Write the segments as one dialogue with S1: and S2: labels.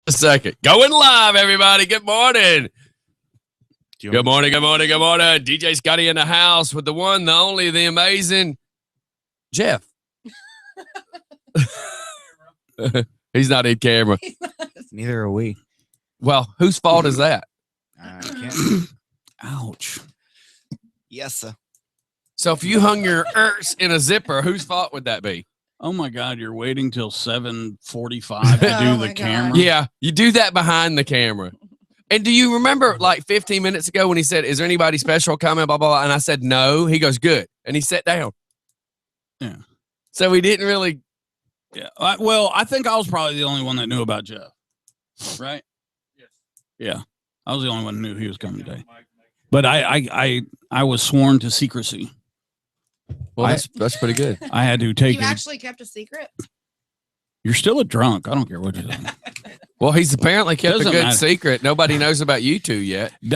S1: a second. Going live, everybody. Good morning. Good morning. DJ Scotty in the house with the one, the only, the amazing Jeff. He's not in camera.
S2: Neither are we.
S1: Well, whose fault is that?
S2: I can't. Ouch. Yes, sir.
S1: So if you hung your in a zipper, whose fault would that be?
S3: Oh my God, you're waiting till 7:45 to do the camera?
S1: Yeah, you do that behind the camera. And do you remember like 15 minutes ago when he said, is there anybody special coming, blah, blah, blah? And I said, no. He goes, good. And he sat down.
S3: Yeah.
S1: So he didn't really.
S3: Yeah. Well, I think I was probably the only one that knew about Jeff. Right? Yes. Yeah. I was the only one who knew he was coming today. But I was sworn to secrecy.
S1: Well, that's pretty good.
S3: I had to take
S4: You actually kept a secret?
S3: You're still a drunk. I don't care what you do.
S1: Well, he's apparently kept a
S3: Doesn't
S1: good
S3: matter.
S1: secret. Nobody knows about you two yet.
S3: It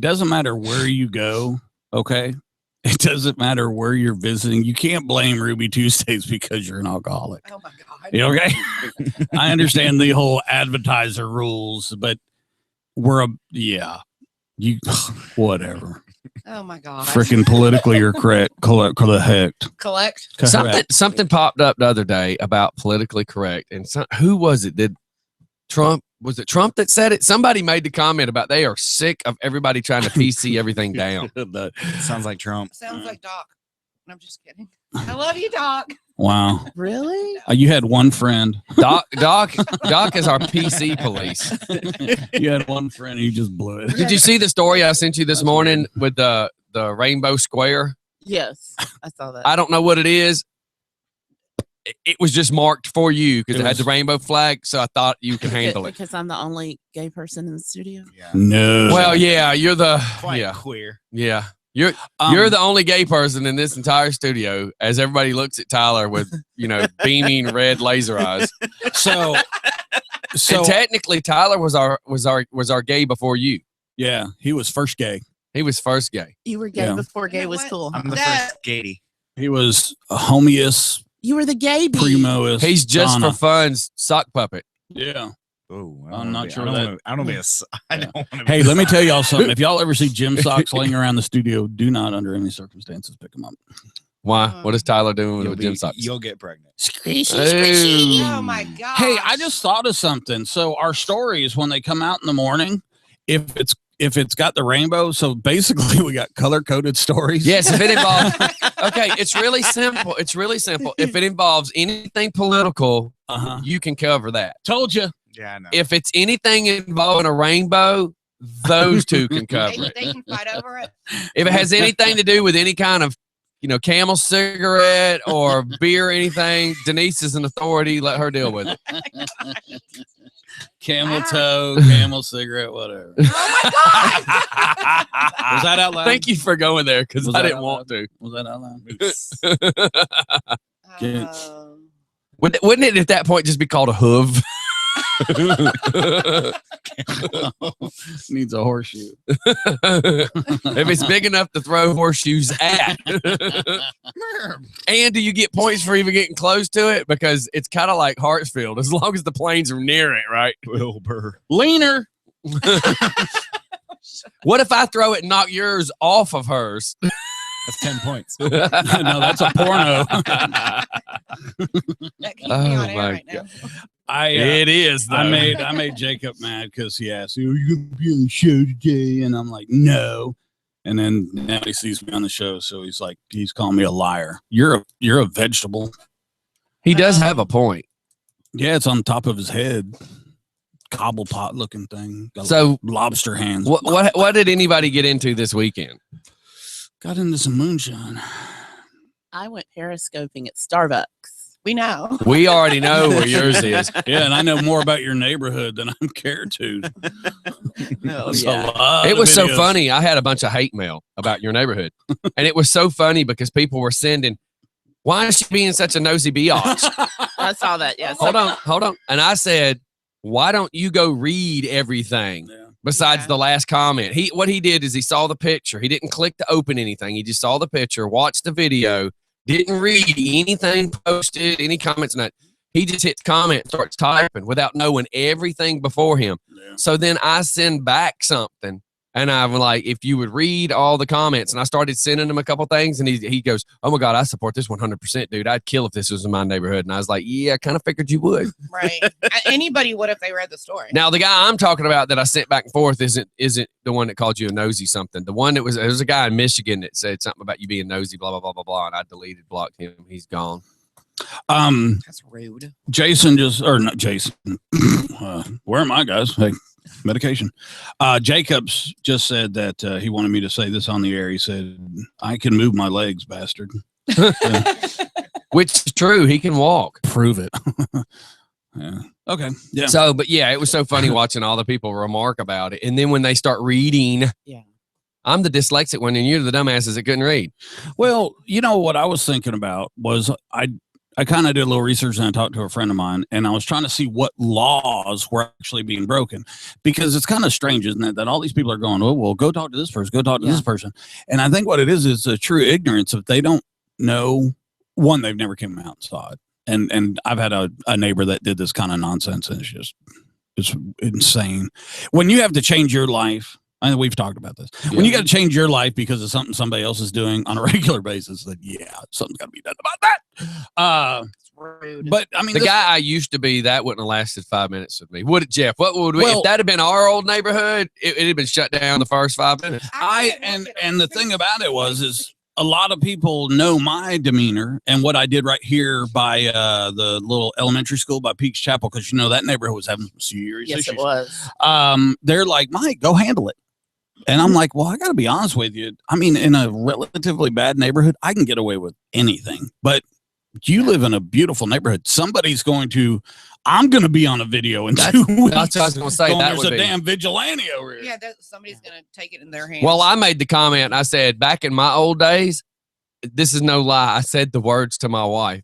S3: doesn't matter where you go, okay? It doesn't matter where you're visiting. You can't blame Ruby Tuesdays because you're an alcoholic.
S4: Oh my God.
S3: You okay? I understand the whole advertiser rules, but whatever.
S4: Oh my God.
S3: Freaking politically or correct.
S4: Collect.
S1: Something popped up the other day about politically correct. And who was it? Was it Trump that said it? Somebody made the comment about they are sick of everybody trying to PC everything down.
S2: Sounds like Trump.
S4: Sounds like Doc. I'm just kidding. I love you, Doc.
S3: Wow.
S4: Really?
S3: You had one friend.
S1: Doc is our PC police.
S3: You had one friend who just blew it.
S1: Did you see the story I sent you this morning with the rainbow square?
S4: Yes, I saw that.
S1: I don't know what it is. It was just marked for you because it had the rainbow flag, so I thought you could handle it.
S5: Because I'm the only gay person in the studio.
S2: Yeah.
S3: No.
S1: Well, yeah, you're the
S2: Quite queer.
S1: Yeah. You're the only gay person in this entire studio as everybody looks at Tyler with, beaming red laser eyes.
S3: So
S1: and technically Tyler was our gay before you.
S3: Yeah, he was first gay.
S1: He was first gay.
S5: You were gay before gay was cool.
S2: I'm the first gatey.
S3: He was a homiest,
S5: You were the gay bee.
S3: primoist.
S1: He's just
S3: Donna.
S1: for fun sock puppet.
S3: Yeah.
S2: Oh,
S3: I'm not sure
S2: I
S3: that.
S2: don't want to.
S3: Hey, let me tell y'all something. If y'all ever see gym socks laying around the studio, do not, under any circumstances, pick them up.
S1: Why? What is Tyler doing with gym socks?
S2: You'll get pregnant.
S4: Oh my God.
S3: Hey, I just thought of something. So our stories, when they come out in the morning, if it's got the rainbow, so basically we got color coded stories.
S1: Yes, if it involves okay, it's really simple. It's really simple. If it involves anything political, you can cover that.
S3: Told you.
S2: Yeah, I know.
S1: If it's anything involving a rainbow, those two can cover it.
S4: They can fight over it.
S1: If it has anything to do with any kind of, Camel cigarette or beer or anything, Denise is an authority. Let her deal with it.
S3: Camel toe, camel cigarette, whatever.
S4: Oh my God.
S3: Was that out loud?
S1: Thank you for going there because
S3: Was
S1: I
S3: that
S1: didn't
S3: out
S1: want to.
S3: Was that out loud?
S1: Wouldn't it at that point just be called a hoof?
S3: Needs a horseshoe.
S1: If it's big enough to throw horseshoes at. And do you get points for even getting close to it? Because it's kind of like Hartsfield, as long as the planes are near it, right?
S2: Wilbur.
S3: Leaner.
S1: What if I throw it and knock yours off of hers?
S2: That's 10 points.
S3: No, that's a porno.
S4: That keeps me on air
S1: my
S4: right now.
S1: It is, though.
S3: I made Jacob mad because he asked, "Are you gonna be on the show today?" And I'm like, "No." And then now he sees me on the show, so he's calling me a liar. You're a vegetable.
S1: He does have a point.
S3: Yeah, it's on top of his head. Cobblepot looking thing. Got
S1: So
S3: lobster hands.
S1: What did anybody get into this weekend?
S3: Got into some moonshine.
S5: I went periscoping at Starbucks.
S4: We know.
S1: We already know where yours is.
S3: Yeah, and I know more about your neighborhood than I'm cared to.
S1: It was so funny. I had a bunch of hate mail about your neighborhood. And it was so funny because people were sending, why is she being such a nosy biatch?
S5: I saw that, yes.
S1: Hold on. And I said, why don't you go read everything besides the last comment? What he did is he saw the picture. He didn't click to open anything. He just saw the picture, watched the video, didn't read anything posted, any comments. He just hits comment, starts typing without knowing everything before him.
S3: Yeah.
S1: So then I send back something, and I'm like, if you would read all the comments, and I started sending him a couple things, and he goes, "Oh my God, I support this 100%, dude. I'd kill if this was in my neighborhood." And I was like, "Yeah, I kind of figured you would."
S4: Right. Anybody would if they read the story.
S1: Now the guy I'm talking about that I sent back and forth isn't the one that called you a nosy something. The one that was, there was a guy in Michigan that said something about you being nosy, blah blah blah blah blah, and I blocked him. He's gone.
S4: That's rude.
S3: Jason just, or not Jason. Where am I, guys? Hey, medication. Jacobs just said that he wanted me to say this on the air. He said, "I can move my legs, bastard."
S1: Which is true. He can walk.
S3: Prove it. Yeah. Okay. Yeah.
S1: So, but yeah, it was so funny watching all the people remark about it. And then when they start reading,
S5: Yeah.
S1: I'm the dyslexic one and you're the dumbasses that couldn't read.
S3: Well, you know what I was thinking about was I kind of did a little research and I talked to a friend of mine and I was trying to see what laws were actually being broken, because it's kind of strange, isn't it, that all these people are going, "Oh, well, go talk to this person, go talk to this person." And I think what it is a true ignorance if they don't know. One, they've never come out and saw it. And I've had a neighbor that did this kind of nonsense, and it's insane. When you have to change your life, I know we've talked about this.
S1: Yeah.
S3: When you got to change your life because of something somebody else is doing on a regular basis, then something's got to be done about that.
S4: It's rude.
S3: But I mean,
S1: The guy I used to be, that wouldn't have lasted 5 minutes with me. Would it, Jeff? What would we,
S3: Well-
S1: if that had been our old neighborhood, it'd have been shut down the first 5 minutes.
S3: and the thing about it is a lot of people know my demeanor and what I did right here by the little elementary school by Peaks Chapel, because that neighborhood was having some serious
S5: Yes,
S3: issues.
S5: it was.
S3: They're like, "Mike, go handle it." And I'm like, "Well, I got to be honest with you. I mean, in a relatively bad neighborhood, I can get away with anything. But you live in a beautiful neighborhood. I'm going to be on a video in 2 weeks.
S1: That's what I was going to say.
S3: Going,
S1: That
S3: There's
S1: would
S3: a
S1: be.
S3: damn vigilante over here."
S4: Yeah, somebody's gonna take it in their hands.
S1: Well, I made the comment. I said, back in my old days, this is no lie. I said the words to my wife.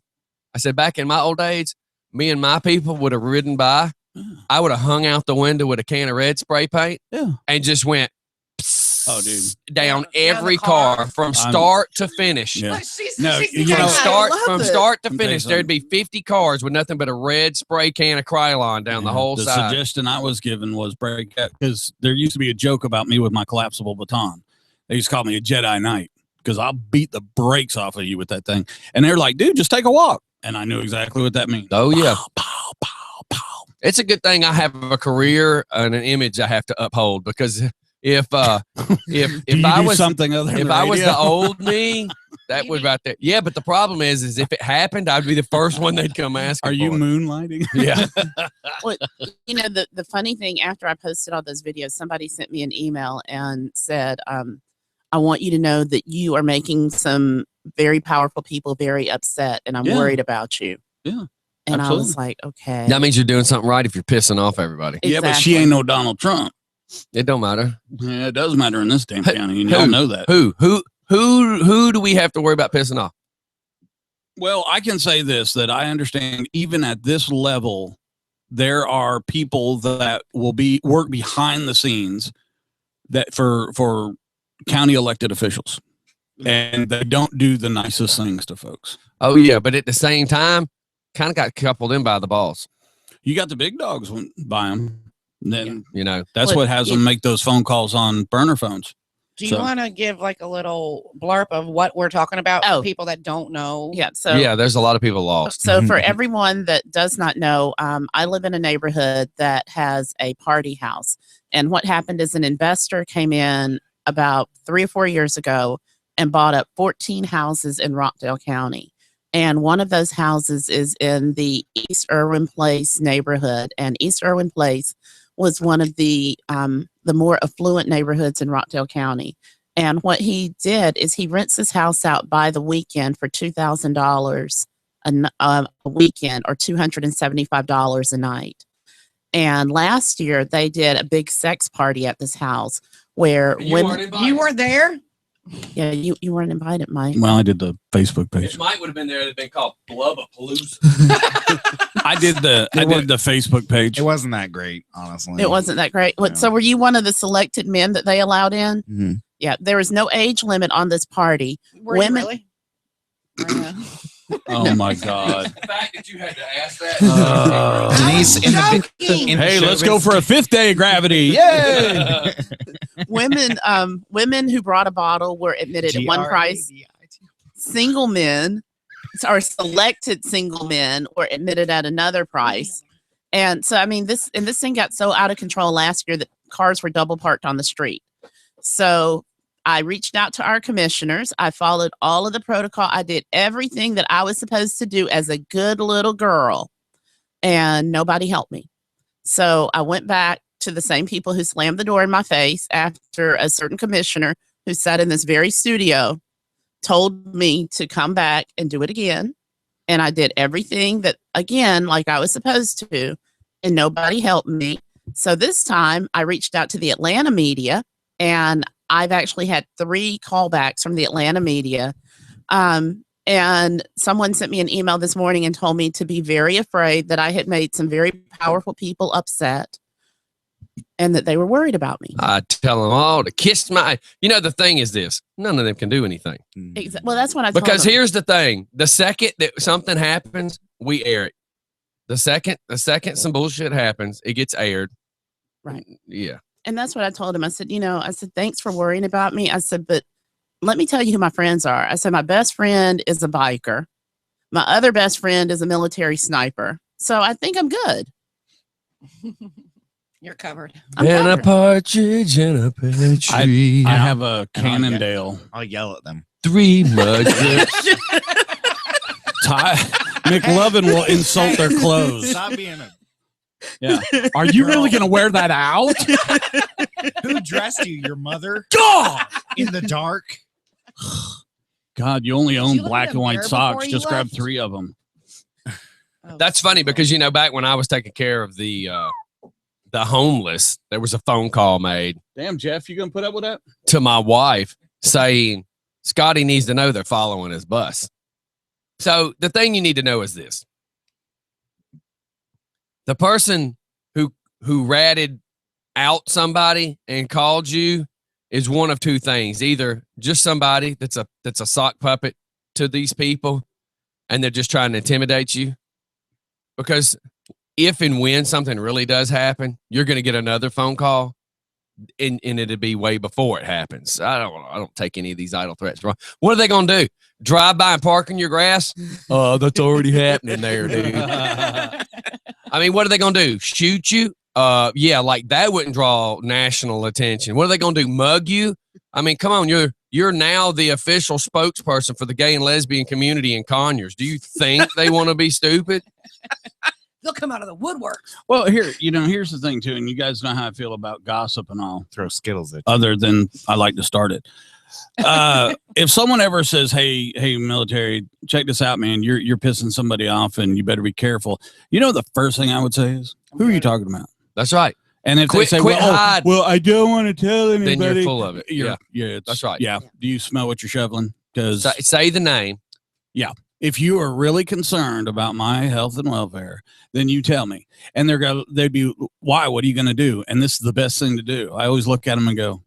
S1: I said, back in my old days, me and my people would have ridden by. I would have hung out the window with a can of red spray paint and just went
S3: Oh, dude.
S1: down
S4: Down
S1: every
S4: the car.
S1: car from start to finish.
S3: Yeah.
S4: She's
S3: No,
S4: the
S3: you
S4: guy.
S3: know,
S1: From
S5: it.
S1: start to
S3: Let me tell you
S1: finish, there'd be 50 cars with nothing but a red spray can of Krylon down the whole
S3: The
S1: side.
S3: suggestion I was given was break up, because there used to be a joke about me with my collapsible baton. They used to call me a Jedi Knight because I'll beat the brakes off of you with that thing. And they're like, "Dude, just take a walk." And I knew exactly what that means.
S1: Oh, yeah.
S3: Pow, pow, pow, pow.
S1: It's a good thing I have a career and an image I have to uphold, because if
S3: Do
S1: I
S3: you
S1: was
S3: something other than
S1: if
S3: the
S1: I was
S3: radio?
S1: the old me, that would right there. Yeah, but the problem is if it happened, I'd be the first one they'd come asking.
S3: Are you
S1: for.
S3: moonlighting?
S1: Yeah.
S5: Well, the funny thing, after I posted all those videos, somebody sent me an email and said, "I want you to know that you are making some very powerful people very upset, and I'm
S3: Yeah.
S5: worried about you."
S3: Yeah,
S5: And I was
S3: absolutely.
S5: like, "Okay."
S1: That means you're doing something right if you're pissing off everybody.
S3: Yeah, but she
S5: Exactly.
S3: ain't no Donald Trump.
S1: It don't matter.
S3: Yeah, it does matter in this damn
S1: Who-
S3: county, and y'all know that.
S1: Who do we have to worry about pissing off?
S3: Well, I can say this, that I understand even at this level, there are people that will work behind the scenes that for county elected officials, and they don't do the nicest things to folks.
S1: Oh yeah, but at the same time, kind of got coupled in by the boss.
S3: You got the big dogs by them. Then
S1: You know,
S3: that's
S5: Well,
S3: what has them make those phone calls on burner phones.
S4: Do you
S3: So-
S4: want to give like a little blurb of what we're talking about
S5: Oh.
S4: for people that don't know?
S5: Yeah. So
S1: yeah, there's a lot of people lost.
S5: So for everyone that does not know, I live in a neighborhood that has a party house. And what happened is an investor came in about 3 or 4 years ago and bought up 14 houses in Rockdale County. And one of those houses is in the East Irwin Place neighborhood. And East Irwin Place was one of the more affluent neighborhoods in Rockdale County. And what he did is he rents his house out by the weekend for $2,000 a weekend, or $275 a night. And last year they did a big sex party at this house where women.
S4: You were there?
S5: Yeah, you weren't invited, Mike.
S3: Well, I did the Facebook page.
S1: Mike would have been there, it'd been called Blubbapalooza.
S3: I did the Facebook page.
S2: It wasn't that great, honestly.
S5: It wasn't that great. What, so were you one of the selected men that they allowed in?
S2: Mhm.
S5: Yeah, there was no age limit on this party.
S4: Were
S5: Women-
S4: you really? I know.
S3: Oh my God.
S1: The fact that you had to ask that.
S2: Denise in the
S4: joking.
S2: in the
S3: Hey, let's
S2: showbiz-
S3: go for a 5th day of gravity. Yay!
S5: Women who brought a bottle were admitted at one price. Single men or selected single men were admitted at another price. And so, I mean, this thing got so out of control last year that cars were double parked on the street. So I reached out to our commissioners. I followed all of the protocol. I did everything that I was supposed to do as a good little girl, and nobody helped me. So I went back to the same people who slammed the door in my face after a certain commissioner who sat in this very studio told me to come back and do it again. And I did everything that, again, like I was supposed to, and nobody helped me. So this time I reached out to the Atlanta media, and I've actually had 3 callbacks from the Atlanta media. And someone sent me an email this morning and told me to be very afraid that I had made some very powerful people upset and that they were worried about me.
S1: I tell them all to kiss my. You know, the thing is this: none of them can do anything.
S5: Well, that's what I told
S1: Because
S5: them.
S1: here's the thing: the second that something happens, we air it. The second some bullshit happens, it gets aired.
S5: Right.
S1: Yeah.
S5: And that's what I told him. I said, thanks for worrying about me. I said, but let me tell you who my friends are. I said, my best friend is a biker. My other best friend is a military sniper. So I think I'm good.
S4: You're covered.
S5: I'm
S1: and a
S5: covered.
S1: partridge in a pear tree.
S3: I have a
S2: And I'll get-
S3: Cannondale.
S2: I'll yell at them.
S1: 3 mudslips.
S3: Ty McLovin will insult their clothes.
S2: Stop being a.
S3: Yeah. Are you really going to wear that out?
S2: Who dressed you? Your mother?
S3: God!
S2: In the dark?
S3: God, you only own
S4: you look
S3: black
S4: in
S3: and
S4: the
S3: white
S4: mirror
S3: socks.
S4: before you
S3: Just grab
S4: left?
S3: 3 of them.
S4: Oh,
S1: That's funny because back when I was taking care of the homeless, there was a phone call made
S3: Damn, Jeff, you going to put up with that?
S1: to my wife saying Scotty needs to know they're following his bus. So the thing you need to know is this: the person who ratted out somebody and called you is one of 2 things: either just somebody that's a sock puppet to these people, and they're just trying to intimidate you. Because if and when something really does happen, you're going to get another phone call, and it'll be way before it happens. I don't take any of these idle threats wrong. What are they going to do? Drive by and park in your grass? Oh, that's already happening there, dude. I mean, what are they going to do? Shoot you? Yeah, like that wouldn't draw national attention. What are they going to do? Mug you? I mean, come on, you're now the official spokesperson for the gay and lesbian community in Conyers. Do you think they want to be stupid?
S4: They'll come out of the woodwork.
S3: Well, here's the thing, too, and you guys know how I feel about gossip and all,
S2: Throw Skittles at you.
S3: other than I like to start it. If someone ever says, hey, military, check this out, man, you're pissing somebody off and you better be careful. You know, the first thing I would say is, who are you talking about?
S1: That's right.
S3: And if
S1: Quit
S3: they say,
S1: hiding.
S3: well, I don't want to tell anybody.
S1: Then you're full of it.
S3: Yeah,
S1: Yeah, that's right.
S3: Yeah. Do you smell what you're shoveling? Because
S1: Say the name.
S3: if you are really concerned about my health and welfare, then you tell me. And they'd be, why? What are you going to do? And this is the best thing to do. I always look at them and go,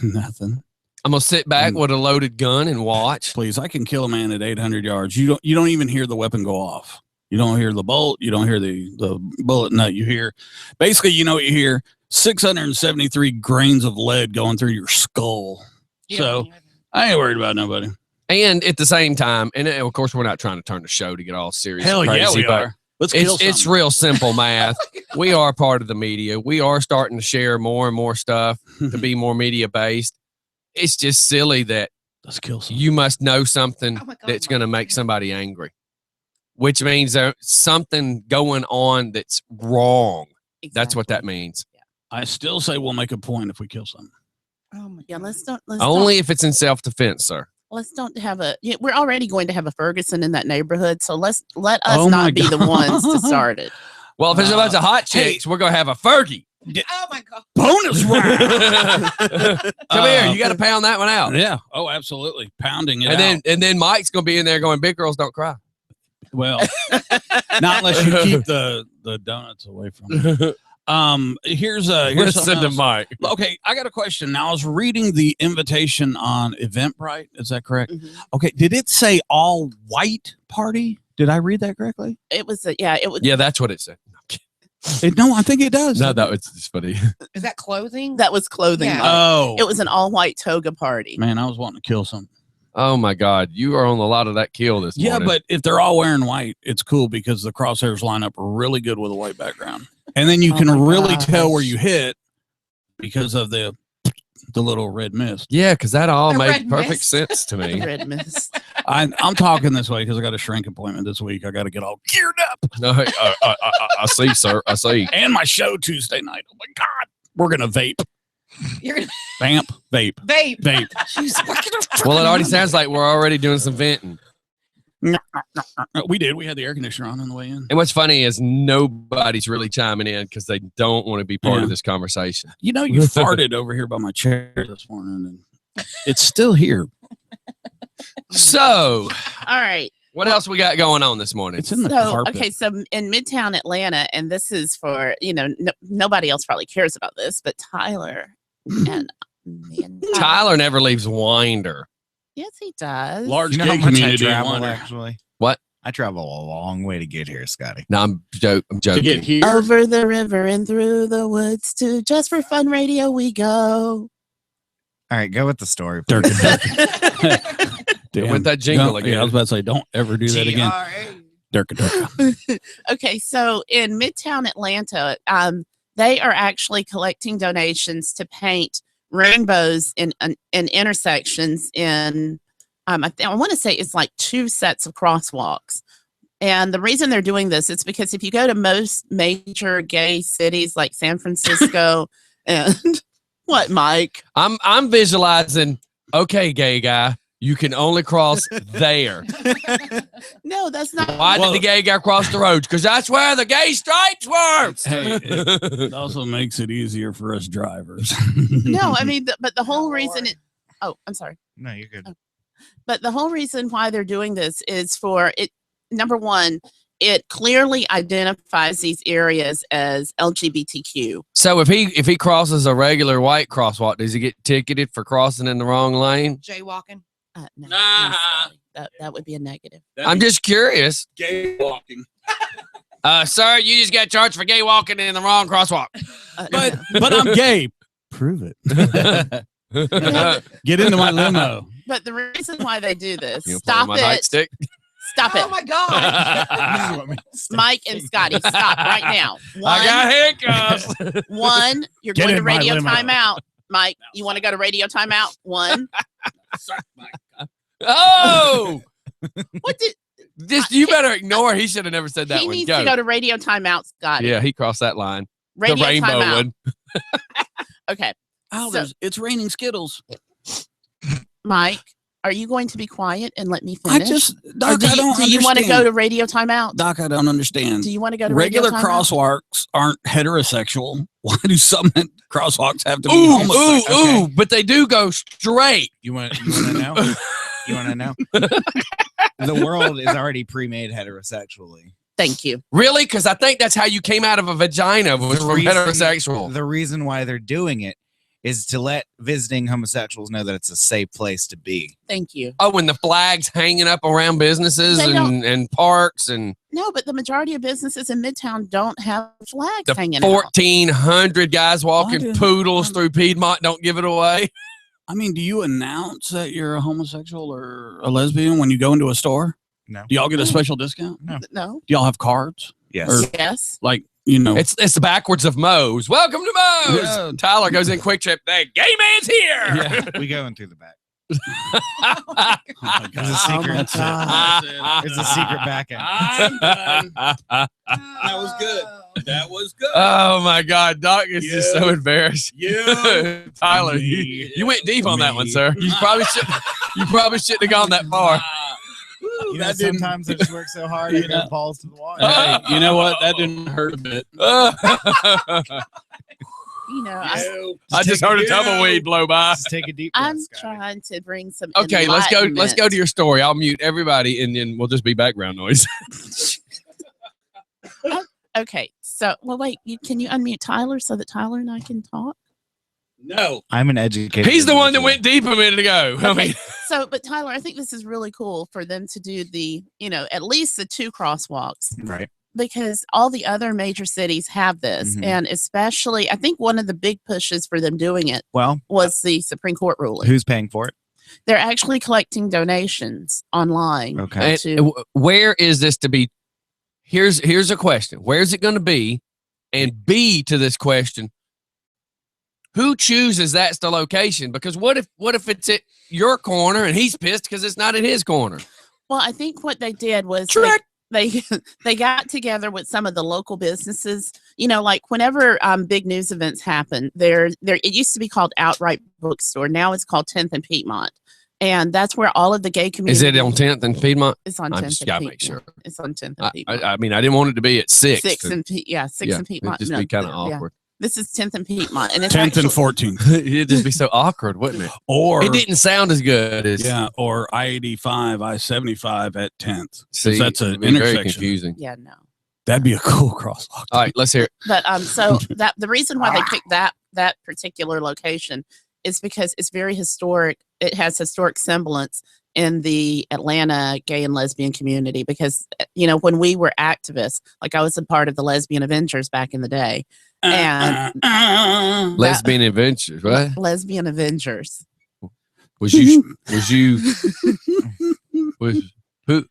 S3: nothing.
S1: I'm gonna sit back with a loaded gun and watch.
S3: Please, I can kill a man at 800 yards. You don't even hear the weapon go off. You don't hear the bolt. You don't hear the bullet nut. You hear, basically, you know what you hear? 673 grains of lead going through your skull. So I ain't worried about nobody.
S1: And at the same time, and of course, we're not trying to turn the show to get all serious.
S3: Hell
S1: and
S3: yeah,
S1: crazy,
S3: we
S1: but
S3: are. Let's kill
S1: It's
S3: something.
S1: real simple math. We are part of the media. We are starting to share more and more stuff to be more media based. It's just silly that
S3: Let's kill something.
S1: you must know something
S4: Oh my God,
S1: that's going to
S4: Mike.
S1: make somebody angry, which means there's something going on that's wrong. That's what that means.
S3: I still say we'll make a point if we kill something.
S4: Oh my
S5: Yeah,
S4: God.
S5: let's don't.
S1: Only if it's in self defense, sir.
S5: Let's don't have a. Yeah, we're already going to have a Ferguson in that neighborhood, so let us
S3: Oh my
S5: not be the ones to
S3: God.
S5: start it.
S1: Well, if it's a bunch of hot
S3: hey.
S1: chicks, we're going to have a Fergie.
S4: Oh my God.
S3: Bonus round.
S1: Come here. You got to pound that one out.
S3: Yeah. Oh, absolutely. Pounding it
S1: And then Mike's going to be in there going, big girls don't cry.
S3: Well, not unless you keep the donuts away from them. Here's
S1: Listen
S3: something
S1: to
S3: else.
S1: Mike.
S3: Okay, I got a question. Now I was reading the invitation on Eventbrite. Is that correct?
S5: Mhm.
S3: Okay, did it say all white party? Did I read that correctly?
S5: It was it was
S1: Yeah, that's what it said.
S3: No, I think it does.
S1: No, that was just funny.
S4: Is that clothing?
S5: that was clothing.
S4: Yeah.
S5: Mike.
S3: Oh,
S5: It was an all white toga party.
S3: man, I was wanting to kill something.
S1: Oh my God, you are on a lot of that kill this
S3: Yeah,
S1: morning.
S3: but if they're all wearing white, it's cool because the crosshairs line up really good with a white background, and then you
S5: Oh
S3: can
S5: my
S3: really tell where
S5: gosh.
S3: you hit because of the little red mist.
S1: yeah, because that all
S4: The
S1: made
S4: red
S1: perfect
S4: mist.
S1: sense to me.
S5: Red mist.
S3: I'm talking this way because I got a shrink appointment this week. I got to get all geared up,
S1: No, I see, sir. I see.
S3: and my show Tuesday night. Oh my God, we're gonna vape,
S4: You're gonna
S3: vamp, vape,
S4: vape.
S3: vape.
S1: Well, it already sounds like we're already doing some venting.
S3: We did. We had the air conditioner on the way in.
S1: And what's funny is nobody's really chiming in because they don't want to be part
S3: Yeah.
S1: of this conversation.
S3: You know, you farted over here by my chair this morning, and it's still here.
S1: So,
S5: All right.
S1: what else we got going on this morning?
S3: It's in the
S5: So
S3: carpet.
S5: okay, so in Midtown Atlanta, and this is for nobody else probably cares about this, but Tyler and man,
S1: Tyler never leaves Winder.
S5: yes, he does.
S3: Large
S2: You know
S3: gay
S2: how much I
S3: community. in
S2: travel,
S3: Winder.
S2: actually?
S1: What?
S2: I travel a long way to get here, Scotty.
S1: No, I'm
S3: To
S1: joking.
S3: get here.
S5: Over the river and through the woods to Just for Fun Radio we go.
S2: All right, go with the story.
S3: Dirk
S2: please.
S3: Damn.
S1: With that jingle
S3: Don't-
S1: again.
S3: Yeah, I was about to say, don't ever do that again. Dirk.
S5: Okay, so in Midtown Atlanta, they are actually collecting donations to paint rainbows in intersections in I want to say it's like 2 sets of crosswalks. And the reason they're doing this is because if you go to most major gay cities like San Francisco and what, Mike?
S1: I'm visualizing, okay, gay guy, you can only cross there.
S5: No, that's not.
S1: Why
S3: Well-
S1: did the gay guy cross the road? Because that's where the gay stripes were.
S3: Hey, it also makes it easier for us drivers.
S5: No, I mean, but the whole
S4: Oh,
S5: reason
S4: Lord.
S5: it. Oh, I'm sorry.
S2: No, you're good.
S5: But the whole reason why they're doing this is for it. Number one, it clearly identifies these areas as LGBTQ.
S1: So if he crosses a regular white crosswalk, does he get ticketed for crossing in the wrong lane?
S4: Jaywalking.
S5: No,
S3: Nah.
S5: sorry. That would be a negative.
S1: I'm just curious.
S3: gay walking.
S1: Sir, you just got charged for gay walking in the wrong crosswalk.
S3: But I'm gay. Prove it. Get into my limo.
S5: But the reason why they do this,
S1: You play
S5: stop
S1: my
S5: it,
S1: nightstick?
S5: stop
S4: Oh
S5: it,
S4: my God.
S2: You want me to stop?
S5: Mike and Scotty, stop right now.
S1: I got hiccups.
S5: One, you're
S3: Get
S5: going to
S3: in my
S5: radio
S3: limo.
S5: timeout. Mike, you want to go to radio timeout? One.
S1: Oh,
S5: What did
S1: just you better ignore. He should have never said that
S5: he
S1: one.
S5: needs
S1: Go.
S5: to go to radio timeout, Scotty?
S1: Yeah, he crossed that line.
S5: Radio
S1: the rainbow
S5: timeout.
S1: one.
S5: Okay,
S3: Oh,
S5: So-
S3: it's raining Skittles.
S5: Mike, are you going to be quiet and let me
S3: I
S5: finish?
S3: just,
S5: Or
S3: Doc,
S5: do
S3: I don't
S5: you want to go
S3: understand.
S5: to radio timeout?
S3: Doc, I don't understand.
S5: Do you want to go to
S3: Regular
S5: radio timeout?
S3: crosswalks aren't heterosexual. Why do some crosswalks have to be
S1: Ooh,
S3: homosexual?
S1: ooh,
S2: Okay.
S1: ooh! But they do go straight.
S2: You want to know? You want to know? The world is already pre-made heterosexually.
S5: Thank you.
S1: Really? Because I think that's how you came out of a vagina was
S2: The
S1: from
S2: reason-
S1: heterosexual.
S2: The reason why they're doing it is to let visiting homosexuals know that it's a safe place to be.
S5: Thank you.
S1: Oh, and the flags hanging up around businesses
S5: They don't-
S1: and parks and
S5: No, but the majority of businesses in Midtown don't have flags
S1: the
S5: hanging out.
S1: 1,400 guys walking
S3: didn't-
S1: poodles through Piedmont don't give it away.
S3: I mean, do you announce that you're a homosexual or a lesbian when you go into a store?
S2: No.
S3: Do y'all get a special discount?
S2: No.
S5: No.
S3: Do y'all have cards?
S2: Yes.
S3: Or-
S5: Yes.
S3: Like, you know,
S1: It's the backwards of Moe's. Welcome to Moe's.
S3: Yeah.
S1: Tyler goes in Quick Trip. Hey, gay man's here.
S3: Yeah.
S2: We go in through the back.
S3: oh my God.
S2: There's a secret.
S3: That's it.
S5: God.
S3: That's it.
S2: There's a secret back end.
S3: I'm done. That was good. That was good.
S1: Oh my God, Doc is just so
S3: Yeah.
S1: embarrassed.
S3: You.
S1: Tyler,
S3: Me.
S1: you went deep on that one,
S2: Me.
S1: sir. You probably shouldn't have gone that far.
S2: You know,
S3: That didn't-
S2: sometimes I just work so hard, I
S3: Yeah.
S2: go balls to the water.
S3: Hey, you know what? That didn't hurt a bit.
S5: You know,
S1: I just heard a tumbleweed blow by.
S2: Just take a deep breath.
S5: I'm
S2: Scotty.
S5: trying to bring some.
S1: Okay, let's go to
S5: enlightenment.
S1: your story. I'll mute everybody and then we'll just be background noise.
S5: Okay, So, well, wait. Can you unmute Tyler so that Tyler and I can talk?
S3: No.
S2: I'm an educated.
S1: He's the one that
S2: individual.
S1: went deep a minute ago. I mean,
S5: So, but Tyler, I think this is really cool for them to do the, at least the 2 crosswalks,
S2: Right.
S5: because all the other major cities have this.
S2: Mhm.
S5: And especially, I think one of the big pushes for them doing it
S2: Well,
S5: was the Supreme Court ruling.
S2: who's paying for it?
S5: They're actually collecting donations online.
S2: Okay.
S1: and,
S5: to-
S1: where is this to be? Here's a question. Where is it going to be? And B, to this question, who chooses that's the location? Because what if it's at your corner and he's pissed because it's not at his corner?
S5: Well, I think what they did was
S1: Trick.
S5: they they got together with some of the local businesses. Like whenever big news events happen, there it used to be called Outright Bookstore. Now it's called 10th and Piedmont, and that's where all of the gay community.
S1: Is it on 10th and Piedmont?
S5: It's on
S1: I
S5: 10th.
S1: just
S5: and
S1: gotta
S5: Piedmont.
S1: make sure.
S5: It's on 10th and Piedmont.
S1: I mean, I didn't want it to be at 6th.
S5: 6th and Piedmont.
S1: It'd just
S5: No,
S1: be kind of
S5: yeah.
S1: awkward.
S5: This is 10th and Piedmont, and it's
S3: 10th and
S5: actually-
S3: 14th.
S1: It'd just be so awkward, wouldn't it?
S3: Or
S1: It didn't sound as good as
S3: or I-85, I-75 at 10th. 'Cause
S1: See,
S3: that's an
S1: it'd be very
S3: intersection.
S1: confusing.
S5: Yeah, no.
S3: That'd be a cool crosswalk.
S1: All right, let's hear it.
S5: But so that the reason why they picked that particular location is because it's very historic. It has historic semblance in the Atlanta gay and lesbian community because when we were activists, like I was a part of the Lesbian Avengers back in the day. And
S1: Lesbian Adventures, what?
S5: Lesbian Avengers.
S1: Was you who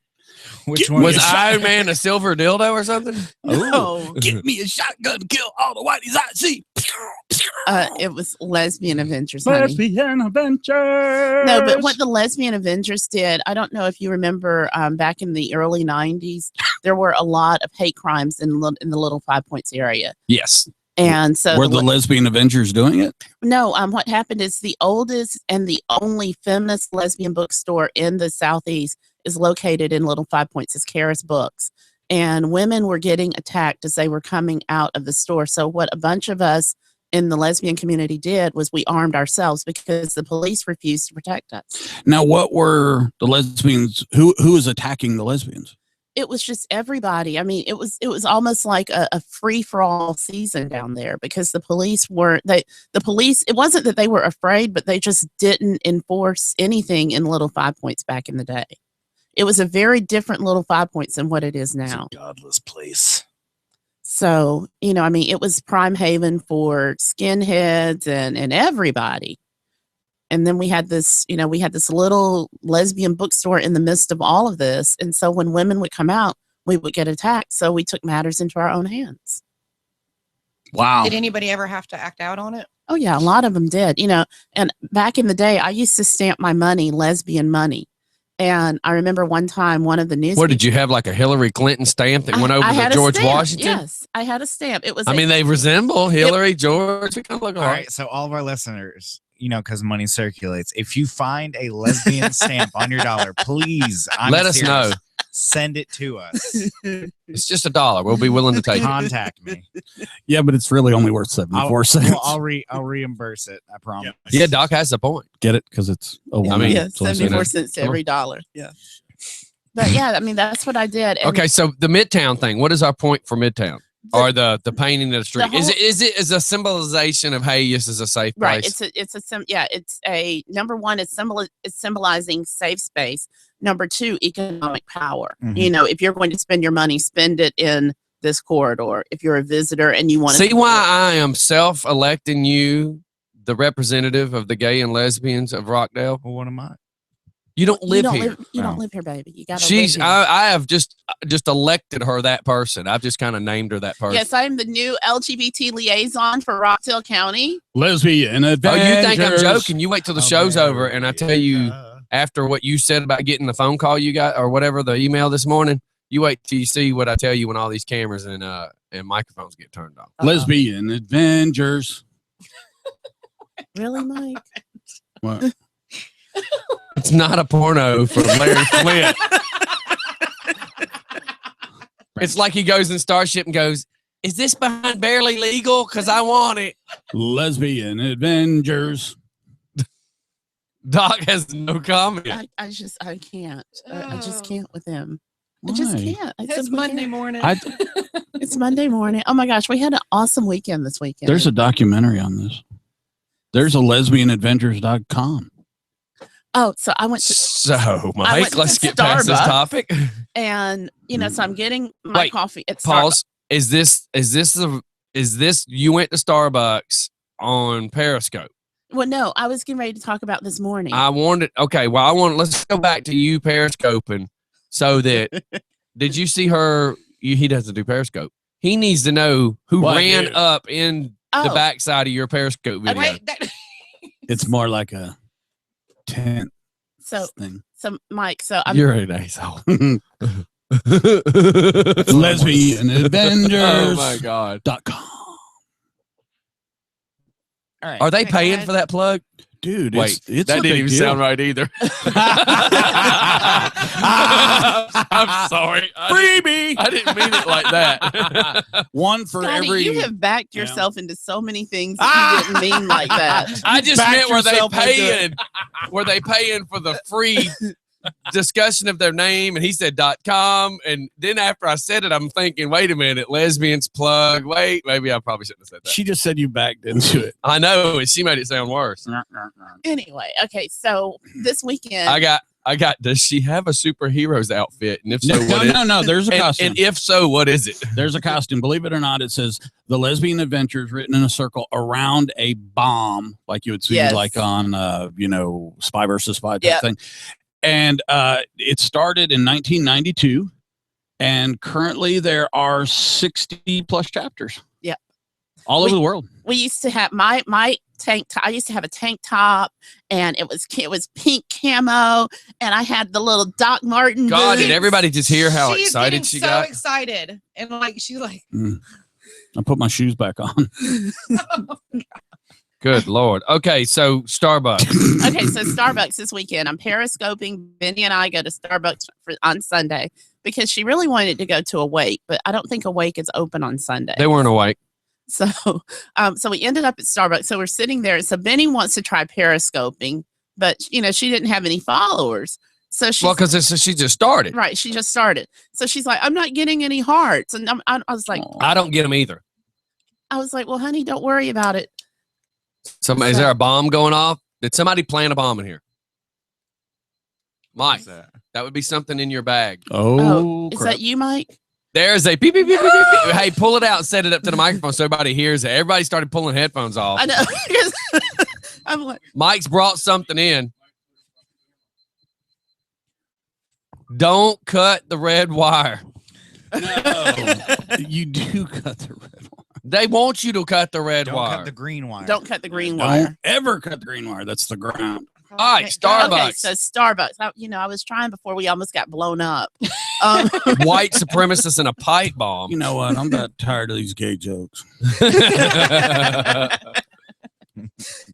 S2: Which
S3: one
S1: was
S3: is-
S1: Iron Man a silver dildo or something?
S5: No,
S3: Get me a shotgun to kill all the whiteys I see.
S5: it was Lesbian Avengers. Honey.
S3: Lesbian Adventure.
S5: No, but what the Lesbian Avengers did, I don't know if you remember back in the early 90s, there were a lot of hate crimes in the Little 5 Points area.
S1: Yes.
S5: And so
S3: Were the Lesbian Avengers doing it?
S5: no, what happened is the oldest and the only feminist lesbian bookstore in the Southeast is located in Little 5 Points. It's Karis Books. And women were getting attacked as they were coming out of the store. So what a bunch of us in the lesbian community did was we armed ourselves because the police refused to protect us.
S3: Now, what were the lesbians? Who was attacking the lesbians?
S5: It was just everybody. I mean, it was almost like a free for all season down there because the police weren't. The police. It wasn't that they were afraid, but they just didn't enforce anything in Little 5 Points back in the day. It was a very different Little 5 Points than what it is now.
S2: godless place.
S5: So I mean, it was prime haven for skinheads and everybody. And then we had this little lesbian bookstore in the midst of all of this. And so when women would come out, we would get attacked. So we took matters into our own hands.
S3: Wow.
S4: Did anybody ever have to act out on it?
S5: Oh, yeah. A lot of them did, and back in the day, I used to stamp my money, lesbian money. And I remember one time, one of the news.
S1: What did you have, like a Hillary Clinton stamp that went over
S5: I
S1: to
S5: had a
S1: George
S5: stamp.
S1: Washington?
S5: Yes, I had a stamp. It was.
S1: I mean, they resemble Hillary, George. They kind of look
S2: All
S1: alike.
S2: right, so all of our listeners, because money circulates. If you find a lesbian stamp on your dollar, please,
S1: Let us know.
S2: Send it to us.
S1: It's just $1. We'll be willing to take it.
S2: Contact me.
S3: Yeah, but it's really only worth 74 cents.
S2: I'll reimburse it. I promise.
S1: Yeah, Doc has a point.
S3: Get it? Because it's a
S1: I mean,
S5: yeah,
S1: so it's,
S5: 74 cents to
S1: come on.
S5: every dollar. Yeah. But yeah, I mean, that's what I did. And
S1: Okay, so the Midtown thing. What is our point for Midtown? Or the painting of the street?
S5: whole-
S1: Is it a symbolization of hey, this is a safe
S5: Right.
S1: place?
S5: It's a number one, it's symbolizing safe space. Number two, economic power.
S2: Mhm.
S5: If you're going to spend your money, spend it in this corridor. If you're a visitor and you want to
S1: See why I am self-electing you the representative of the gay and lesbians of Rockdale?
S2: Well, what am I?
S1: You don't live here.
S5: You don't
S2: No.
S5: live here, baby. You got to
S1: She's
S5: live here.
S1: I have just elected her that person. I've just kind of named her that person.
S5: Yes, I'm the new LGBT liaison for Rockdale County.
S3: Lesbian
S1: Oh,
S3: Adventures.
S1: you think I'm joking? You wait till the show's over and I tell you
S2: Uh,
S1: after what you said about getting the phone call you got or whatever, the email this morning, you wait till you see what I tell you when all these cameras and microphones get turned off.
S3: Lesbian Adventures.
S5: Really, Mike?
S3: What?
S1: It's not a porno from Larry Flint. It's like he goes in Starship and goes, is this behind Barely Legal? Because I want it.
S3: Lesbian Adventures.
S1: Doc has no comment.
S5: I can't. I just can't with him. I just
S3: Why?
S5: can't.
S4: It's Monday morning.
S5: It's Monday morning. Oh my gosh, we had an awesome weekend this weekend.
S3: There's a documentary on this. There's a lesbianadventures.com.
S5: Oh, so I went to
S1: So,
S5: I went
S1: Mike,
S5: to
S1: let's get past this
S5: Starbucks.
S1: topic.
S5: and so I'm getting my
S1: Wait,
S5: coffee at Starbucks.
S1: Pause. Is this you went to Starbucks on Periscope?
S5: Well, no, I was getting ready to talk about this morning.
S1: Let's go back to you Periscoping so that did you see her? He doesn't do Periscope. He needs to know who
S3: Well,
S1: ran
S3: dude.
S1: up in the
S5: Oh.
S1: backside of your Periscope video.
S4: Wait, that,
S3: It's more like a tent
S5: so
S3: thing.
S5: Mike, so I'm
S1: You're an asshole.
S3: Lesbianadventures.com.
S1: Oh my god.
S5: all right.
S1: Are they
S4: Okay, go
S1: paying
S4: ahead.
S1: for that plug?
S3: Dude,
S1: Wait,
S3: it's
S1: that
S3: a
S1: didn't
S3: big
S1: even
S3: deal.
S1: sound right either. I'm sorry.
S3: Freebie.
S1: I didn't mean it like that.
S3: One for
S5: Scotty,
S3: every.
S5: you have backed
S3: Yeah.
S5: yourself into so many things that you didn't mean like that.
S1: I just
S3: backed
S1: meant were they
S3: yourself into it.
S1: paying? Were they paying for the free discussion of their name? And he said .com. And then after I said it, I'm thinking, wait a minute, lesbians plug. Wait, maybe I probably shouldn't have said that.
S3: She just said you backed into it.
S1: I know, and she made it sound worse.
S5: Anyway, okay, so this weekend
S1: I got. Does she have a superhero's outfit? And if so, what is?
S3: No. There's a costume.
S1: And if so, what is it?
S3: There's a costume. Believe it or not, it says the lesbian adventures written in a circle around a bomb, like you would see
S5: Yes.
S3: like on Spy versus Spy type
S5: Yep.
S3: thing. And it started in 1992, and currently there are 60 plus chapters.
S5: Yep.
S3: All over the world.
S5: we used to have my tank top. I used to have a tank top, and it was pink camo, and I had the little Doc Martin.
S1: God,
S5: boots.
S1: did everybody just hear how
S4: She's
S1: excited
S4: getting
S1: she
S4: so
S1: got?
S4: excited, and like she's like,
S3: I put my shoes back on.
S1: Good Lord. Okay, so Starbucks.
S5: Okay, so Starbucks this weekend. I'm periscoping. Benny and I go to Starbucks on Sunday because she really wanted to go to Awake, but I don't think Awake is open on Sunday.
S1: They weren't awake.
S5: So, so we ended up at Starbucks. So we're sitting there. So Benny wants to try periscoping, but she didn't have any followers. So she's
S1: Well, because she just started.
S5: right. She just started. So she's like, I'm not getting any hearts, and I was like,
S1: I don't get them either.
S5: well, honey, don't worry about it.
S1: Is there a bomb going off? Did somebody plant a bomb in here? Mike, that would be something in your bag.
S5: Oh, is
S3: crap.
S5: that you, Mike?
S1: There's a beep, beep, beep, beep, beep, beep. Hey, pull it out and set it up to the microphone so everybody hears it. Everybody started pulling headphones off.
S5: I know. I'm like,
S1: Mike's brought something in. Don't cut the red wire.
S3: No, you do cut the red wire.
S1: They want you to cut the red
S2: Don't
S1: wire.
S2: cut the green wire.
S5: don't cut the green wire.
S3: Don't ever cut the green wire. That's the ground.
S1: All right, Starbucks.
S5: Okay, so Starbucks. I was trying before we almost got blown up.
S1: White supremacists and a pipe bomb.
S3: You know what? I'm about tired of these gay jokes.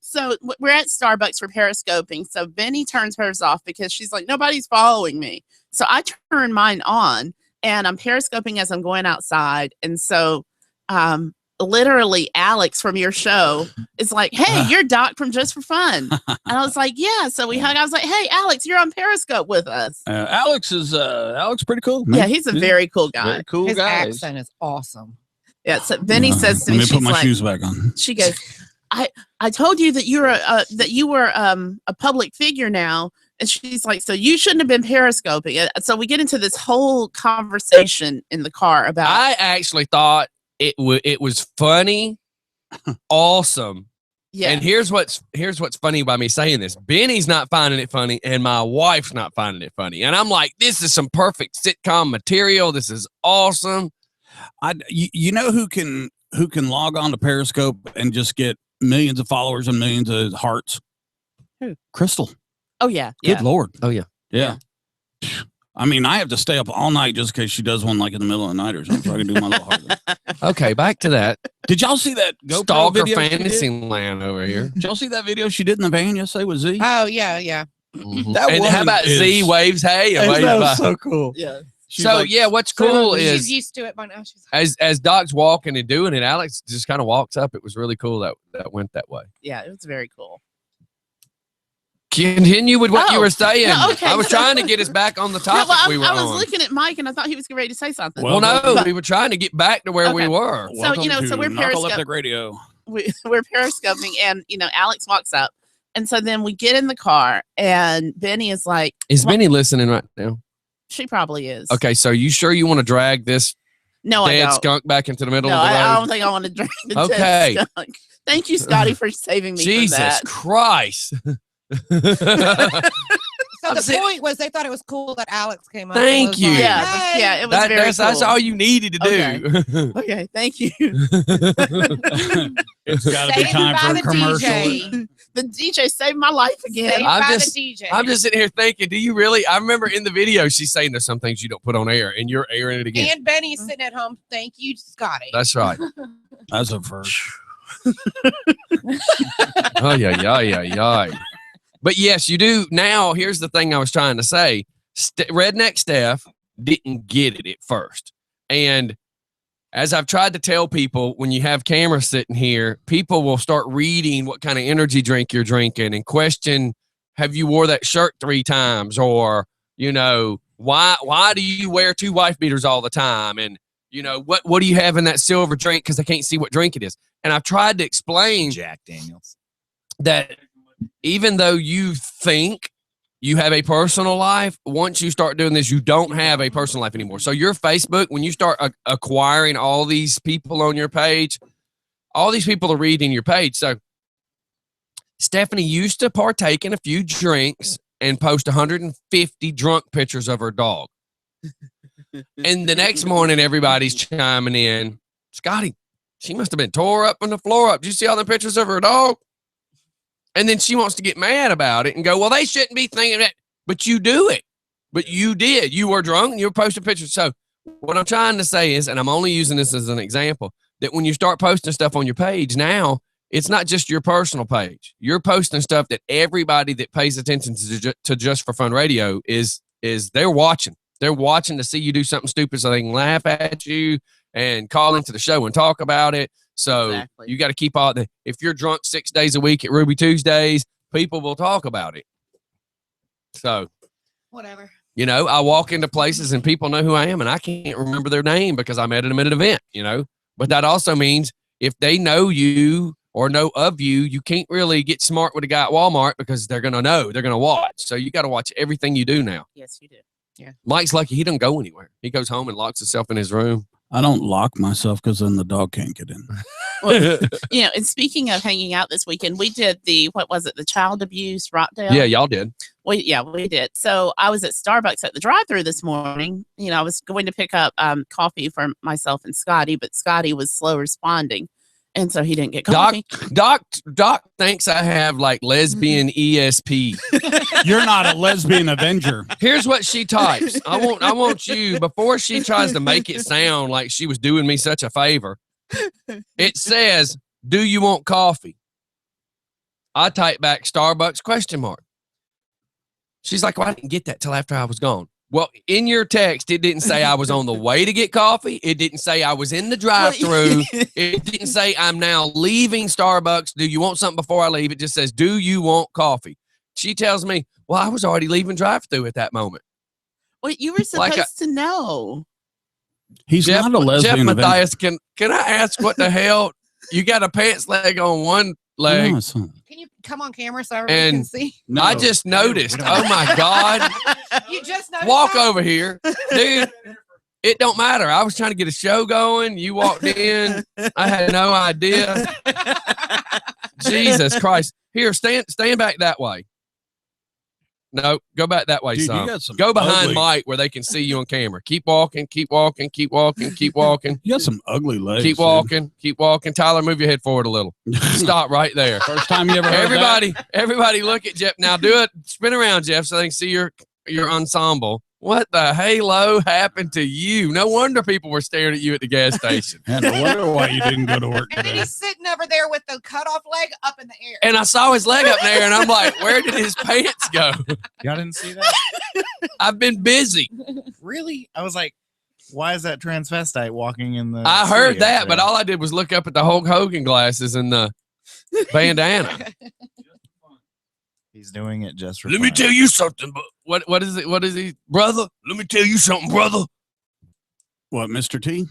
S5: So we're at Starbucks for periscoping. So Benny turns hers off because she's like, nobody's following me. So I turn mine on, and I'm periscoping as I'm going outside. And so literally Alex from your show is like, hey, you're Doc from Just for Fun. And I was like, yeah. So we hung. I was like, hey, Alex, you're on Periscope with us.
S3: Alex is pretty cool.
S5: Yeah, he's a very cool guy.
S3: very cool
S4: His
S3: guy.
S4: accent is awesome.
S5: Yeah. So Benny says to
S3: Let
S5: me,
S3: me
S5: she's
S3: put my
S5: like,
S3: shoes back on.
S5: she goes, I told you that you were a public figure now. And she's like, so you shouldn't have been periscoping. So we get into this whole conversation in the car about
S1: I actually thought it was funny, awesome.
S5: yeah.
S1: And here's what's funny by me saying this. Benny's not finding it funny, and my wife's not finding it funny. And I'm like, this is some perfect sitcom material. This is awesome.
S3: You know who can log on to Periscope and just get millions of followers and millions of hearts?
S5: Who?
S3: Crystal.
S5: Oh yeah.
S3: Good Lord.
S1: Oh, yeah.
S3: Yeah. I mean, I have to stay up all night just in case she does one like in the middle of the night or something, so I can do my little heart.
S1: Okay, back to that.
S3: Did y'all see that GoPro
S1: Stalker
S3: video she did?
S1: fantasy land over here.
S3: Did y'all see that video she did in the van yesterday with Z?
S4: Oh yeah.
S1: Mhm.
S3: That
S1: And how
S3: woman
S1: about
S3: is-
S1: Z waves hey and waves
S3: That
S1: bye?
S3: was so cool.
S5: Yeah.
S3: She's
S1: So
S3: like,
S1: yeah, what's cool
S4: She's
S1: is
S4: used to it by now. She's like,
S1: as Doc's walking and doing it, Alex just kind of walks up. It was really cool that went that way.
S5: Yeah. It was very cool.
S1: Continue with what you
S5: Oh,
S1: were saying.
S5: no, okay,
S1: I was
S5: so-
S1: trying to get us back on the topic
S5: I
S1: we were
S5: was
S1: on.
S5: looking at Mike and I thought he was getting ready to say something.
S1: Well, no,
S5: But-
S1: we were trying to get back to where we
S5: Okay.
S1: were.
S5: So,
S3: Welcome
S5: so
S3: to
S5: we're
S3: Narcoleptic Radio.
S5: we're periscoping, and Alex walks up, and so then we get in the car, and Benny is like,
S1: Is Benny listening right now?
S5: she probably is.
S1: Okay, so you sure you want to drag this
S5: No, I
S1: dead
S5: don't.
S1: skunk back into the middle
S5: No,
S1: of the road?
S5: I don't think I want to drink the
S1: Okay.
S5: dead skunk. Thank you, Scotty, for saving me from
S1: Jesus
S5: that.
S1: Christ.
S4: So
S1: I'm
S4: the
S1: saying-
S4: point was they thought it was cool that Alex came up.
S1: Thank
S4: and was
S1: you.
S4: like,
S5: Yeah,
S4: "Hey."
S5: yeah, it was very
S1: That's
S5: cool.
S1: all you needed to do.
S5: Okay, thank you.
S3: It's got to be
S4: Saved
S3: time
S4: by
S3: for a
S4: the
S3: commercial.
S4: DJ.
S5: The DJ saved my life again.
S4: Saved
S1: I'm
S4: by
S1: just-
S4: the DJ.
S1: I'm just sitting here thinking, do you really? I remember in the video she's saying there's some things you don't put on air, and you're airing it again.
S4: And Benny's sitting at home. Thank you, Scotty.
S1: That's right.
S3: That's a first.
S1: Oh yeah. But yes, you do. Now, here's the thing I was trying to say. Redneck Steph didn't get it at first. And as I've tried to tell people, when you have cameras sitting here, people will start reading what kind of energy drink you're drinking and question, have you wore that shirt 3 times? Or, why do you wear 2 wife beaters all the time? And, what do you have in that silver drink? Because I can't see what drink it is. And I've tried to explain
S2: Jack Daniels.
S1: that even though you think you have a personal life, once you start doing this, you don't have a personal life anymore. So your Facebook, when you start acquiring all these people on your page, all these people are reading your page. So Stephanie used to partake in a few drinks and post 150 drunk pictures of her dog. And the next morning, everybody's chiming in, Scotty, she must have been tore up on the floor up. Did you see all the pictures of her dog? And then she wants to get mad about it and go, well, they shouldn't be thinking that. But you do it. But you did. You were drunk and you were posting pictures. So what I'm trying to say is, and I'm only using this as an example, that when you start posting stuff on your page now, it's not just your personal page. You're posting stuff that everybody that pays attention to Just for Fun Radio is they're watching. They're watching to see you do something stupid so they can laugh at you and call into the show and talk about it. So
S5: Exactly.
S1: you got to keep all the, if you're drunk 6 days a week at Ruby Tuesdays, people will talk about it. So,
S4: Whatever.
S1: I walk into places and people know who I am and I can't remember their name because I met them at an event, but that also means if they know you or know of you, you can't really get smart with a guy at Walmart because they're going to know, they're going to watch. So you got to watch everything you do now.
S5: Yes, you do.
S1: Mike's lucky he doesn't go anywhere. He goes home and locks himself in his room.
S3: I don't lock myself because then the dog can't get in.
S5: And speaking of hanging out this weekend, we did the child abuse Rockdale?
S1: Yeah, y'all did.
S5: We did. So I was at Starbucks at the drive-thru this morning. I was going to pick up coffee for myself and Scotty, but Scotty was slow responding, and so he didn't get coffee.
S1: Doc thinks I have like lesbian ESP.
S3: You're not a lesbian Avenger.
S1: Here's what she types. I want you, before she tries to make it sound like she was doing me such a favor. It says, "Do you want coffee?" I type back Starbucks ? She's like, well, I didn't get that till after I was gone. Well, in your text, it didn't say I was on the way to get coffee. It didn't say I was in the drive-thru. It didn't say I'm now leaving Starbucks. Do you want something before I leave? It just says, do you want coffee? She tells me, well, I was already leaving drive-thru at that moment.
S5: Well, you were supposed to know.
S3: He's
S1: Jeff,
S3: not a lesbian
S1: Jeff
S3: Avenger.
S1: Matthias, can I ask what the hell? You got a pants leg on one leg.
S3: No, son.
S4: Can you come on camera so everybody can
S1: And-
S4: see?
S3: No.
S1: I just noticed. Oh my God.
S4: You just noticed
S1: Walk
S4: that?
S1: over here. Dude, it don't matter. I was trying to get a show going. You walked in. I had no idea. Jesus Christ. Here, stand back that way. No, go back that way,
S3: Dude, you
S1: son.
S3: got some
S1: Go behind
S3: ugly-
S1: Mike where they can see you on camera. Keep walking, keep walking, keep walking, keep walking.
S3: You got some ugly legs.
S1: Keep
S3: dude.
S1: walking, keep walking. Tyler, move your head forward a little. Stop right there.
S3: First time you ever heard
S1: Everybody look at Jeff. Now do it. Spin around, Jeff, so they can see your ensemble. What the halo happened to you? No wonder people were staring at you at the gas station.
S3: that? And I wonder why you didn't go to work
S4: And then
S3: today.
S4: he's sitting over there with the cut off leg up in the air.
S1: And I saw his leg up there, and I'm like, where did his pants go?
S2: Y'all didn't see that?
S1: I've been busy.
S2: Really? I was like, why is that transvestite walking in the
S1: I heard
S2: studio
S1: that, but
S2: today?
S1: all I did was look up at the Hulk Hogan glasses and the bandana.
S2: He's doing it just for
S1: Let me
S2: fun.
S1: tell you something. But what is it? What is he, brother? Let me tell you something, brother.
S3: What, Mr. T?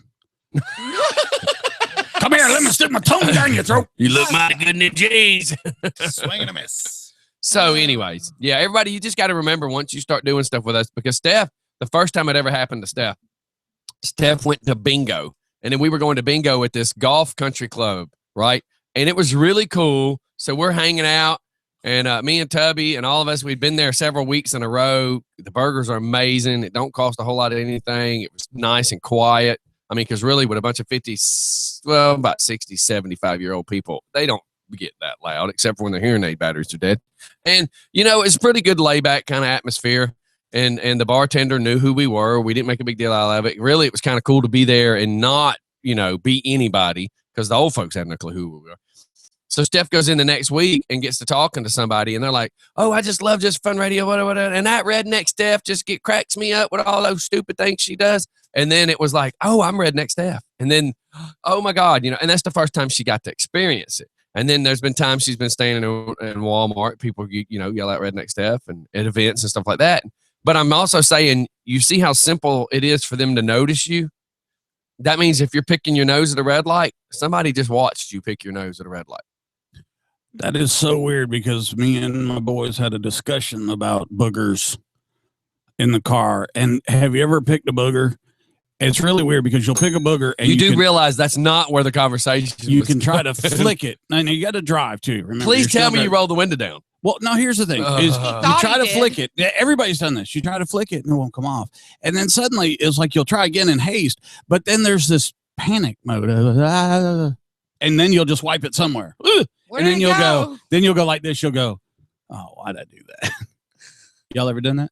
S3: Come here, let me stick my tongue down your throat.
S1: You look mighty good in the J's.
S2: Swing and a miss.
S1: So, anyways, yeah, everybody, you just got to remember once you start doing stuff with us, because Steph, the first time it ever happened to Steph went to bingo, and then we were going to bingo at this golf country club, right? And it was really cool. So we're hanging out, and me and Tubby and all of us, we'd been there several weeks in a row. The burgers are amazing. It don't cost a whole lot of anything. It was nice and quiet. I mean, because really with a bunch of about 60, 75-year-old people, they don't get that loud, except for when their hearing aid batteries are dead. And, it's pretty good layback kind of atmosphere. And the bartender knew who we were. We didn't make a big deal out of it. Really, it was kind of cool to be there and not, be anybody, because the old folks had no clue who we were. So Steph goes in the next week and gets to talking to somebody, and they're like, "Oh, I just love Just Fun Radio, whatever." And that redneck Steph just cracks me up with all those stupid things she does. And then it was like, "Oh, I'm redneck Steph." And then, oh my God, and that's the first time she got to experience it. And then there's been times she's been staying in Walmart, people, yell out redneck Steph and at events and stuff like that. But I'm also saying, you see how simple it is for them to notice you. That means if you're picking your nose at a red light, somebody just watched you pick your nose at a red light.
S3: That is so weird, because me and my boys had a discussion about boogers in the car. And have you ever picked a booger? It's really weird, because you'll pick a booger and
S1: you do realize that's not where the conversation
S3: you can try to flick it. And you got to drive too. Remember,
S1: please tell me you roll the window down.
S3: Well, no, here's the thing. Is you
S4: thought
S3: try
S4: he
S3: to
S4: did.
S3: flick it. Everybody's done this. You try to flick it and it won't come off. And then suddenly it's like you'll try again in haste. But then there's this panic mode. And then you'll just wipe it somewhere.
S4: Where
S3: And then
S4: did it
S3: you'll go like this. You'll go, "Oh, why'd I do that?" Y'all ever done that?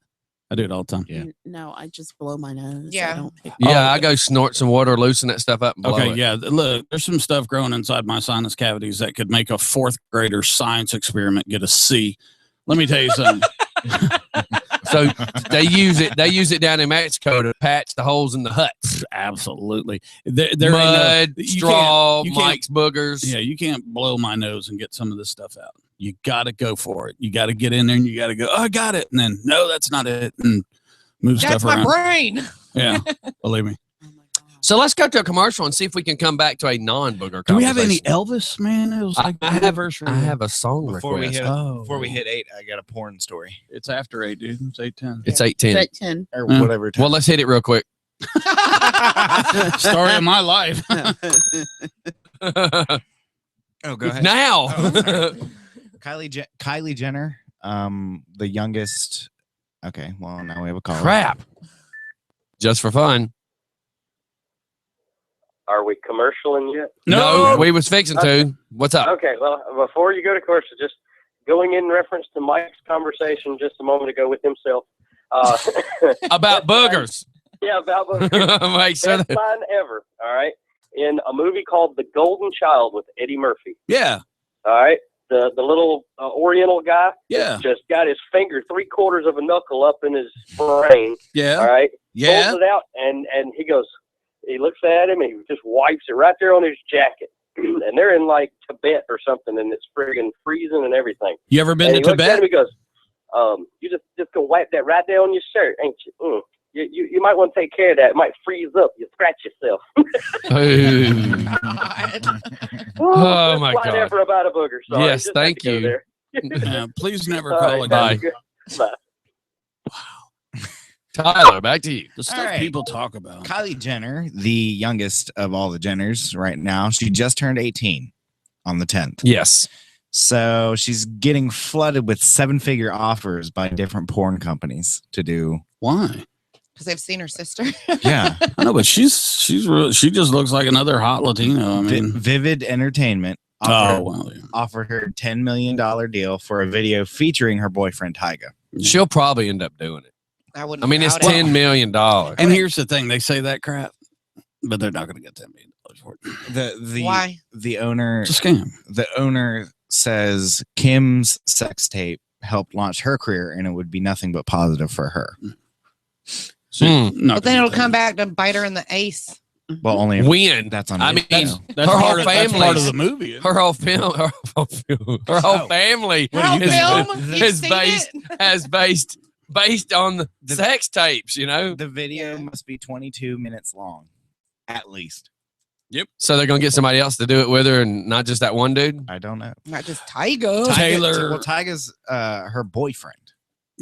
S3: I do it all the time.
S1: Yeah.
S5: No, I just blow my nose.
S4: Yeah.
S5: I don't pick-
S1: Yeah, I go snort some water, loosen that stuff up, and blow
S3: Okay,
S1: it.
S3: yeah. Look, there's some stuff growing inside my sinus cavities that could make a fourth grader science experiment get a C. Let me tell you something.
S1: So they use it down in Mexico to patch the holes in the huts.
S3: Absolutely. There ain't
S1: Mud,
S3: you
S1: straw,
S3: you can't-
S1: Mike's boogers.
S3: Yeah, you can't blow my nose and get some of this stuff out. You got to go for it. You got to get in there and you got to go, "Oh, I got it." And then, "No, that's not it." And move
S4: That's
S3: stuff
S4: my
S3: around.
S4: brain.
S3: Yeah, believe me.
S5: Oh my God.
S1: So let's go to a commercial and see if we can come back to a non-booger
S3: Do we have any
S1: conversation.
S3: Elvis, man? It was
S1: I
S3: like
S1: have-
S3: anniversary.
S1: I have a song
S2: Before we
S1: request.
S2: hit
S3: Oh.
S2: before we hit 8, I got a porn story
S3: It's after 8, dude. It's 8:10.
S1: It's 8:10.
S5: But 10.
S2: or
S3: Mm.
S2: whatever. Time.
S1: Well, let's hit it real quick.
S3: Story of my life.
S2: Oh, go ahead.
S1: Now.
S2: Oh, Kylie Jenner, the youngest. Okay, well now we have a call.
S1: Crap. Just for fun.
S6: Are we commercialing yet?
S1: No, we was fixing to. What's up?
S6: Okay, well, before you go to commercial, just going in reference to Mike's conversation just a moment ago with himself.
S1: About boogers.
S6: Yeah, about boogers.
S1: Make sure
S6: Best
S1: that-
S6: line ever, all right? In a movie called The Golden Child with Eddie Murphy,
S3: Yeah.
S6: all right? The little Oriental guy
S3: Yeah.
S6: just got his finger 3/4 of a knuckle up in his brain, all
S3: Yeah.
S6: right?
S3: Yeah.
S6: Pulls it out, and he goes, he looks at him, and he just wipes it right there on his jacket. And they're in like Tibet or something, and it's friggin' freezing and everything.
S3: You ever been
S6: And
S3: to
S6: he looks at
S3: Tibet?
S6: him, he goes, you just gonna wipe that right there on your shirt, ain't you? You might want to take care of that. It might freeze up. You scratch yourself.
S1: Ooh. Oh,
S6: Best
S1: my
S6: line
S1: God.
S6: ever about a booger. Sorry,
S1: Yes,
S6: just had
S1: thank
S6: to go
S1: you.
S6: there.
S3: Yeah, please never
S6: All
S3: call
S6: right,
S3: again.
S1: Bye.
S6: have a good- Bye.
S1: Tyler, back to you.
S3: The stuff
S2: All right.
S3: people talk about.
S2: Kylie Jenner, the youngest of all the Jenners right now, she just turned 18 on the 10th.
S1: Yes.
S2: So she's getting flooded with 7-figure offers by different porn companies to do.
S3: Why?
S4: Because they've seen her sister.
S2: Yeah.
S3: I know, but she just looks like another hot Latino. I mean,
S2: Vivid Entertainment
S3: oh well, yeah.
S2: offered her a $10 million deal for a video featuring her boyfriend Tyga.
S1: She'll probably end up doing it.
S4: I wouldn't.
S1: I mean, it's
S4: doubt it.
S1: $10 million.
S3: And here's the thing: they say that crap, but they're not going to get $10 million for it.
S2: The
S4: Why?
S2: the owner
S3: It's a scam.
S2: the owner says Kim's sex tape helped launch her career and it would be nothing but positive for her.
S3: So,
S1: Hmm.
S3: not
S4: But then
S3: gonna
S4: it'll
S3: get
S4: come
S3: that.
S4: back to bite her in the ace.
S2: Well, only if
S1: When?
S2: that's on.
S1: I mean,
S2: Vimeo.
S3: That's
S1: her whole
S3: part of, that's part of
S1: family's-
S3: the movie. isn't it?
S1: her whole film, her whole family
S4: Her whole
S1: is,
S4: film, you've
S1: is
S4: seen
S1: based
S4: it?
S1: has based on the sex tapes, you know.
S2: the video
S4: Yeah.
S2: must be 22 minutes long, at least.
S1: So they're gonna get somebody else to do it with her, and not just that one dude.
S2: I don't know.
S4: Not just Tyga.
S3: Taylor-
S2: Well, Tyga's her boyfriend.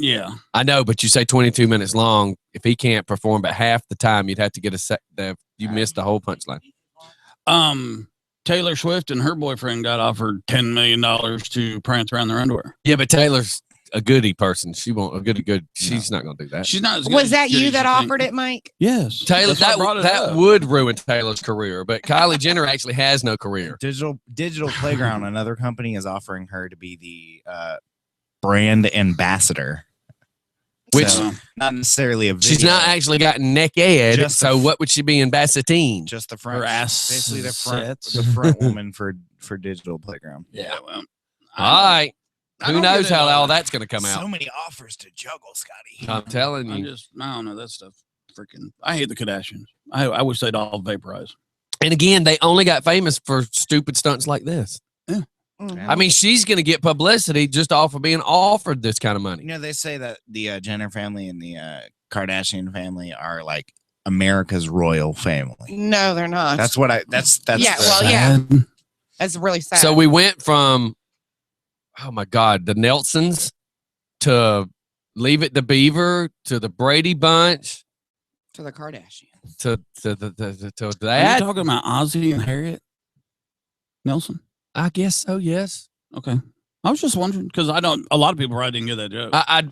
S3: Yeah.
S1: I know, but you say 22 minutes long. If he can't perform but half the time, you'd have to get you missed the whole punchline.
S3: Taylor Swift and her boyfriend got offered $10 million to prance around their underwear.
S1: Yeah, but Taylor's a goody person. She won't a good. She's not gonna do that.
S3: She's not as good
S4: Was
S3: as
S4: that
S3: good
S4: you
S3: as
S4: that
S3: think.
S4: offered it, Mike?
S3: Yes.
S1: Taylor,
S3: That's why I brought it
S1: that
S3: up.
S1: would ruin Taylor's career, but Kylie Jenner actually has no career.
S2: Digital Playground, another company, is offering her to be the brand ambassador.
S1: Which
S2: So, not necessarily a video.
S1: she's not actually got naked.
S2: Just
S1: So
S2: the-
S1: what would she be in Bassettine?
S2: just the front,
S3: Her ass
S2: basically the front,
S3: sets.
S2: the front woman for Digital Playground.
S3: Yeah. Well,
S1: All right.
S3: I
S1: Who
S3: don't
S1: knows
S3: get it.
S1: how all that's going to come out?
S2: So many offers to juggle, Scotty.
S1: I'm telling
S3: I
S1: you.
S3: don't know that stuff. Freaking, I hate the Kardashians. I wish they'd all vaporize.
S1: And again, they only got famous for stupid stunts like this.
S4: Mhm.
S1: I mean, she's going to get publicity just off of being offered this kind of money.
S2: You know, they say that the Jenner family and the Kardashian family are like America's royal family.
S4: No, they're not.
S2: That's what I. That's
S4: Yeah,
S2: the-
S4: well, yeah. That's really sad.
S1: So we went from, oh my God, the Nelsons to Leave It to Beaver to the Brady Bunch
S4: to the Kardashians.
S1: to
S3: Are you
S1: that.
S3: talking about Ozzy and Harriet Nelson?
S1: I guess so. Yes.
S3: Okay. I was just wondering because I don't. A lot of people probably didn't get that joke.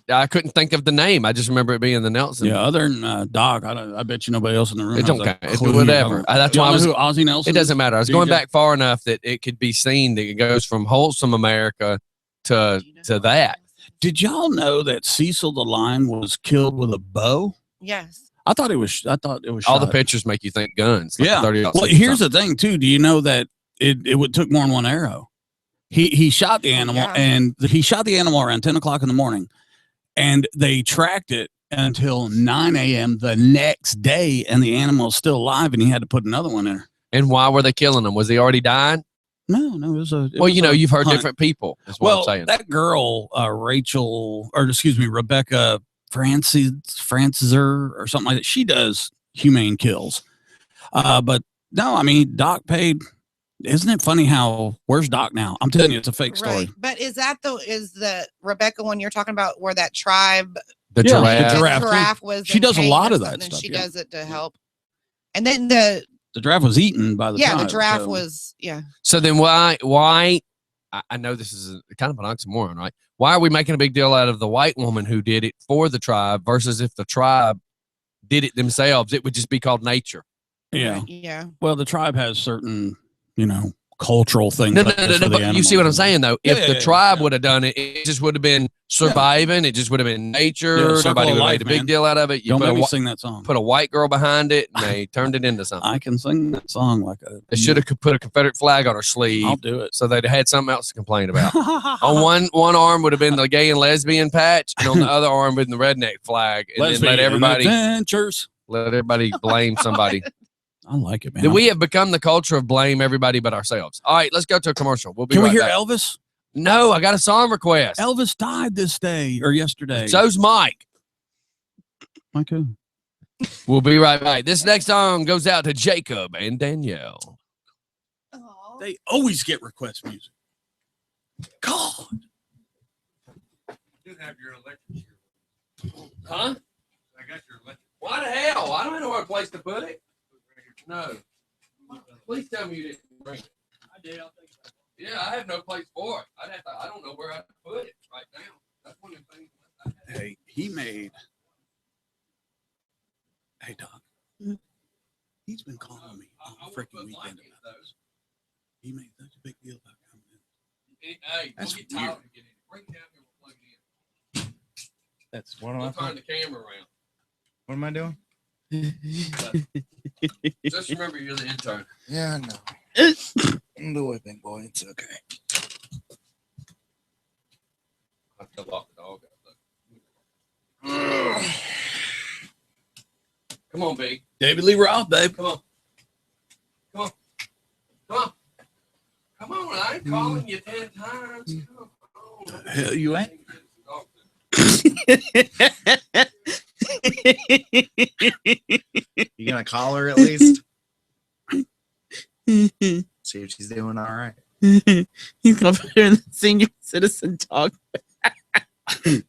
S1: I couldn't think of the name. I just remember it being the Nelsons.
S3: yeah. Other than Doc, I bet you nobody else in the room.
S1: It
S3: has
S1: don't
S3: a
S1: count.
S3: clue who
S1: Whatever.
S3: you're talking
S1: That's
S3: about.
S1: why I was.
S3: You know who Ozzy Nelson.
S1: It doesn't matter. I was
S3: DJ?
S1: going back far enough that it could be seen that it goes from wholesome America to that.
S3: Did y'all know that Cecil the Lion was killed with a bow?
S4: Yes.
S3: I thought it was.
S1: All the
S3: shot.
S1: pictures make you think guns. like
S3: Yeah.
S1: 30
S3: Well, here's the thing too. Do you know that it would took more than one arrow? He shot the animal
S4: Yeah.
S3: and he shot the animal around 10 o'clock in the morning, and they tracked it until 9 a.m. the next day, and the animal is still alive, and he had to put another one in her.
S1: And why were they killing him? Was he already dying?
S3: No, it was a. it
S1: Well,
S3: was
S1: you know,
S3: a
S1: you've heard
S3: hunt.
S1: different people. That's what
S3: Well,
S1: I'm saying.
S3: that girl, Rebecca Franciser or something like that. She does humane kills. But no, I mean, Doc paid. Isn't it funny how where's Doc now? I'm telling you, it's a fake story.
S4: Right. But is the Rebecca one you're talking about where that tribe
S1: The
S3: Yeah,
S1: giraffe.
S3: the giraffe.
S4: giraffe was
S3: She
S4: in
S3: does a
S4: pain
S3: lot
S4: or
S3: of that
S4: something, and
S3: stuff,
S4: she
S3: yeah.
S4: does it to help. And then the
S3: giraffe was eaten by the
S4: the
S3: tribe,
S4: giraffe
S3: so-
S4: was
S1: So then why I know this is kind of an oxymoron, right? Why are we making a big deal out of the white woman who did it for the tribe versus if the tribe did it themselves, it would just be called nature.
S3: Yeah.
S4: yeah.
S3: Well, the tribe has certain, cultural things.
S1: No,
S3: like this for the
S1: but you see what I'm
S3: animals.
S1: saying though?
S3: Yeah,
S1: If
S3: yeah,
S1: the
S3: yeah,
S1: tribe
S3: yeah.
S1: would have done it, it just would have been surviving. It just would have been nature.
S3: Yeah, circle
S1: Nobody
S3: of
S1: would have
S3: life,
S1: made a big
S3: man.
S1: deal out of it. You
S3: Don't
S1: put a,
S3: make me
S1: whi-
S3: sing that song.
S1: put a white girl behind it and they turned it into something.
S3: I can sing that song like a.
S1: They should have put a Confederate flag on her sleeve
S3: I'll do it.
S1: so they'd had something else to complain about. On one arm would have been the gay and lesbian patch, and on the other arm would have been the redneck flag, and then let
S3: Adventures.
S1: everybody blame somebody.
S3: I like it, man.
S1: That we have become the culture of blame everybody but ourselves. All right, let's go to a commercial. We'll be
S3: Can
S1: right
S3: we hear
S1: back.
S3: Elvis?
S1: No, I got a song request.
S3: Elvis died this day or yesterday.
S1: So's Mike.
S3: Okay.
S1: We'll be right back. This next song goes out to Jacob and Danielle.
S4: Aw.
S3: They always get request music. God.
S1: You have your electric Huh? I got your electric. Why the hell? I don't know where a place to put it. No. Please tell me you didn't bring it. I did. I'll think about it. Yeah, I have no place for it. I don't know where I put it right now. That's one of the things.
S3: Hey, he made. Hey, Doc. He's been calling me all freaking weekend about this. He made such a big deal about coming in.
S1: Hey,
S3: That's
S1: we'll get Tyler
S3: weird.
S1: to get in. Bring it down here. We'll plug it in.
S2: That's what am
S1: We'll
S2: I?
S1: turn the camera around.
S2: What am I doing?
S1: Just remember, you're the intern.
S2: Yeah, I know. I'm the whipping boy. It's okay.
S1: I have to lock the dog out. Come on, B.
S3: David Lee Roth, babe.
S1: Come on. I ain't calling you 10 times.
S3: Hell, you ain't.
S2: You gonna call her at least? See if she's doing all right.
S5: He's gonna put her in the senior citizen dog.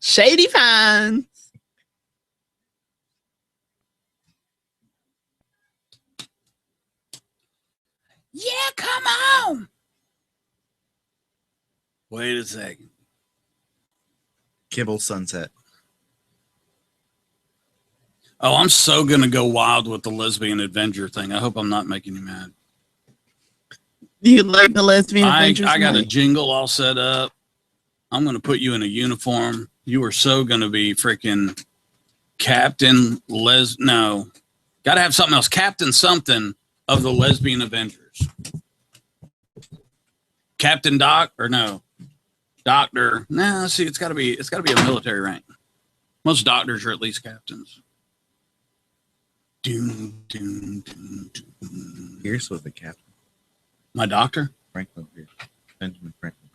S5: Shady Pines.
S3: Yeah, come on. Wait a second.
S2: Kibble Sunset.
S3: Oh, I'm so gonna go wild with the lesbian adventure thing. I hope I'm not making you mad.
S5: You like the lesbian
S3: I
S5: adventures?
S3: got a
S5: Mike?
S3: jingle all set up. I'm gonna put you in a uniform. You are so gonna be freaking Captain No, gotta have something else. Captain something of the lesbian Avengers. Captain Doc or no? Doctor. No, see, it's gotta be a military rank. Most doctors are at least captains. Doom, doom, doom, doom.
S2: Pierce was the captain.
S3: My doctor?
S2: Franklin Pierce. Benjamin Franklin.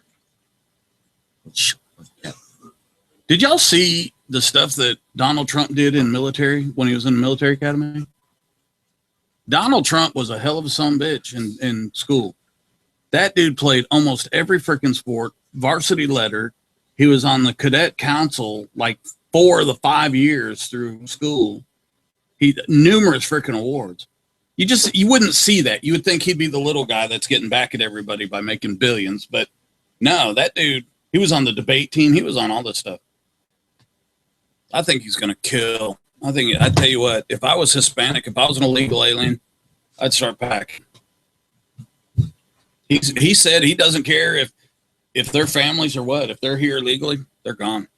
S3: Did y'all see the stuff that Donald Trump did in military when he was in the military academy? Donald Trump was a hell of a son of a bitch in school. That dude played almost every freaking sport, varsity lettered. He was on the cadet council like 4 of the 5 years through school. He numerous freaking awards. You wouldn't see that. You would think he'd be the little guy that's getting back at everybody by making billions, but no, that dude, he was on the debate team. He was on all this stuff. I think he's going to kill. I tell you what, if I was Hispanic, if I was an illegal alien, I'd start packing. He said he doesn't care if their families are what. If they're here legally, they're gone.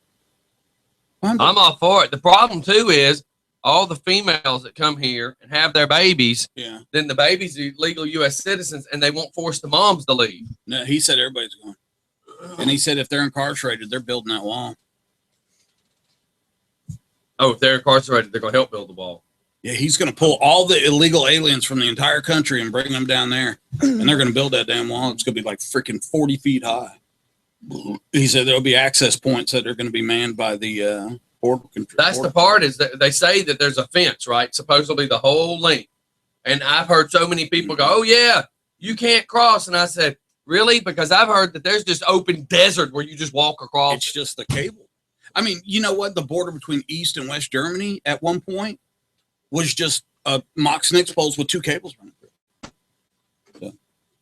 S1: I'm all for it. The problem too is all the females that come here and have their babies,
S3: Yeah.
S1: then the babies are legal U.S. citizens and they won't force the moms to leave.
S3: No, he said everybody's gone. And he said if they're incarcerated, they're building that wall.
S1: Oh, if they're incarcerated, they're going to help build the wall.
S3: Yeah, he's going to pull all the illegal aliens from the entire country and bring them down there. And they're going to build that damn wall. It's going to be like freaking 40 feet high. He said there'll be access points that are going to be manned by the border control.
S1: That's the part is that they say that there's a fence, right? Supposedly the whole length. And I've heard so many people go, oh, yeah, you can't cross. And I said, really? Because I've heard that there's just open desert where you just walk across.
S3: It's just the cable. I mean, you know what? The border between East and West Germany at one point was just a Mach Snicks poles with 2 cables running through. So,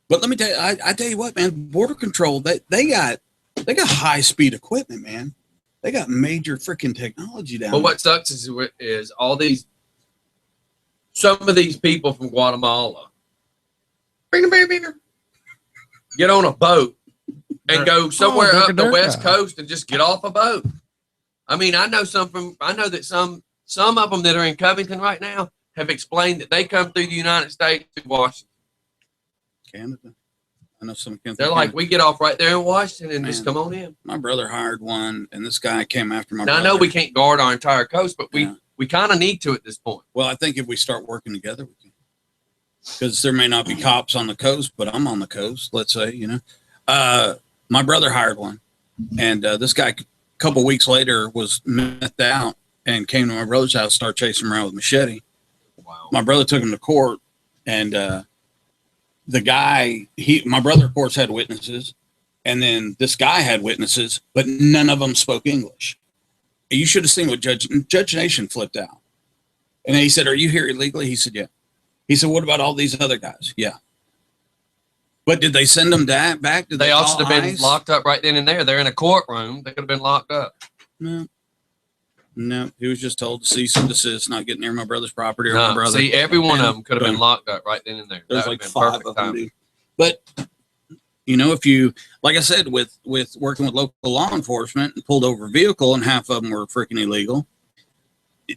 S3: but let me tell you, I tell you what, man, border control, they got high speed equipment, man. They got major freaking technology down
S1: But
S3: there.
S1: what sucks is all these, some of these people from Guatemala get on a boat and go somewhere up the West Coast and just get off a boat. I mean, I know that some of them that are in Covington right now have explained that they come through the United States to Washington.
S3: Canada. I know some.
S1: They're like, we get off right there in Washington and just
S3: Man.
S1: come on in.
S3: My brother hired one, and this guy came after my
S1: Now,
S3: brother.
S1: I know we can't guard our entire coast, but
S3: Yeah.
S1: we kind of need to at this point.
S3: Well, I think if we start working together, we can. Because there may not be cops on the coast, but I'm on the coast, let's say, you know. My brother hired one, and this guy, a couple weeks later, was methed out and came to my brother's house, started chasing him around with a machete.
S1: Wow.
S3: My brother took him to court, and the guy, my brother, of course, had witnesses, and then this guy had witnesses, but none of them spoke English. You should have seen what Judge Nation flipped out. And he said, "Are you here illegally?" He said, "Yeah." He said, "What about all these other guys?" "Yeah." But did they send them back? Did
S1: They all
S3: call
S1: should have been
S3: ICE?
S1: locked up right then and there. They're in a courtroom. They could have been locked up.
S3: No. He was just told to cease and desist, not get near my brother's property or my
S1: No,
S3: brother.
S1: see, every one
S3: And
S1: of them could have been
S3: boom.
S1: locked up right then and there.
S3: There's
S1: That
S3: like
S1: would have been
S3: 5
S1: perfect
S3: of them,
S1: timing.
S3: dude. But you know, if you, like I said, with working with local law enforcement, and pulled over a vehicle, and half of them were freaking illegal,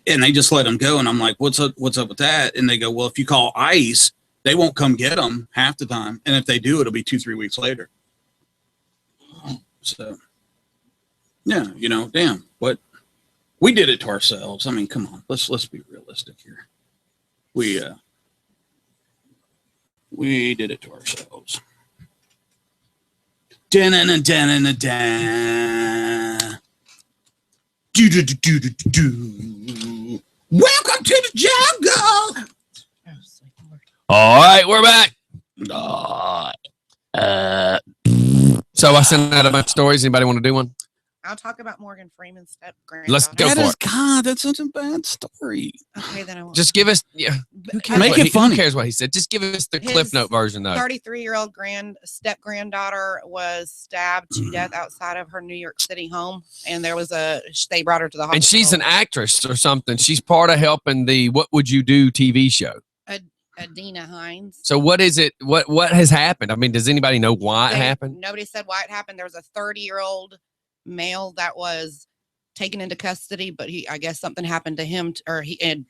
S3: and they just let them go. And I'm like, what's up with that? And they go, well, if you call ICE, they won't come get them half the time, and if they do, it'll be 2-3 weeks later. So, yeah, you know, damn, what we did it to ourselves. I mean, come on, let's be realistic here. We did it to ourselves. Da-na-na-da-na-na-da. Do-do-do-do-do-do. Welcome to the jungle.
S1: All right, we're back. So I sent out a bunch of stories. Anybody want to do one?
S4: I'll talk about Morgan Freeman's step granddaughter.
S1: Let's go
S3: That
S1: for
S3: is,
S1: it.
S3: God, that's such a bad story.
S4: Okay, then I won't.
S1: Just give us. Yeah. Who cares
S3: Make
S1: what
S3: it
S1: he-
S3: funny.
S1: Who cares what he said? Just give us the
S4: His
S1: Cliff Note version, though.
S4: 33-year-old step granddaughter was stabbed to death outside of her New York City home, and there was they brought her to the hospital.
S1: And she's an actress or something. She's part of helping the What Would You Do TV show.
S4: Adina Hines.
S1: So what is it? What has happened? I mean, does anybody know why it happened?
S4: Nobody said why it happened. There was a 30-year-old male that was taken into custody, but I guess something happened to him, or he had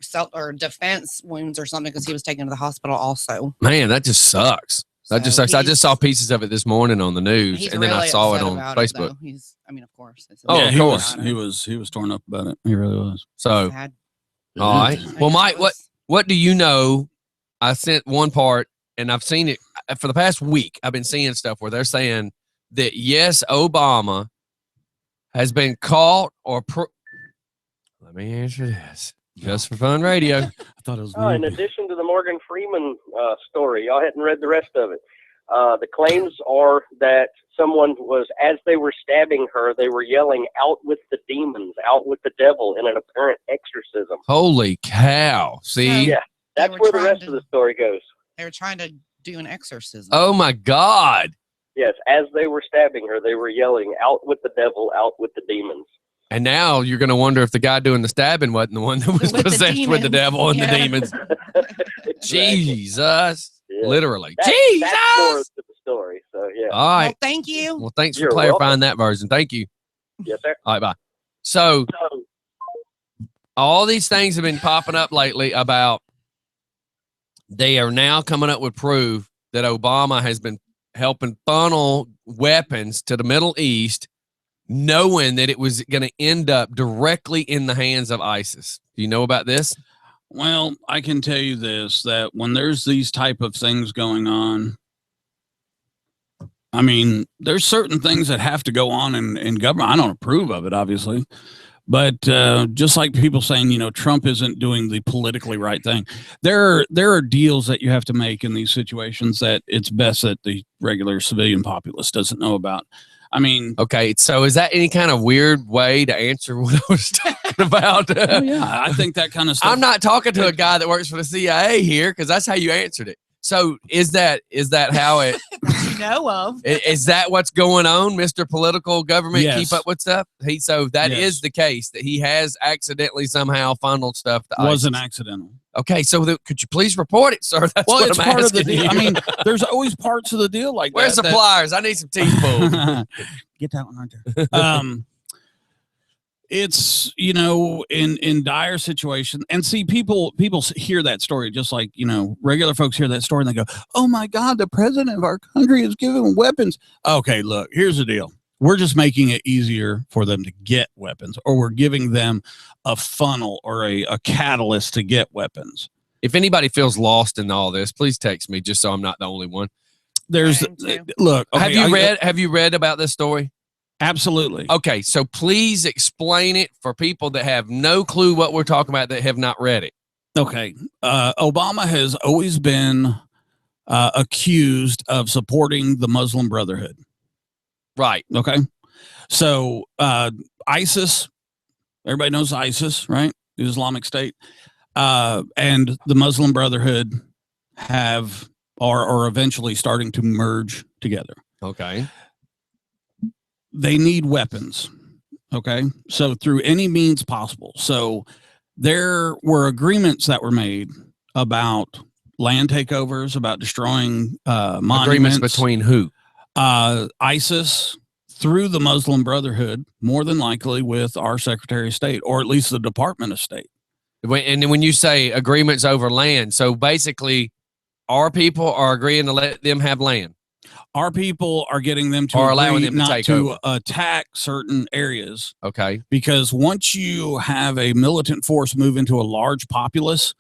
S4: defense wounds or something because he was taken to the hospital also.
S1: Man, that just sucks. That just
S4: So
S1: sucks. I just saw pieces of it this morning on the news,
S4: he's
S1: and then I
S4: really
S1: saw it
S4: upset
S1: on
S4: about
S1: Facebook.
S4: though. I mean, of course. It's
S1: Oh,
S3: Yeah,
S1: of
S3: he
S1: course.
S3: he was torn up about it. He really was.
S1: So,
S4: sad.
S1: all right.
S4: I
S1: Well,
S4: know
S1: Mike,
S4: it was-
S1: what do you know? I sent one part, and I've seen it for the past week. I've been seeing stuff where they're saying that yes, Obama has been caught or. Let me answer this, just for fun radio.
S3: I thought it was.
S6: In
S3: weird.
S6: addition to the Morgan Freeman story, y'all hadn't read the rest of it. The claims are that someone was, as they were stabbing her, they were yelling, "Out with the demons, out with the devil," in an apparent exorcism.
S1: Holy cow! See,
S6: Yeah. That's
S4: were
S6: where the
S4: trying
S6: rest
S4: to-
S6: of the story goes.
S4: They were trying to do an exorcism.
S1: oh my God!
S6: Yes, as they were stabbing her, they were yelling, "Out with the devil, out with the demons."
S1: And now you're going to wonder if the guy doing the stabbing wasn't the one that was
S4: With the
S1: possessed with the
S4: demons.
S1: devil and
S4: Yeah.
S1: the demons.
S6: Exactly.
S1: Jesus,
S6: Yeah.
S1: literally,
S6: That's
S1: Jesus.
S6: more to the story. So yeah.
S1: All
S4: Well,
S1: right.
S4: thank you.
S1: Well, thanks for
S6: You're
S1: clarifying that version. Thank you.
S6: Yes, sir.
S1: All right, bye. So
S6: So
S1: all these things have been popping up lately about they are now coming up with proof that Obama has been helping funnel weapons to the Middle East, knowing that it was going to end up directly in the hands of ISIS. Do you know about this?
S3: Well, I can tell you this, that when there's these type of things going on, I mean, there's certain things that have to go on in government. I don't approve of it, obviously. But just like people saying, you know, Trump isn't doing the politically right thing. There are deals that you have to make in these situations that it's best that the regular civilian populace doesn't know about. I mean,
S1: Okay, so is that any kind of weird way to answer what I was talking about?
S3: oh, yeah, I think that kind of stuff.
S1: I'm not talking to a guy that works for the CIA here because that's how you answered it. So is that how it
S4: That you know of.
S1: is that what's going on, Mr. Political Government?
S3: Yes.
S1: Keep up with stuff. So that is
S3: Yes.
S1: the case that he has accidentally somehow funneled stuff to
S3: wasn't
S1: ISIS.
S3: accidental.
S1: Okay, so could you please report it, sir? That's
S3: Well,
S1: what
S3: it's
S1: I'm
S3: part of the
S1: asking
S3: deal.
S1: you.
S3: I mean, there's always parts of the deal like
S1: where's the
S3: that.
S1: pliers? I need some teeth pulled.
S3: Get that one right there. It's, you know, in dire situation, and see, people hear that story just like, you know, regular folks hear that story and they go, "Oh my God, the president of our country is giving weapons." Okay, look, here's the deal. We're just making it easier for them to get weapons, or we're giving them a funnel or a catalyst to get weapons.
S1: If anybody feels lost in all this, please text me just so I'm not the only one.
S3: There's
S4: I am too.
S3: look. Okay,
S1: Have you read about this story?
S3: Absolutely.
S1: Okay, so please explain it for people that have no clue what we're talking about that have not read it.
S3: Okay. Obama has always been accused of supporting the Muslim Brotherhood.
S1: Right.
S3: Okay. So ISIS, everybody knows ISIS, right? The Islamic State. And the Muslim Brotherhood are eventually starting to merge together.
S1: Okay.
S3: They need weapons. Okay. So through any means possible. So there were agreements that were made about land takeovers, about destroying monuments.
S1: Agreements between who?
S3: ISIS through the Muslim Brotherhood, more than likely with our Secretary of State, or at least the Department of State.
S1: And then when you say agreements over land, so basically our people are agreeing to let them have land.
S3: Our people are getting them to
S1: Or allowing
S3: agree
S1: them to
S3: not
S1: take
S3: to
S1: over.
S3: attack certain areas,
S1: Okay.
S3: because once you have a militant force move into a large populace,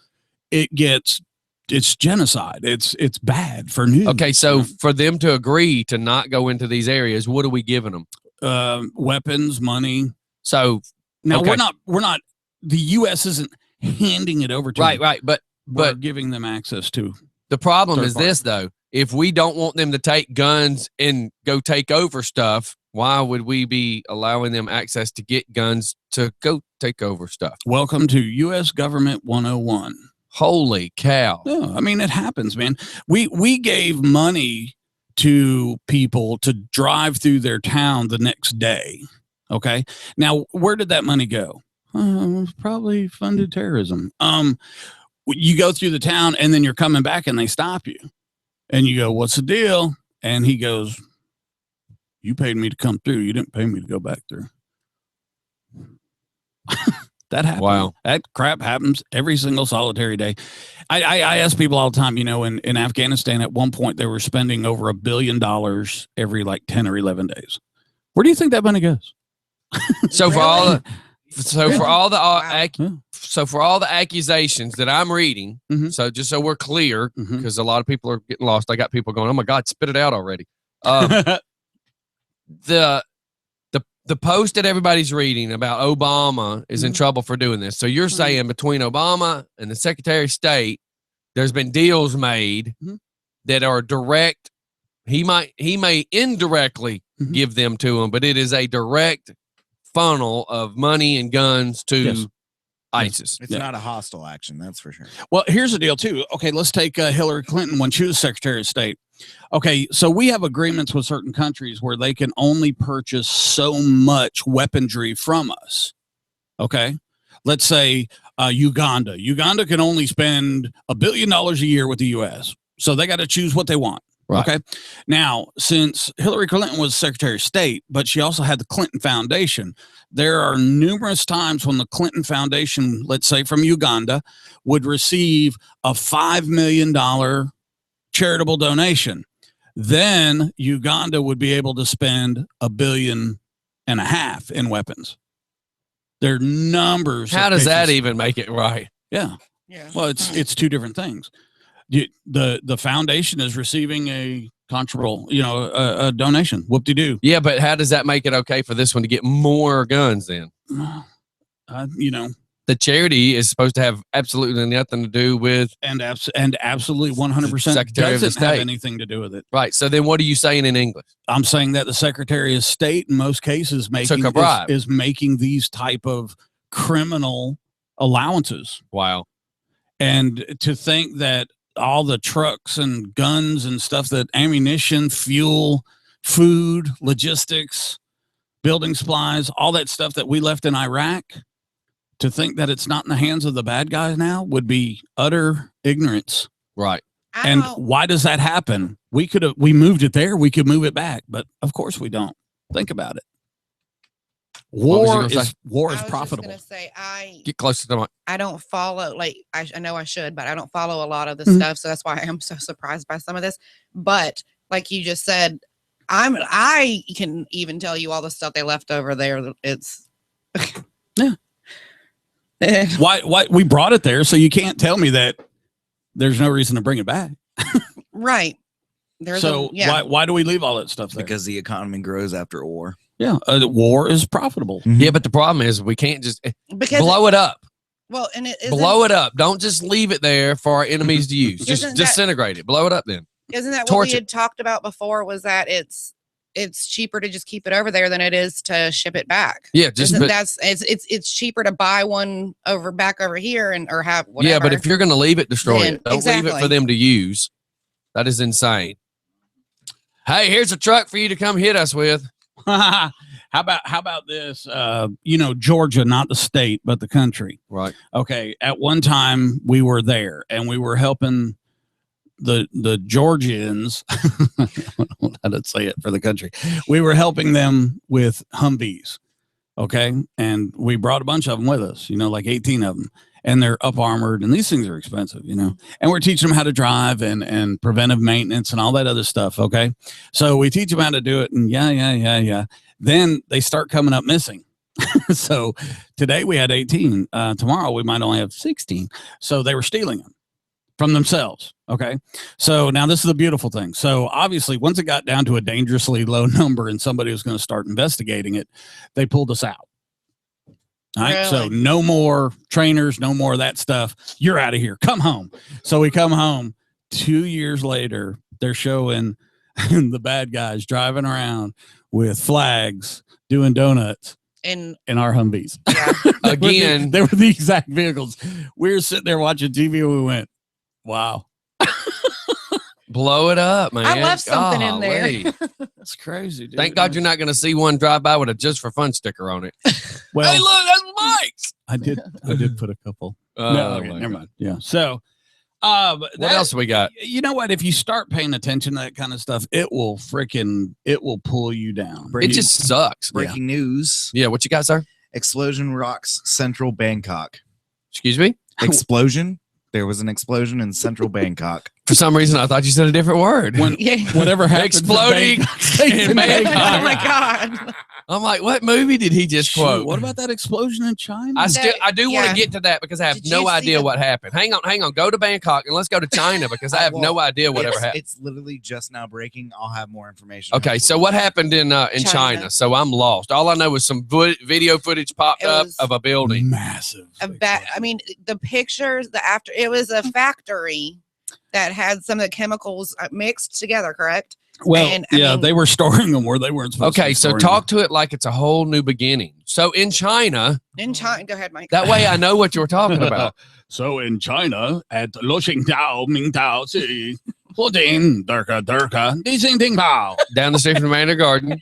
S3: it gets it's genocide. It's bad for news.
S1: Okay, so for them to agree to not go into these areas, what are we giving them?
S3: Weapons, money.
S1: So
S3: Now
S1: okay.
S3: we're not. The U.S. isn't handing it over to them.
S1: right, but
S3: We're giving them access to.
S1: the problem
S3: Third
S1: is
S3: party.
S1: this though: if we don't want them to take guns and go take over stuff, why would we be allowing them access to get guns to go take over stuff?
S3: Welcome to U.S. Government 101.
S1: Holy cow!
S3: No, I mean, it happens, man. We gave money to people to drive through their town the next day. Okay. Now, where did that money go? Probably funded terrorism. You go through the town and then you're coming back and they stop you and you go, "What's the deal?" And he goes, "You paid me to come through. You didn't pay me to go back through." That happens.
S1: Wow.
S3: That crap happens every single solitary day. I ask people all the time, in Afghanistan, at one point, they were spending over $1 billion every like 10 or 11 days. Where do you think that money goes?
S1: So for all the, for all the
S3: Yeah.
S1: so for all the accusations that I'm reading,
S3: Mhm.
S1: so just so we're clear,
S3: Mhm.
S1: because a lot of people are getting lost. I got people going, "Oh my God, spit it out already." The post that everybody's reading about Obama is in trouble for doing this. So you're saying between Obama and the Secretary of State, there's been deals made
S3: Mhm.
S1: that are direct. He may indirectly
S3: Mhm.
S1: give them to him, but it is a direct funnel of money and guns to
S3: Yes.
S1: ISIS.
S2: It's
S3: Yeah.
S2: not a hostile action, that's for sure.
S3: Well, here's the deal, too. Okay, let's take Hillary Clinton when she was Secretary of State. Okay, so we have agreements with certain countries where they can only purchase so much weaponry from us. Okay, let's say Uganda. Uganda can only spend $1 billion a year with the U.S., so they got to choose what they want.
S1: Right.
S3: Okay. Now, since Hillary Clinton was Secretary of State, but she also had the Clinton Foundation, there are numerous times when the Clinton Foundation, let's say from Uganda, would receive a $5 million charitable donation. Then Uganda would be able to spend $1.5 billion in weapons. There are numbers.
S1: How
S3: of
S1: does that
S3: cases-
S1: even make it right?
S3: Yeah.
S4: Yeah.
S3: Well, it's two different things. The foundation is receiving a contributable, a donation. Whoop-de-doo.
S1: Yeah, but how does that make it okay for this one to get more guns then? The charity is supposed to have absolutely nothing to do with
S3: and absolutely 100%
S1: Secretary of the
S3: doesn't have
S1: State.
S3: anything to do with it.
S1: right. So then what are you saying in English?
S3: I'm saying that the Secretary of State, in most cases,
S1: Took a bribe.
S3: is making these type of criminal allowances.
S1: Wow.
S3: And to think that all the trucks and guns and stuff, that ammunition, fuel, food, logistics, building supplies, all that stuff that we left in Iraq, to think that it's not in the hands of the bad guys now would be utter ignorance.
S1: Right.
S3: And why does that happen? We moved it there. We could move it back, but of course we don't. Think about it.
S1: What was you
S3: War
S1: gonna
S3: is
S1: say?
S3: profitable.
S4: I was just gonna say
S1: Get close to the mic.
S4: I don't follow, like, I know I should, but I don't follow a lot of this
S3: Mhm.
S4: stuff. So that's why I am so surprised by some of this. But like you just said, I can even tell you all the stuff they left over there. It's
S3: Yeah. Why we brought it there, so you can't tell me that there's no reason to bring it back.
S4: right. There's
S3: So why do we leave all that stuff there?
S2: Because the economy grows after a war.
S3: Yeah, war is profitable.
S1: Yeah, but the problem is we can't just
S4: because
S1: blow it up.
S4: well, and it
S1: Blow it up. Don't just leave it there for our enemies to use. Just
S4: Isn't that-
S1: disintegrate it. Blow it up then.
S4: Isn't that what
S1: torch
S4: we
S1: it.
S4: had talked about before? Was that it's cheaper to just keep it over there than it is to ship it back?
S1: Yeah, just
S4: Isn't
S1: but,
S4: that's it's cheaper to buy one back over here or have whatever.
S1: yeah, but if you're going to leave it, destroy
S4: Then-
S1: it. Don't leave it for
S4: exactly.
S1: them to use. That is insane. Hey, here's a truck for you to come hit us with.
S3: How about this? Georgia, not the state, but the country.
S1: Right.
S3: Okay. At one time we were there and we were helping the Georgians. I don't know how to say it for the country. We were helping them with Humvees. Okay. And we brought a bunch of them with us, like 18 of them. And they're up armored, and these things are expensive, and we're teaching them how to drive and preventive maintenance and all that other stuff. Okay. So we teach them how to do it, and yeah. Then they start coming up missing. So today we had 18. Tomorrow we might only have 16. So they were stealing them. from themselves. Okay. So now this is the beautiful thing. So obviously, once it got down to a dangerously low number and somebody was going to start investigating it, they pulled us out. All right. So
S4: Really?
S3: no more trainers, no more of that stuff. You're out of here. Come home. So we come home. 2 years later, they're showing the bad guys driving around with flags doing donuts
S4: And
S3: in our Humvees.
S4: yeah,
S1: Again.
S3: They were the exact vehicles. We were sitting there watching TV and we went, wow.
S1: Blow it up, man.
S4: I left something in there.
S1: Golly.
S3: That's crazy, dude.
S1: Thank God you're not going to see one drive by with a just for fun sticker on it.
S3: Well,
S1: Hey, look, that's Mike's.
S3: I did put a couple.
S1: Oh,
S3: No, okay,
S1: my
S3: never
S1: God.
S3: mind. Yeah. So,
S1: What else we got?
S3: You know what? If you start paying attention to that kind of stuff, it will pull you down.
S1: It just sucks.
S2: Breaking news.
S1: Yeah, what you got, sir?
S2: Explosion rocks central Bangkok.
S1: Excuse me?
S2: Explosion. There was an explosion in central Bangkok.
S1: For some reason, I thought you said a different word.
S3: When
S4: yeah.
S3: whatever happens,
S1: Exploding in Bangkok.
S4: Oh my God.
S1: I'm like, what movie did he just
S3: Shoot,
S1: quote?
S3: what about that explosion in China?
S1: I do want
S4: Yeah.
S1: to get to that because I have
S4: Did
S1: no
S4: you see
S1: idea
S4: the-
S1: what happened. Hang on. Go to Bangkok and let's go to China because I have no idea whatever happened.
S2: It's literally just now breaking. I'll have more information.
S1: Okay, so what happened in China?
S4: China.
S1: So I'm lost. All I know is some video footage popped
S4: It
S1: up
S4: was-
S1: of a building.
S3: Massive.
S4: I mean, the pictures, it was a factory that had some of the chemicals mixed together, correct?
S3: Well,
S4: And, I
S3: yeah,
S4: mean-
S3: they were storing them where they weren't supposed to.
S1: Okay,
S3: be
S1: so
S3: storing
S1: talk to it like it's a whole new beginning. So in China,
S4: In China, go ahead, Mike.
S1: that way I know what you were talking
S3: them.
S1: about.
S3: So in China, at Luxingdao, Mingdao City, Huding, Durka, Dixing Ding Bao.
S1: Down the street from the Manor Garden.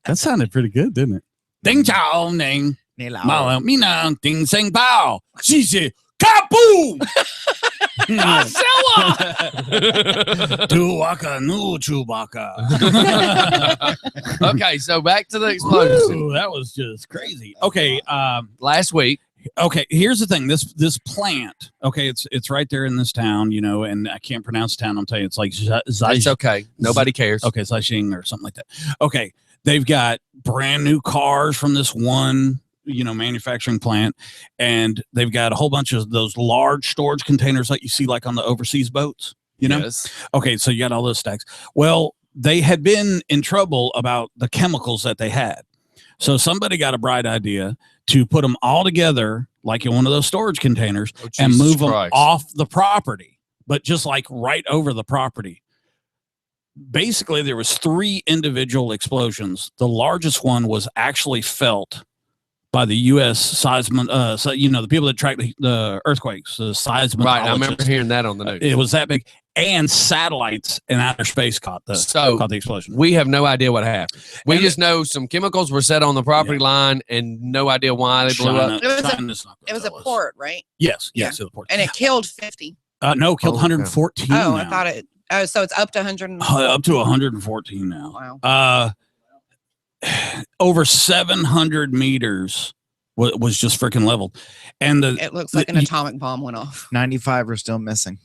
S3: That sounded pretty good, didn't it? Ding Chao Ning,
S2: Nila.
S3: Mao Mina, Ding Sing Bao, Xixi, Kaboom! Tuwaka nu Chewbacca.
S1: Okay, so back to the explosion.
S3: Ooh, that was just crazy. Okay,
S1: Last week,
S3: okay. Here's the thing. This plant. Okay, it's right there in this town. You know, and I can't pronounce the town. I'm telling you, it's like
S1: that's okay. Nobody cares.
S3: Okay, Zhixing or something like that. Okay, they've got brand new cars from this one, manufacturing plant, and they've got a whole bunch of those large storage containers like you see like on the overseas boats.
S1: Yes.
S3: Okay, so you got all those stacks. Well, they had been in trouble about the chemicals that they had. So somebody got a bright idea to put them all together like in one of those storage containers
S1: Oh,
S3: and
S1: Jesus
S3: move them
S1: Christ.
S3: off the property, but just like right over the property. Basically, there was 3 individual explosions. The largest one was actually felt by the U.S. seismic, the people that track the earthquakes, the seismologists.
S1: Right. I remember hearing that on the news.
S3: It was that big, and satellites in outer space caught the explosion.
S1: We have no idea what happened. We
S3: And
S1: just know some chemicals were set on the property line and no idea why they blew up.
S4: It was a-
S3: China's not gonna
S4: It was a
S3: tell us.
S4: port, right?
S3: Yes, it was a port.
S4: And it killed 50.
S3: No, killed
S1: Oh,
S3: 114.
S4: Oh, I
S3: now.
S4: thought it. Oh, so it's up to 100.
S3: Up to 114 now.
S4: Wow.
S3: Over 700 meters was just freaking leveled, and
S4: It looks like an atomic bomb went off.
S2: 95 are still missing.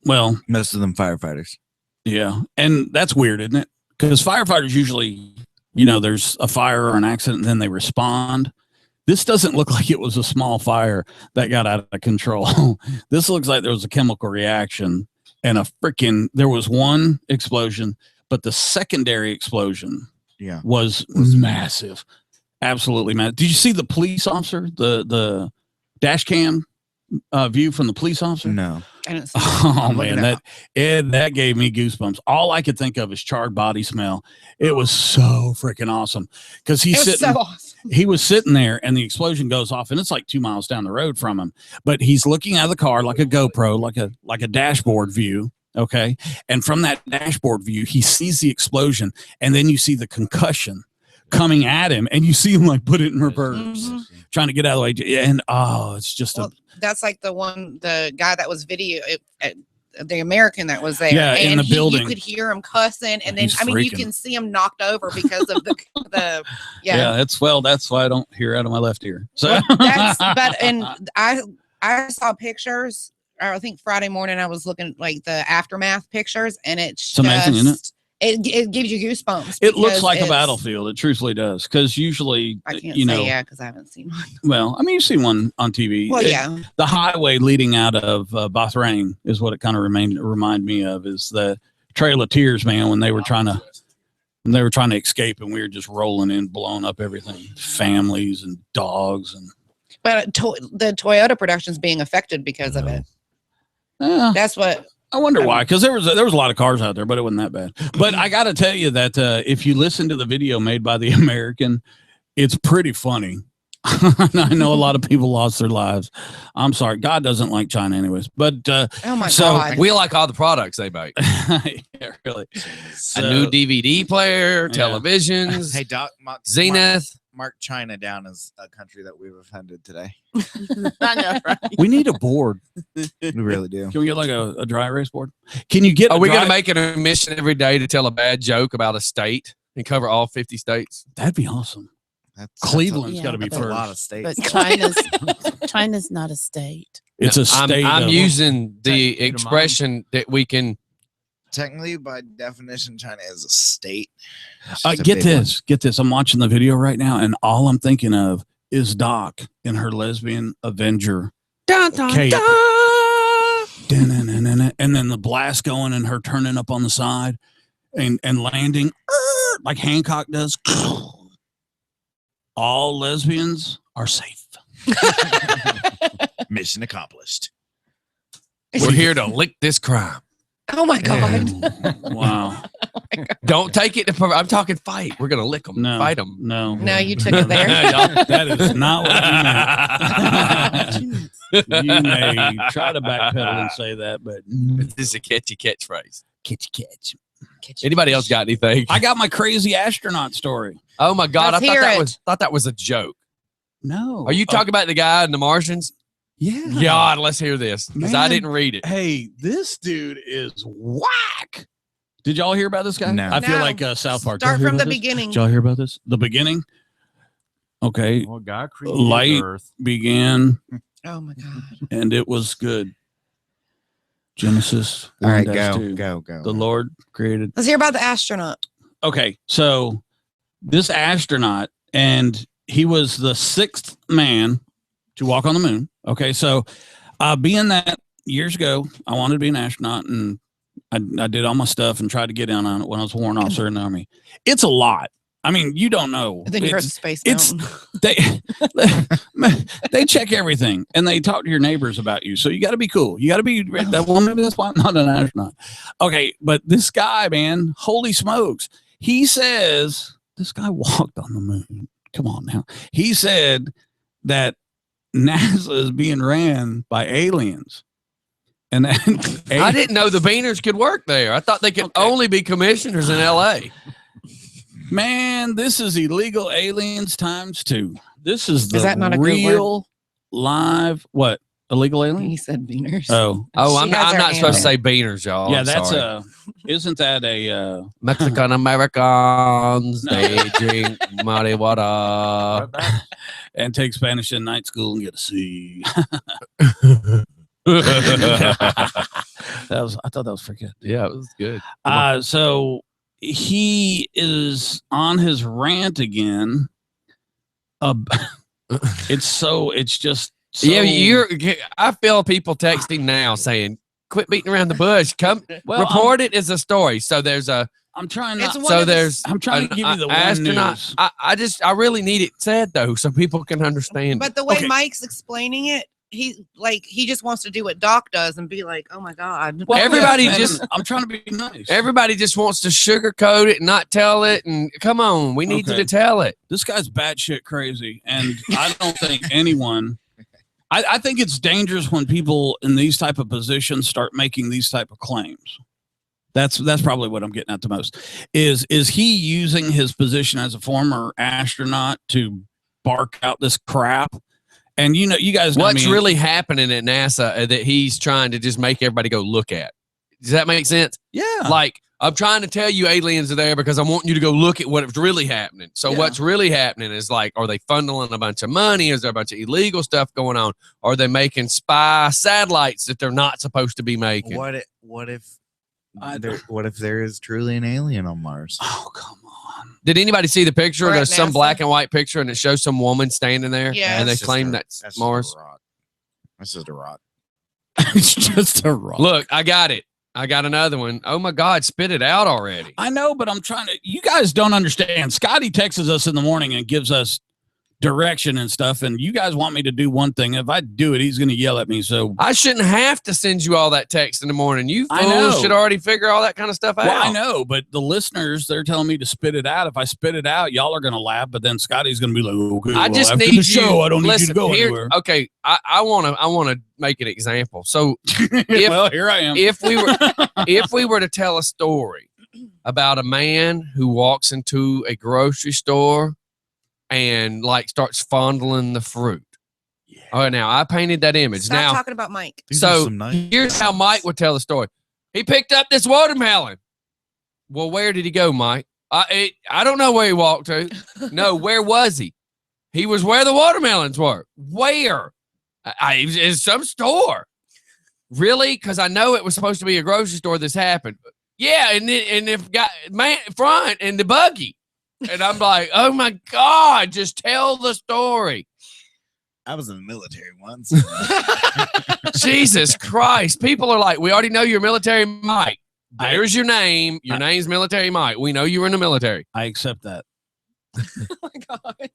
S3: well,
S2: Most of them firefighters.
S3: yeah, and that's weird, isn't it? Because firefighters usually, there's a fire or an accident, and then they respond. This doesn't look like it was a small fire that got out of control. This looks like there was a chemical reaction and there was one explosion, but the secondary explosion
S2: Yeah.
S3: was massive. Absolutely massive. Did you see the police officer, the dash cam view from the police officer?
S2: No.
S4: I didn't see
S3: Oh
S2: I'm
S3: man,
S2: looking
S3: that gave me goosebumps. All I could think of is charred body smell. It was so freaking awesome because
S4: it was so awesome.
S3: he was sitting there and the explosion goes off and it's like 2 miles down the road from him, but he's looking out of the car like a GoPro, like a dashboard view. Okay. And from that dashboard view, he sees the explosion and then you see the concussion coming at him and you see him like put it in reverse,
S4: Mhm.
S3: trying to get out of the way. And it's just
S4: Well, that's like the guy that was the American that was there.
S3: Yeah, in
S4: and
S3: the building.
S4: You could hear him cussing, and then
S3: He's
S4: you
S3: freaking.
S4: can see him knocked over because of the
S3: that's why I don't hear out of my left ear. So
S4: I saw pictures. I think Friday morning I was looking like the aftermath pictures, and it's
S3: amazing, isn't it?
S4: It gives you goosebumps.
S3: It looks
S4: because
S3: like a
S4: it's-
S3: battlefield. It truthfully does. Because usually,
S4: I can't
S3: you
S4: say
S3: know,
S4: yeah because I haven't seen one.
S3: well, I mean, you've seen one on TV.
S4: Well, yeah.
S3: The highway leading out of Bahrain is what it kind of remind me of. Is the Trail of Tears, man, when they were trying to escape and we were just rolling in, blowing up everything, families and dogs and.
S4: But the Toyota production's being affected because of it.
S3: Yeah.
S4: That's what.
S3: I wonder why, because there was a lot of cars out there, but it wasn't that bad. But I got to tell you that if you listen to the video made by the American, it's pretty funny. I know a lot of people lost their lives. I'm sorry, God doesn't like China, anyways. But
S4: Oh my
S3: So,
S4: God.
S1: We like all the products they make.
S3: yeah, really,
S1: A new DVD player,
S3: Yeah.
S1: televisions,
S2: Hey, Doc,
S1: Zenith.
S2: mark China down as a country that we've offended today.
S5: I know, right?
S3: we need a board.
S2: We really do.
S3: Can we get like a dry erase board? Can you get?
S1: Are
S3: a
S1: we going
S3: dry-
S1: to make an mission every day to tell a bad joke about a state and cover all 50 states?
S3: That'd be awesome.
S2: That's
S3: Cleveland's
S5: Yeah,
S3: got to be
S2: That's a lot of
S3: first.
S2: states.
S5: But China's not a state.
S3: It's a state.
S1: I'm
S3: of-
S1: using the
S7: Take me to
S1: expression that we can.
S2: Technically, by definition, China is a state. It's
S3: Uh,
S2: just a
S3: get
S2: big
S3: this, get this. I'm watching the video right now, and all I'm thinking of is Doc in her lesbian Avenger. Kate. Dun-dun-dun-dun-dun. And then the blast going and her turning up on the side and landing like Hancock does. All lesbians are safe.
S2: one. Mission accomplished.
S1: We're here to lick this crime.
S4: Oh my God.
S3: Wow.
S1: Don't take it to. I'm talking fight. We're gonna lick them.
S3: No.
S1: Fight them.
S3: No.
S4: No, you took it there.
S3: That is not what you meant. You may try to backpedal and say that, but
S1: This is a catchy catchphrase.
S3: catch.
S1: Anybody else got anything?
S3: I got my crazy astronaut story.
S1: Oh my God!
S4: Let's
S1: I thought
S4: hear
S1: that
S4: it.
S1: was a joke.
S3: No.
S1: Are you talking about the guy in The Martians?
S3: Yeah.
S1: God, let's hear this because I
S3: Man.
S1: didn't read it.
S3: Hey, this dude is whack. Did y'all hear about this guy?
S2: No.
S3: I feel
S4: No.
S3: like South Park.
S4: Start
S3: Y'all hear
S4: from the
S3: about this?
S4: beginning.
S3: Did y'all hear about this? The beginning? Okay.
S7: Well, God created
S3: Light.
S7: Earth.
S3: Began
S4: Oh my God.
S3: and it was good. Genesis.
S2: All right,
S3: 1-2.
S2: go.
S3: The Lord created.
S4: Let's hear about the astronaut.
S3: Okay, so this astronaut, and he was the 6th man to walk on the moon. Okay, so being that years ago, I wanted to be an astronaut, and I did all my stuff and tried to get in on it when I was a warrant officer in the Army. It's a lot. I mean, you don't know.
S4: Then you're at
S3: It's-
S4: Space
S3: it's-
S4: Mountain.
S3: they check everything and they talk to your neighbors about you. So you got to be cool. You got to be well, maybe that's why I'm not an astronaut. Okay, but this guy, man, holy smokes. He says this guy walked on the moon. Come on now. He said that NASA is being ran by aliens. And then
S1: I didn't know the Beaners could work there. I thought they could
S3: Okay.
S1: only be commissioners in L.A.
S3: Man, this is illegal aliens times 2. This is the
S4: that not a good word?
S3: real live what? Illegal alien?
S4: He said beaners.
S3: Oh,
S1: Oh,
S4: She has
S1: I'm
S4: her
S1: not supposed to
S4: hand
S1: say Beaners, y'all.
S3: yeah,
S1: I'm
S3: that's
S1: sorry.
S3: isn't that a
S1: Mexican Americans.
S3: No.
S1: They drink marijuana.
S7: Right back.
S3: and take Spanish in night school and get a C. I thought that was freaking good.
S1: Yeah, it was good.
S3: So he is on his rant again. It's just so,
S1: Yeah, I feel people texting now saying, "Quit beating around the bush. Come
S3: well,
S1: report it as a story." So there's a
S3: I'm trying
S4: It's
S3: not.
S4: one
S1: so
S4: of the-
S1: there's
S3: I'm trying to
S1: an
S3: give you the one
S1: astronaut.
S3: news.
S1: I really need it said though, so people can understand.
S4: But the way
S3: Okay.
S4: Mike's explaining it, he just wants to do what Doc does and be like, "Oh my God."
S3: Well,
S1: everybody
S3: yeah,
S1: just-
S3: I'm trying to be nice.
S1: Everybody just wants to sugarcoat it and not tell it. And come on, we need you
S3: Okay.
S1: to tell it.
S3: This guy's batshit crazy, and I don't think anyone. I think it's dangerous when people in these type of positions start making these type of claims. That's probably what I'm getting at the most. Is he using his position as a former astronaut to bark out this crap? And you guys know
S1: What's
S3: me.
S1: really happening at NASA that he's trying to just make everybody go look at? Does that make sense?
S3: Yeah.
S1: Like, I'm trying to tell you aliens are there because I want you to go look at what's really happening. So
S3: Yeah.
S1: what's really happening is like, are they funneling a bunch of money? Is there a bunch of illegal stuff going on? Are they making spy satellites that they're not supposed to be making?
S2: What if What if there is truly an alien on Mars?
S3: Oh, come on.
S1: Did anybody see the picture?
S4: Or at
S1: There's some
S4: NASA?
S1: black and white picture, and it shows some woman standing there,
S4: Yeah.
S1: and they
S2: That's just
S1: claim
S2: a-
S1: that's
S2: just
S1: Mars.
S2: a rock. That's just a rock.
S3: It's just a rock.
S1: Look, I got it. I got another one. Oh my God, spit it out already.
S3: I know, but I'm trying to. You guys don't understand. Scotty texts us in the morning and gives us direction and stuff, and you guys want me to do one thing. If I do it, he's going to yell at me. So,
S1: I shouldn't have to send you all that text in the morning. You
S3: I know.
S1: fools should already figure all that kind of stuff out.
S3: well, I know, but the listeners, they're telling me to spit it out. If I spit it out, y'all are going to laugh, but then Scotty's going to be like, okay,
S1: I
S3: well,
S1: just
S3: after
S1: need
S3: the
S1: you.
S3: show. I don't need you to
S1: listen,
S3: go
S1: here-
S3: anywhere.
S1: Okay, I want to make an example. So
S3: Well, here I am.
S1: if we were to tell a story about a man who walks into a grocery store and like starts fondling the fruit. Oh, now I painted that image.
S4: Stop
S1: now,
S4: talking about Mike.
S2: These are
S1: so
S2: some nice-
S1: here's how Mike would tell the story. He picked up this watermelon. Well, where did he go, Mike? I don't know where he walked to. No, where was he? He was where the watermelons were. Where? He was in some store. Really? Because I know it was supposed to be a grocery store this happened. Yeah, and if got man front in the buggy. And I'm like, oh my God, just tell the story.
S2: I was in the military once.
S1: Jesus Christ. People are like, we already know you're military Mike. There's your name. Your name's military Mike. We know you were in the military.
S3: I accept that.
S4: Oh my God.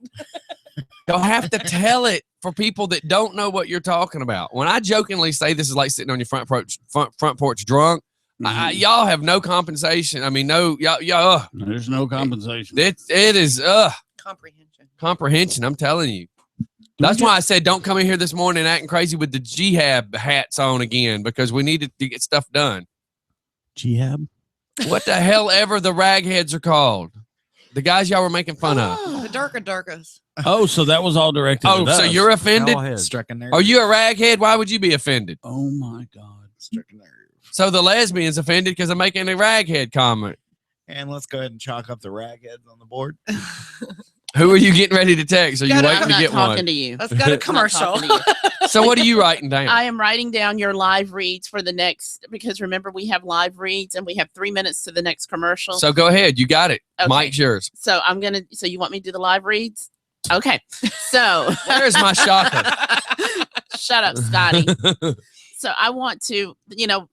S1: You'll have to tell it for people that don't know what you're talking about. When I jokingly say this is like sitting on your front porch drunk, y'all have no compensation. I mean, no, y'all.
S3: There's no compensation.
S1: It is
S4: Comprehension.
S1: comprehension. I'm telling you. That's why I said don't come in here this morning acting crazy with the jihad hats on again, because we needed to get stuff done.
S3: Jihad.
S1: What the hell ever the ragheads are called? The guys y'all were making fun of.
S4: The Durkas.
S3: Oh, so that was all directed.
S1: Oh,
S3: at
S1: so
S3: us.
S1: you're offended?
S2: Struck a nerve.
S1: Are you a raghead? Why would you be offended?
S3: Oh my God.
S2: Struck a nerve.
S1: So the lesbian's offended because I'm making a raghead comment.
S2: And let's go ahead and chalk up the ragheads on the board.
S1: Who are you getting ready to text? Are you
S4: Gotta-
S1: waiting
S5: I'm
S1: to
S5: not
S1: get
S5: talking
S1: one?
S5: to you.
S4: Let's go to
S5: I'm not
S4: commercial.
S5: talking to you.
S1: So what are you writing down?
S5: I am writing down your live reads for the next, because remember we have live reads and we have 3 minutes to the next commercial.
S1: So go ahead. You got it.
S5: Okay.
S1: Mike's yours.
S5: So so you want me to do the live reads? Okay. So
S1: Where's my shocker?
S5: shut up, Scotty. So I want to,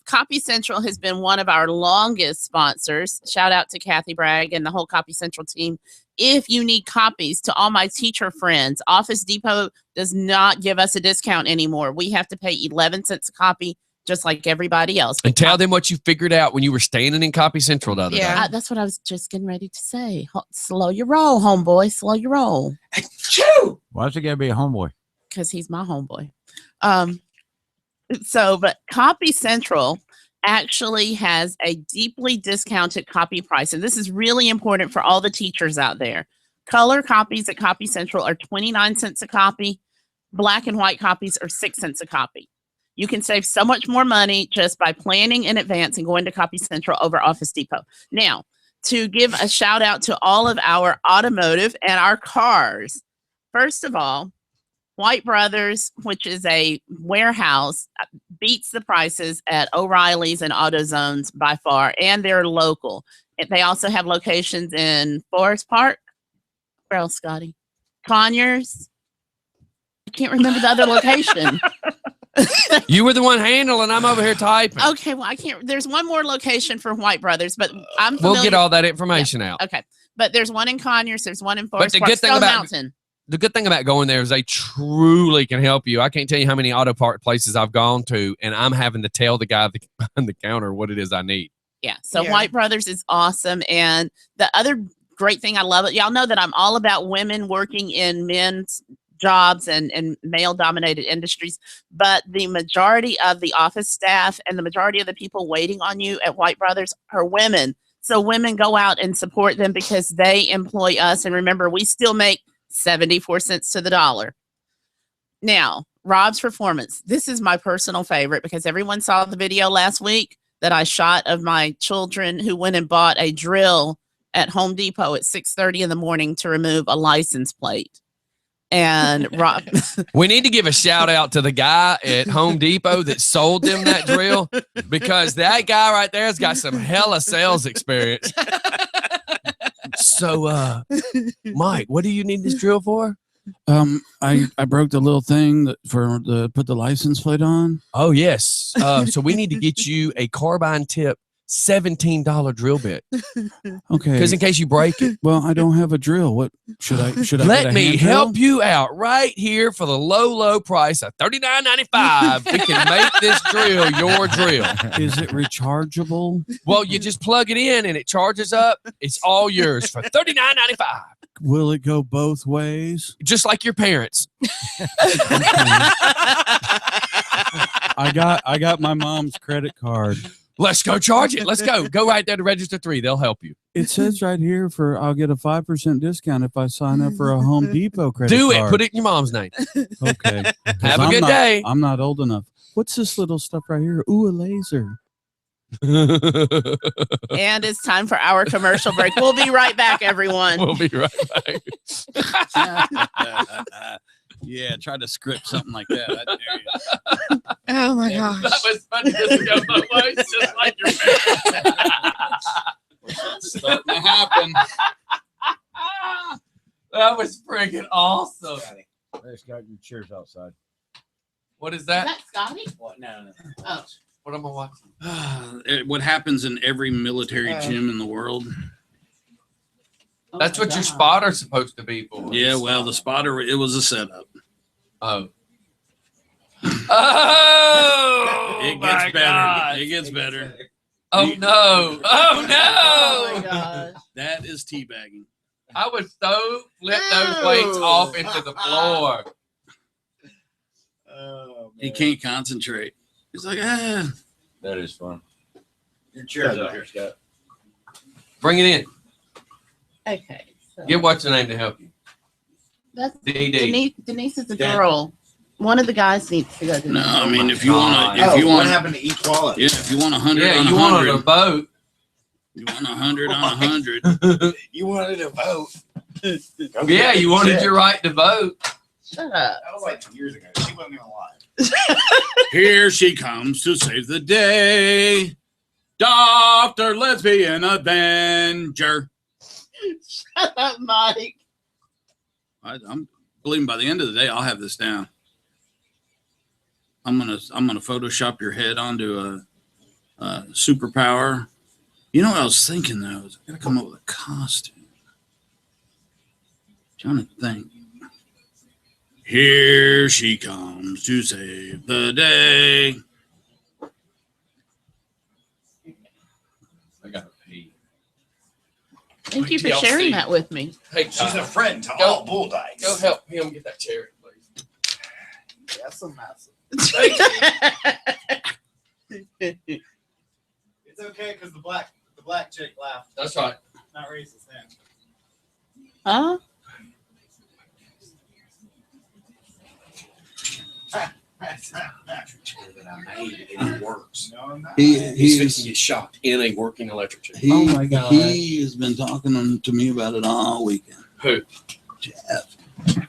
S5: Copy Central has been one of our longest sponsors. Shout out to Kathy Bragg and the whole Copy Central team. If you need copies, to all my teacher friends, Office Depot does not give us a discount anymore. We have to pay 11 cents a copy, just like everybody else.
S1: And tell them what you figured out when you were standing in Copy Central the other
S4: Yeah.
S1: day.
S5: That's what I was just getting ready to say. Slow your roll, homeboy. Slow your roll.
S7: Why's it gotta be a homeboy?
S5: Because he's my homeboy. But Copy Central actually has a deeply discounted copy price. And this is really important for all the teachers out there. Color copies at Copy Central are 29 cents a copy. Black and white copies are 6 cents a copy. You can save so much more money just by planning in advance and going to Copy Central over Office Depot. Now, to give a shout out to all of our automotive and our cars. First of all, White Brothers, which is a warehouse, beats the prices at O'Reilly's and AutoZones by far, and they're local. They also have locations in Forest Park. Where else, Scotty? Conyers. I can't remember the other location.
S1: You were the one handling. I'm over here typing.
S5: Okay, well, I can't. There's one more location for White Brothers, but I'm
S1: We'll
S5: familiar.
S1: get all that information out.
S5: Okay, but there's one in Conyers. There's one in Forest
S1: the
S5: Park.
S1: good thing
S5: Stone
S1: about-
S5: Mountain.
S1: The good thing about going there is they truly can help you. I can't tell you how many auto part places I've gone to, and I'm having to tell the guy behind the counter what it is I need.
S5: Yeah. So
S4: Yeah.
S5: White Brothers is awesome. And the other great thing I love it. Y'all know that I'm all about women working in men's jobs and male dominated industries. But the majority of the office staff and the majority of the people waiting on you at White Brothers are women. So women go out and support them because they employ us. And remember, we still make 74 cents to the dollar. Now, Rob's Performance. This is my personal favorite because everyone saw the video last week that I shot of my children who went and bought a drill at Home Depot at 6:30 in the morning to remove a license plate. And Rob,
S1: We need to give a shout out to the guy at Home Depot that sold them that drill, because that guy right there has got some hella sales experience. So, Mike, what do you need this drill for?
S3: I broke the little thing that for the put the license plate on.
S1: Oh, yes. So we need to get you a carbine tip $17 drill bit,
S3: Okay.
S1: because in case you break it.
S3: Well, I don't have a drill. What should I? Should I
S1: Let
S3: get a
S1: me
S3: hand
S1: help
S3: drill?
S1: you out right here for the low price of $39.95. We can make this drill your drill.
S3: Is it rechargeable?
S1: Well, you just plug it in and it charges up. It's all yours for $39.95.
S3: Will it go both ways?
S1: Just like your parents.
S3: I got my mom's credit card.
S1: Let's go charge it. Let's go. Go right there to Register 3. They'll help you.
S3: It says right here I'll get a 5% discount if I sign up for a Home Depot credit
S1: Do
S3: card.
S1: it. Put it in your mom's name.
S3: Okay. 'Cause
S1: Have a
S3: I'm
S1: good
S3: not-
S1: day.
S3: I'm not old enough. What's this little stuff right here? Ooh, a laser.
S5: and it's time for our commercial break. We'll be right back, everyone.
S1: We'll be right back.
S3: Yeah, try to script something like that. I dare you.
S4: Oh my
S1: That
S4: gosh.
S1: was funny. Just go both ways, just like your parents.
S3: Starting to happen.
S1: That was freaking awesome.
S7: There's got your chairs outside.
S1: What is that?
S5: Scotty?
S7: What? No.
S5: Oh.
S1: What am I watching?
S3: What happens in every military gym in the world?
S1: That's what your spotter's supposed to be for.
S3: Yeah, well, the spotter, it was a setup.
S1: Oh. Oh!
S3: It
S1: my
S3: gets better.
S1: God.
S3: It gets better.
S1: Oh no! Oh no!
S5: Oh my gosh.
S3: That is teabagging.
S1: I would so flip those plates off into the floor.
S7: Oh,
S3: He can't concentrate. He's like, ah.
S7: That is fun. Your chair's out here, Scott.
S1: Bring it in.
S5: Okay. So
S1: Get what's the name to help you.
S5: that's
S1: DD.
S5: Denise is a
S7: Dan.
S5: girl. One of the guys needs to go to
S3: No, I mean,
S1: my
S3: if you want to,
S1: God.
S3: if you
S7: what
S3: want,
S7: happened to equality?
S3: yeah, if you want 100
S1: Yeah,
S3: on
S1: you wanted a
S3: 100,
S1: vote.
S3: you want 100 on 100.
S7: You wanted to vote.
S1: Yeah, you wanted your right to vote.
S5: Shut up.
S7: That was like 2 years ago. She wasn't even alive.
S3: Here she comes to save the day. Dr. Lesbian Avenger.
S5: Shut up, Mike.
S3: I'm believing by the end of the day, I'll have this down. I'm gonna Photoshop your head onto a superpower. You know what I was thinking though? Is I gotta come up with a costume. Trying to think. Here she comes to save the day.
S1: I got to pee.
S5: Thank you for sharing that with me.
S1: Hey,
S7: She's a friend to
S1: Go-
S7: all bull dykes.
S1: Go help him get that chair, please.
S7: That's a massive. It's okay because the black chick laughed.
S1: That's right.
S7: Not racist then.
S5: Huh?
S7: That's not electric chair that I made and it works. No, I'm not.
S1: He's fixing to get shocked in a working electric chair.
S3: Oh my God. He has been talking to me about it all weekend.
S1: Who?
S3: Jeff.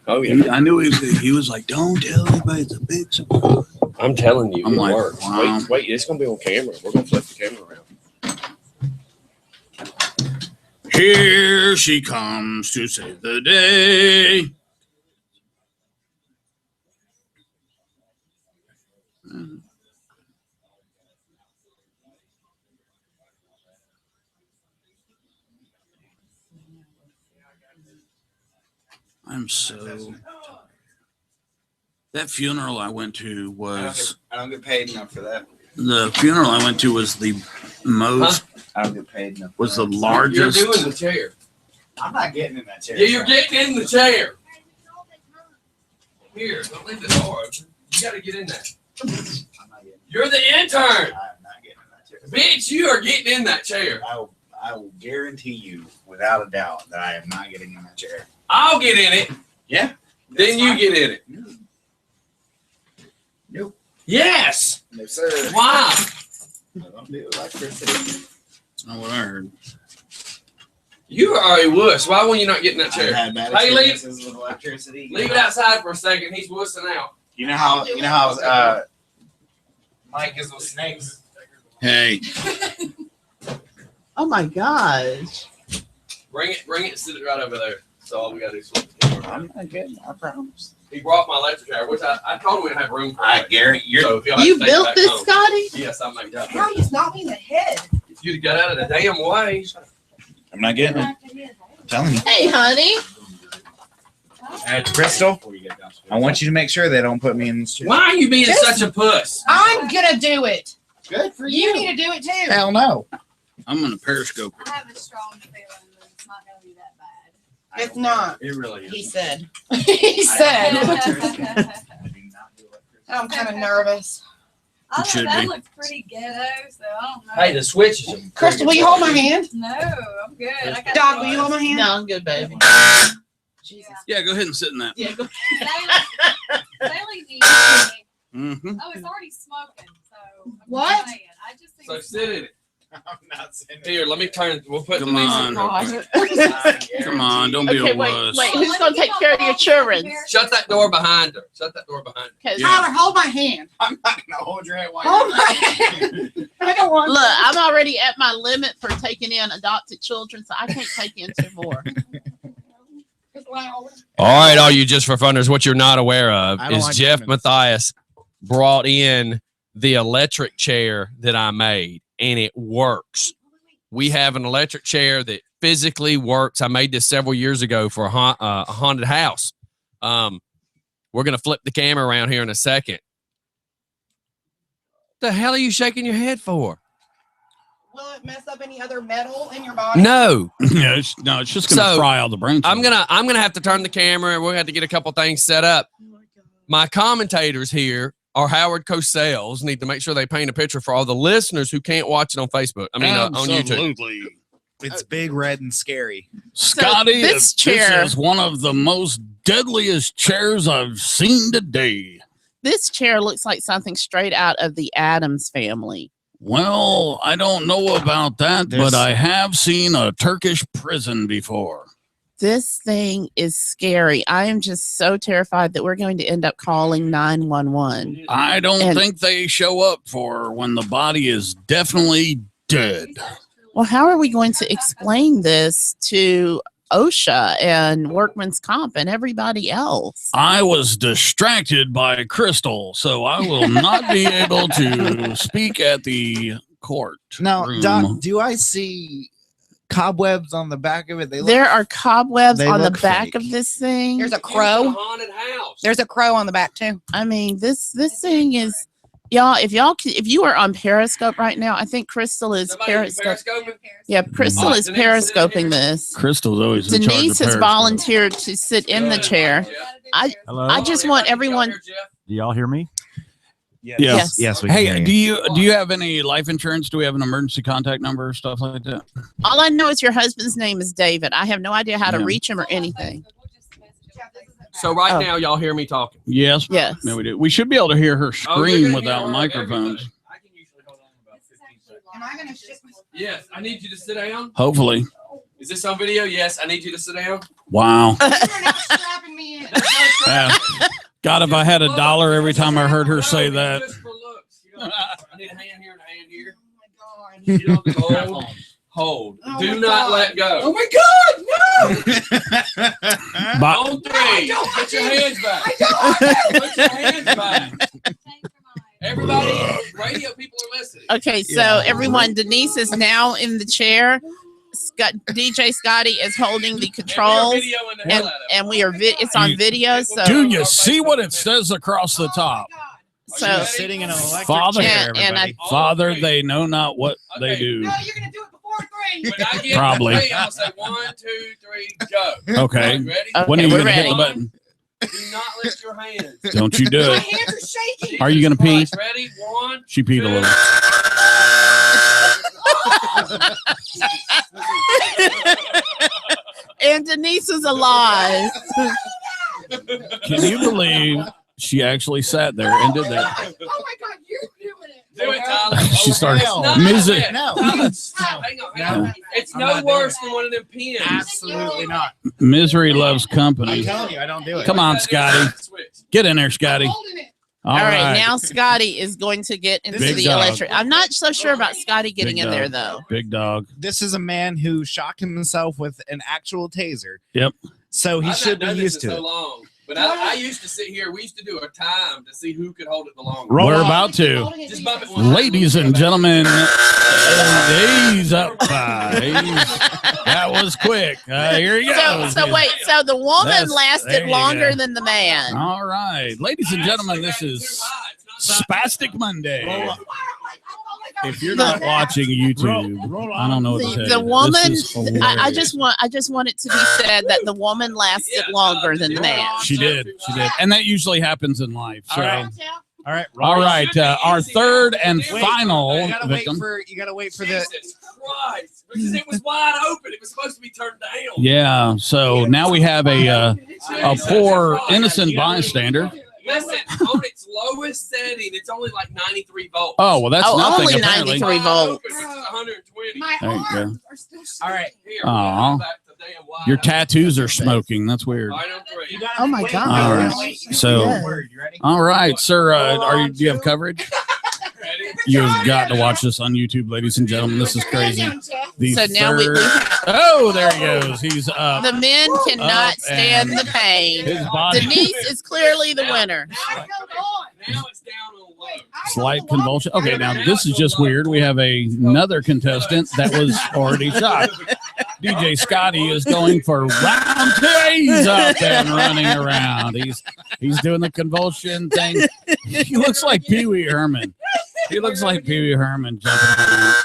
S1: Oh
S3: I knew he was like, don't tell anybody, it's a big surprise.
S1: I'm telling you,
S3: I'm
S1: it
S3: like,
S1: works.
S3: wow.
S1: Wait, it's gonna be on camera. We're gonna flip the camera around.
S3: Here she comes to save the day. I'm so tired. That funeral I went to was
S2: I don't get paid enough for that.
S3: the funeral I went to was the most
S2: I don't get paid enough.
S3: was the
S2: for that.
S3: largest.
S1: You're doing the chair.
S2: I'm not getting in that chair.
S1: Yeah, you're getting in the chair. Here, don't leave the door open. You gotta get in there.
S2: I'm not getting.
S1: You're the intern.
S2: I'm not getting in that chair.
S1: Bitch, you are getting in that chair.
S2: I will guarantee you, without a doubt, that I am not getting in that chair.
S1: I'll get in it.
S2: Yeah.
S1: Then you get in it.
S2: Nope.
S1: Yes.
S2: No, sir.
S1: Why?
S2: I don't do electricity.
S3: That's not what I heard.
S1: You are a wuss. Why were you not getting that
S2: I've
S1: chair?
S2: had bad
S1: Hey, leave-
S2: experiences with electricity.
S1: Leave it outside for a second. He's wussing out.
S2: You know how Mike is with snakes.
S3: Hey,
S5: Oh my gosh.
S1: Bring it, sit it right over there. So all we gotta do is flip the camera.
S2: I'm not good. I promise.
S1: He brought my electric chair, which I told him we didn't have room for.
S2: I Gary, you're
S1: So if you'll have
S5: You
S1: to take it
S5: built
S1: back
S5: this,
S1: home.
S5: Scotty?
S1: Yes, I made that.
S4: How you not me in the head?
S1: If you'd got out of the damn way.
S2: I'm not getting it. I'm telling you.
S5: Hey, honey.
S2: Crystal, I want you to make sure they don't put me in this chair.
S1: Why are you being
S4: Just-
S1: such a puss?
S4: I'm gonna do it.
S2: Good for
S4: You need to do it too.
S2: Hell no.
S3: I'm gonna periscope.
S8: I have a strong feeling that it's not going to be that bad.
S4: It's not.
S1: It really
S4: He said. He said. I'm kind of nervous.
S8: I
S3: should
S8: know that
S3: be.
S8: looks pretty ghetto, so I don't know.
S1: Hey, the switch is.
S4: Crystal, will you hold my hand?
S8: No, I'm good. I got
S4: Dog, will you hold my hand?
S5: No, I'm good, baby.
S8: Jesus.
S3: Yeah, go ahead and sit in that.
S5: Yeah, go.
S8: Bailey needs me.
S3: Mm-hmm.
S8: Oh, it's already smoking, so. I'm
S4: What?
S8: saying, I just think
S1: So
S8: it's
S1: sit in it.
S2: I'm not sending
S1: Here, let me turn. We'll put
S3: Come
S1: the
S3: on. Come on, don't be
S5: Okay,
S3: a
S5: wait,
S3: wuss.
S5: wait. Who's gonna take care of your children?
S1: Shut that door behind her. Shut that door behind her.
S5: 'Cause
S4: Tyler, hold my hand.
S2: I'm not gonna hold your hand while
S4: Hold my hand. I don't want.
S5: look, I'm already at my limit for taking in adopted children, so I can't take in 2 more.
S1: All right, all you just for funners, what you're not aware of
S2: I don't
S1: is
S2: like
S1: Jeff
S2: lemons.
S1: Matthias brought in the electric chair that I made, and it works. We have an electric chair that physically works. I made this several years ago for a haunted house. We're gonna flip the camera around here in a second. The hell are you shaking your head for?
S4: Will it mess up any other metal in your body?
S1: No,
S3: Yeah, it's just gonna
S1: So,
S3: fry all the brain.
S1: I'm gonna have to turn the camera. We're gonna have to get a couple things set up. My commentators here are Howard Cosell's. Need to make sure they paint a picture for all the listeners who can't watch it on Facebook. I mean, on YouTube.
S3: Absolutely.
S2: It's big, red, and scary.
S3: Scotty,
S5: this chair-
S3: is one of the most deadliest chairs I've seen today.
S5: This chair looks like something straight out of the Addams Family.
S3: Well, I don't know about that,
S2: There's-
S3: but I have seen a Turkish prison before.
S5: This thing is scary. I am just so terrified that we're going to end up calling 911.
S3: I don't
S5: And-
S3: think they show up for when the body is definitely dead.
S5: Well, how are we going to explain this to OSHA and Workman's Comp and everybody else?
S3: I was distracted by Crystal, so I will not be able to speak at the court.
S2: Now,
S3: room.
S2: Doc, do I see cobwebs on the back of it? They look
S5: There are cobwebs
S2: They
S5: on the
S2: look
S5: back
S2: fake.
S5: of this thing.
S4: There's a crow.
S1: haunted house.
S4: There's a crow on the back too.
S5: I mean, this thing is, y'all. If you are on Periscope right now, I think Crystal is Periscope. Yeah, Crystal
S1: Alright,
S5: is
S1: Denise, sit in here.
S5: periscoping this.
S3: Crystal's always in charge
S5: Denise
S3: of
S5: has
S3: Periscope.
S5: volunteered to sit in the chair.
S9: Hello.
S5: I just want everyone.
S9: Do y'all hear me?
S2: Yes.
S5: Yes.
S2: Yes, we can hear
S3: Hey,
S2: you.
S3: do you have any life insurance? Do we have an emergency contact number, stuff like that?
S5: All I know is your husband's name is David. I have no idea how to
S3: Yeah.
S5: reach him or anything.
S1: So right
S5: Oh.
S1: now, y'all hear me talking.
S3: Yes.
S5: Yes.
S3: No, we do. We should be able to hear her
S1: Oh, you're
S3: scream
S1: gonna
S3: without
S1: hear her,
S3: microphones.
S1: everybody.
S7: I can usually hold on about 15 seconds.
S4: Am I gonna shit myself?
S1: Yes, I need you to sit down.
S3: Hopefully.
S1: Is this on video? Yes, I need you to sit down.
S3: Wow.
S4: You're not strapping me in.
S3: Yeah. God, if I had $1 every time I heard her say that.
S1: Just for looks. You know, I need a hand here and a hand here.
S4: Oh my god.
S1: You know, hold. Hold.
S4: Oh
S1: Do
S4: my
S1: not
S4: God.
S1: let go.
S4: Oh my god, no!
S3: But
S1: On three.
S4: don't.
S1: Put your hands back.
S4: I don't.
S1: Put your hands back. Everybody, radio people are listening.
S5: Okay, so
S2: Yeah.
S5: everyone, Denise is now in the chair. Scott, DJ Scotty is holding the
S1: And we are
S5: controls,
S1: videoing the hell
S5: and
S1: out of it.
S5: and we are it's on
S3: You-
S5: video. So
S3: do you see what it says across the top?
S5: So-
S2: She's sitting in an electric
S3: Father-
S2: chair,
S5: Yeah, and I-
S2: everybody.
S3: Father, they know not what they do.
S4: No, you're gonna do it before three.
S1: When I get
S3: Probably.
S1: to three, I'll say 1, 2, 3, go.
S3: Okay.
S1: Ready?
S5: Okay,
S3: When are you
S5: we're
S3: going to hit the
S5: ready.
S3: button?
S1: Do not lift your hands.
S3: Don't you do
S4: My
S3: it.
S4: hands are shaking.
S3: Are you gonna pee?
S1: Christ, ready? 1.
S3: She peed a little.
S5: and Denise is alive.
S3: Can you believe she actually sat there and did that?
S4: Oh my god, you're doing it.
S1: Do it, Tyler.
S3: She started
S1: No,
S3: music.
S2: No.
S1: Hang on. It's
S2: I'm
S1: no
S2: not doing
S1: worse
S2: it.
S1: than one of them pins.
S2: Absolutely not.
S3: Misery loves
S2: I'm
S3: company.
S2: telling you, I don't do it.
S3: Come on, Scotty. Get in there, Scotty.
S5: All right, now Scotty is going to get into
S3: Big
S5: the
S3: dog.
S5: electric. I'm not so sure about Scotty getting
S3: Big
S5: in there
S3: dog.
S5: though.
S3: Big dog.
S2: This is a man who shocked himself with an actual taser.
S3: Yep.
S2: So he
S1: I've
S2: should
S1: not
S2: be
S1: done this
S2: used
S1: in
S2: to
S1: so
S2: it.
S1: long. But I used to sit here. We used to do a time to see who could hold it the longest.
S3: We're about to.
S1: Just bump it one time.
S3: Ladies and gentlemen, he's up by. That was quick. Here he goes.
S5: So wait, so the woman
S3: There
S5: lasted
S3: you
S5: longer
S3: go.
S5: than the man.
S3: All right. Ladies and gentlemen, this is Spastic Monday. If you're not watching YouTube, I don't know what to tell you.
S5: The woman,
S3: This is
S5: I
S3: hilarious.
S5: just want it to be said that the woman lasted longer than the man.
S3: She did. And that usually happens in life. So,
S2: All right.
S3: all right. Our third and
S2: Wait,
S3: final
S2: you gotta wait
S3: victim.
S2: for the.
S1: Jesus Christ. Because it was wide open. It was supposed to be turned down.
S3: Yeah. So now we have a poor innocent bystander.
S1: Listen, on its lowest setting, it's only like 93 volts.
S3: Oh well, that's nothing.
S5: only
S3: Apparently.
S5: 93 volts.
S1: It's 120.
S3: There you go.
S2: All right.
S1: Here,
S3: Aw.
S1: back to damn wide
S3: Your
S1: open.
S3: tattoos are smoking. That's weird.
S1: Right on three.
S5: Oh my
S3: All
S5: God.
S3: right. So,
S2: You ready?
S3: all right, sir. Do you have coverage?
S1: Ready?
S3: You've got to watch this on YouTube, ladies and gentlemen. This is crazy. The
S5: So now we-
S3: oh, there he goes. He's up.
S5: The men cannot
S3: Up
S5: stand
S3: and
S5: the pain.
S3: His body
S5: Denise is clearly the winner.
S1: Now it's down on low.
S3: slight convulsion. Okay, now this is just weird. We have another contestant that was already shot. DJ Scotty is going for round two. He's up and running around. He's doing the convulsion thing. He looks like Pee Wee Herman. He looks like Pee Wee Herman jumping around.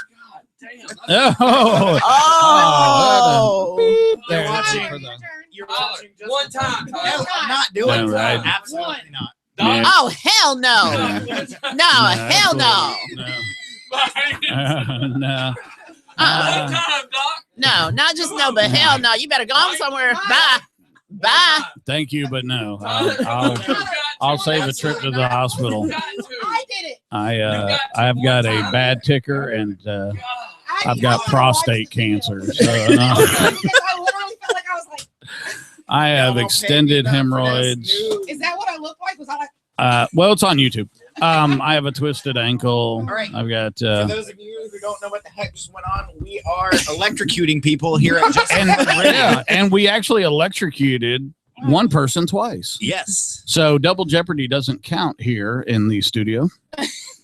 S3: Oh,
S5: Oh.
S3: there.
S2: You're watching.
S3: For the-
S2: You're
S1: Tyler,
S2: watching just
S1: one time,
S2: No,
S1: Tyler.
S2: I'm not doing
S3: No,
S2: it.
S3: right.
S2: Absolutely not.
S3: Yeah.
S5: Oh hell no! No, hell no!
S3: No.
S5: Uh-uh.
S1: One time, Doc.
S5: No, not just no, but hell no! You better go on somewhere. Bye, bye.
S3: Thank you, but no. I'll save a trip to the hospital.
S8: I did it.
S3: I've got a bad ticker and I've got prostate cancer. So
S8: I literally felt like I was like,
S3: I have extended hemorrhoids.
S8: is that what I look like? Was I like,
S3: Well, it's on YouTube. I have a twisted ankle.
S2: All right.
S3: I've got
S2: For those of you who don't know what the heck just went on, we are electrocuting people here at Just
S3: and we actually electrocuted one person twice.
S2: Yes.
S3: So double jeopardy doesn't count here in the studio.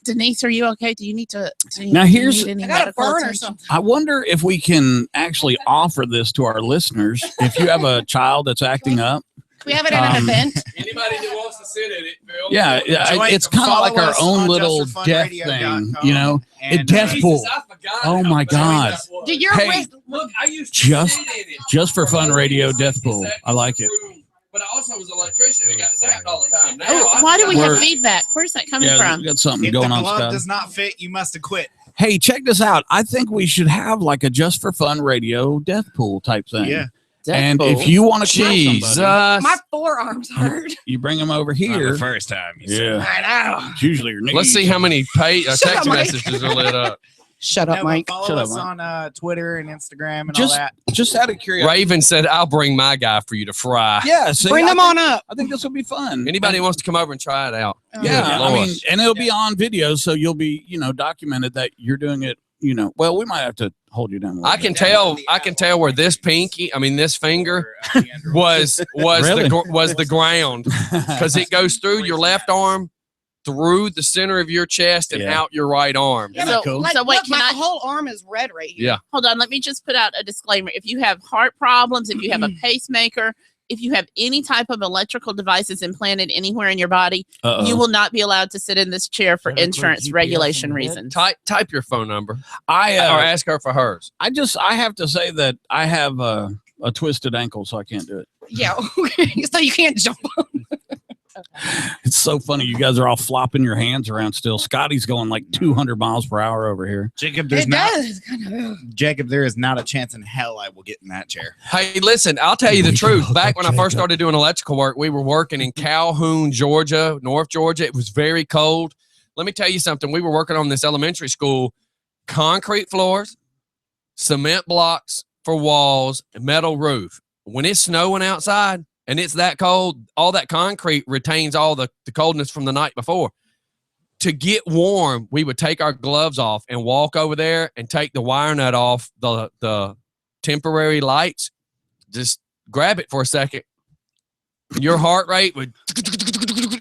S5: Denise, are you okay? Do you need to?
S3: Now, here's-
S5: you need any
S8: I got a
S5: medical
S8: burn or
S5: attention?
S8: something?
S3: I wonder if we can actually offer this to our listeners. If you have a child that's acting up,
S8: we have it at an
S3: Um,
S8: event.
S1: Anybody who wants to sit in it, Bill.
S3: yeah,
S2: Join-
S3: it's kind of
S2: follow
S3: like our
S2: us
S3: own
S2: on
S3: little death
S2: JustForFunRadio.com.
S3: thing, you know.
S2: And,
S3: death
S1: Jesus,
S3: pool.
S1: I forgot
S3: Oh
S1: how
S3: my
S1: bad
S3: God.
S1: that was.
S8: Do your
S3: Hey.
S8: wrist
S1: Look, I used to
S3: Just-
S1: sit in it.
S3: Just for fun radio death pool. I like it.
S1: But I also was an electrician and got zapped all the time. Now,
S5: Oh,
S1: I
S5: why do we
S3: We're-
S5: have feedback? Where's that coming
S3: Yeah,
S5: from?
S3: we got something
S2: if the
S3: going on,
S2: glove
S3: Scott.
S2: does not fit, you must have quit.
S3: Hey, check this out. I think we should have like a just for fun radio death pool type thing.
S2: Yeah.
S3: And if you want to kill
S1: Jesus.
S3: somebody,
S8: my forearms hurt.
S3: you bring them over here.
S2: first time.
S3: Yeah.
S8: I know.
S3: It's usually your knees.
S1: Let's see how many text
S8: up, Mike.
S1: messages are lit up.
S8: Shut up, Mike.
S2: Follow
S3: Shut up,
S2: us
S3: Mike.
S2: on Twitter and Instagram and
S3: Just-
S2: all that.
S3: Just out of curiosity.
S1: Raven said, "I'll bring my guy for you to fry."
S3: Yeah. See,
S8: Bring them on up.
S3: I think this will be fun.
S1: Anybody wants to come over and try it out?
S3: Yeah,
S1: Good
S3: I
S1: Lord.
S3: mean, and it'll be on video, so you'll be, documented that you're doing it. Well, we might have to hold you down. A little
S1: I
S3: bit.
S1: can tell where this this finger was
S3: Really?
S1: the ground because it goes through your left arm, through the center of your chest, and
S3: Yeah.
S1: out your right arm.
S3: Isn't that cool?
S5: So wait,
S8: look,
S5: can
S8: my
S5: I-
S8: whole arm is red right here.
S1: Yeah.
S5: Hold on, let me just put out a disclaimer. If you have heart problems, if you have a
S3: Mm-hmm.
S5: pacemaker, if you have any type of electrical devices implanted anywhere in your body,
S3: Uh-oh.
S5: you will not be allowed to sit in this chair for
S9: Medical
S5: insurance
S9: GPS
S5: regulation
S9: in the head?
S5: reasons.
S1: Type your phone number
S3: I
S1: or ask her for hers.
S3: I have to say that I have a twisted ankle, so I can't do it.
S8: Yeah. So you can't jump.
S3: It's so funny. You guys are all flopping your hands around still. Scotty's going like 200 miles per hour over here.
S2: Jacob, there's
S8: It
S2: not.
S8: does. Kind of.
S2: Jacob, there is not a chance in hell I will get in that chair.
S1: Hey, listen, I'll tell you the
S3: We can
S1: truth.
S3: hook
S1: Back
S3: up
S1: when I first
S3: Jacob.
S1: started doing electrical work, we were working in Calhoun, Georgia, North Georgia. It was very cold. Let me tell you something. We were working on this elementary school, concrete floors, cement blocks for walls, metal roof. When it's snowing outside and it's that cold, all that concrete retains all the coldness from the night before. To get warm, we would take our gloves off and walk over there and take the wire nut off the temporary lights. Just grab it for a second. Your heart rate would,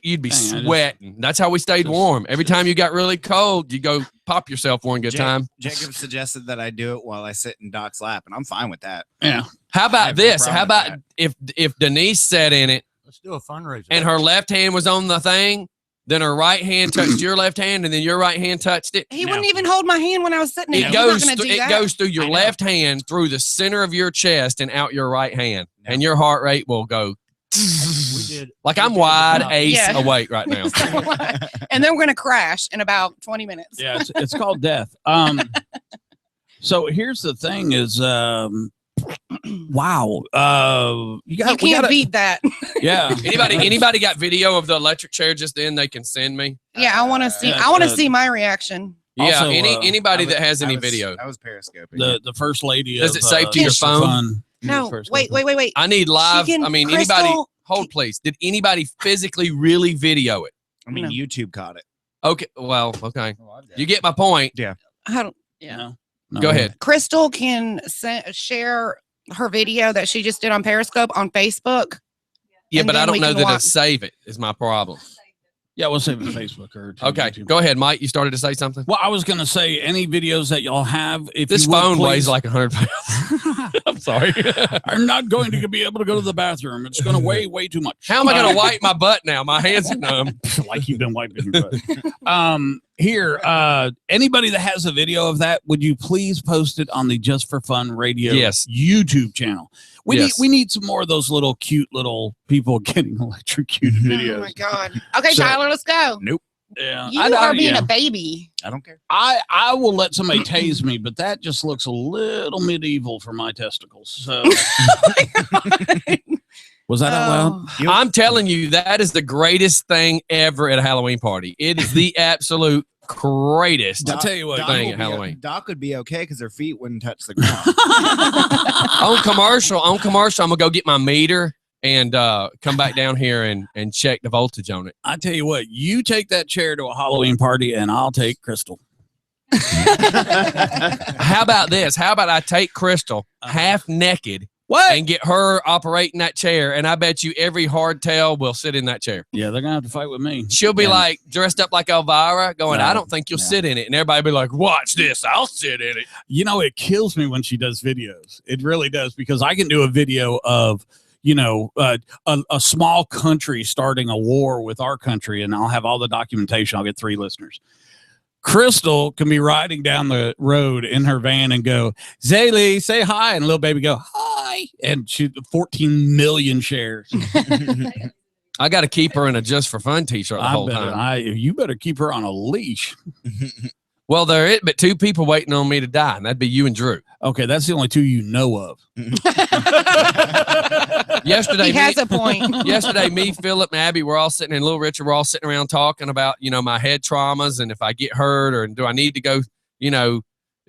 S1: you'd be sweating. That's how we stayed warm. Every time you got really cold, you go pop yourself one good time.
S2: Jacob suggested that I do it while I sit in Doc's lap, and I'm fine with that.
S3: Yeah.
S1: How
S2: I
S1: about
S2: have no
S1: this?
S2: problem
S1: How
S2: with
S1: about if Denise sat in it
S9: Let's do a fundraiser.
S1: and her left hand was on the thing, then her right hand touched your left hand, and then your right hand touched it?
S4: He wouldn't even hold my hand when I was sitting there.
S1: It
S4: He's not
S1: goes
S4: gonna do
S1: it
S4: that.
S1: goes through your
S2: I know.
S1: left hand through the center of your chest and out your right hand, and your heart rate will go
S9: we did.
S1: like
S9: we
S1: I'm
S9: did
S1: wide
S9: about-
S1: ace
S4: Yeah.
S1: awake right now.
S4: And then we're gonna crash in about 20 minutes.
S3: Yeah, it's called death. So here's the thing: is wow, you
S4: You
S3: got
S4: can't beat that.
S3: yeah.
S1: Anybody got video of the electric chair just then? They can send me.
S4: Yeah, I want to see.
S3: Yeah,
S4: I want to see my reaction.
S1: Yeah,
S3: Also,
S1: anybody
S2: I was-
S1: that has any
S2: I was-
S1: video.
S2: I was periscoping.
S3: The first lady.
S1: Does
S3: of,
S1: it save to
S3: Just
S1: your
S3: for
S1: phone?
S3: Fun.
S4: No,
S3: First
S4: wait.
S1: I need live.
S4: can-
S1: I mean,
S4: Crystal-
S1: anybody. Hold, please. Did anybody physically really video it?
S2: I mean,
S4: No.
S2: YouTube caught it.
S1: Okay. Well, okay. You get my point.
S4: I don't.
S3: Yeah. No,
S1: Go ahead.
S4: Crystal can share her video that she just did on Periscope on Facebook.
S1: Yeah,
S4: And
S1: but I
S4: then
S1: don't
S4: we
S1: know
S4: can
S1: that
S4: watch-
S1: to save it is my problem.
S3: Yeah, we'll save it to Facebook or to
S1: Okay.
S3: YouTube.
S1: Go ahead, Mike. You started to say something?
S3: Well, I was gonna say any videos that y'all have. If
S1: This
S3: you would,
S1: phone weighs
S3: please-
S1: like 100 pounds. I'm sorry.
S3: I'm not going to be able to go to the bathroom. It's going to weigh way too much.
S1: How am I going to wipe my butt now? My hands are numb.
S3: Like you've been wiping your butt. Here, anybody that has a video of that, would you please post it on the Just for Fun Radio
S1: Yes.
S3: YouTube channel?
S1: Yes.
S3: We need some more of those little cute little people getting electrocuted
S4: Oh
S3: videos.
S4: my God. Okay,
S3: So-
S4: Tyler, let's go.
S3: Yeah,
S4: You
S3: I
S4: are being
S3: yeah.
S4: a baby.
S2: I don't care.
S3: I will let somebody tase me, but that just looks a little medieval for my testicles. So was that out loud?
S4: Oh,
S1: I'm telling you, that is the greatest thing ever at a Halloween party. It is the absolute greatest
S3: I'll tell you what,
S1: thing
S2: will
S1: at
S2: be
S1: Halloween.
S2: Doc would be okay because her feet wouldn't touch the ground.
S1: on commercial, I'm gonna go get my meter and come back down here and check the voltage on it.
S3: I tell you what, you take that chair to a Halloween party, and I'll take Crystal.
S1: How about this? How about I take Crystal half naked and get her operating that chair, and I bet you every hardtail will sit in that chair.
S3: Yeah, they're gonna have to fight with me.
S1: She'll be
S3: And-
S1: like dressed up like Elvira, going,
S3: No,
S1: "I don't think you'll
S3: no.
S1: sit in it," and everybody be like, "Watch this, I'll sit in it."
S3: You know, it kills me when she does videos. It really does, because I can do a video of, you know, a small country starting a war with our country, and I'll have all the documentation. I'll get 3 listeners. Crystal can be riding down the road in her van and go, "Zaylee, say hi," and little baby go, "Hi," and she 14 million shares.
S1: I got to keep her in a Just for Fun t-shirt the whole time.
S3: You better keep her on a leash.
S1: Well, there is but 2 people waiting on me to die, and that'd be you and Drew.
S3: Okay, that's the only 2 you know of.
S1: Yesterday,
S4: he has a point.
S1: yesterday, me, Philip, and Abby, we're all sitting, and little Richard, we're all sitting around talking about, you know, my head traumas and if I get hurt or do I need to go, you know,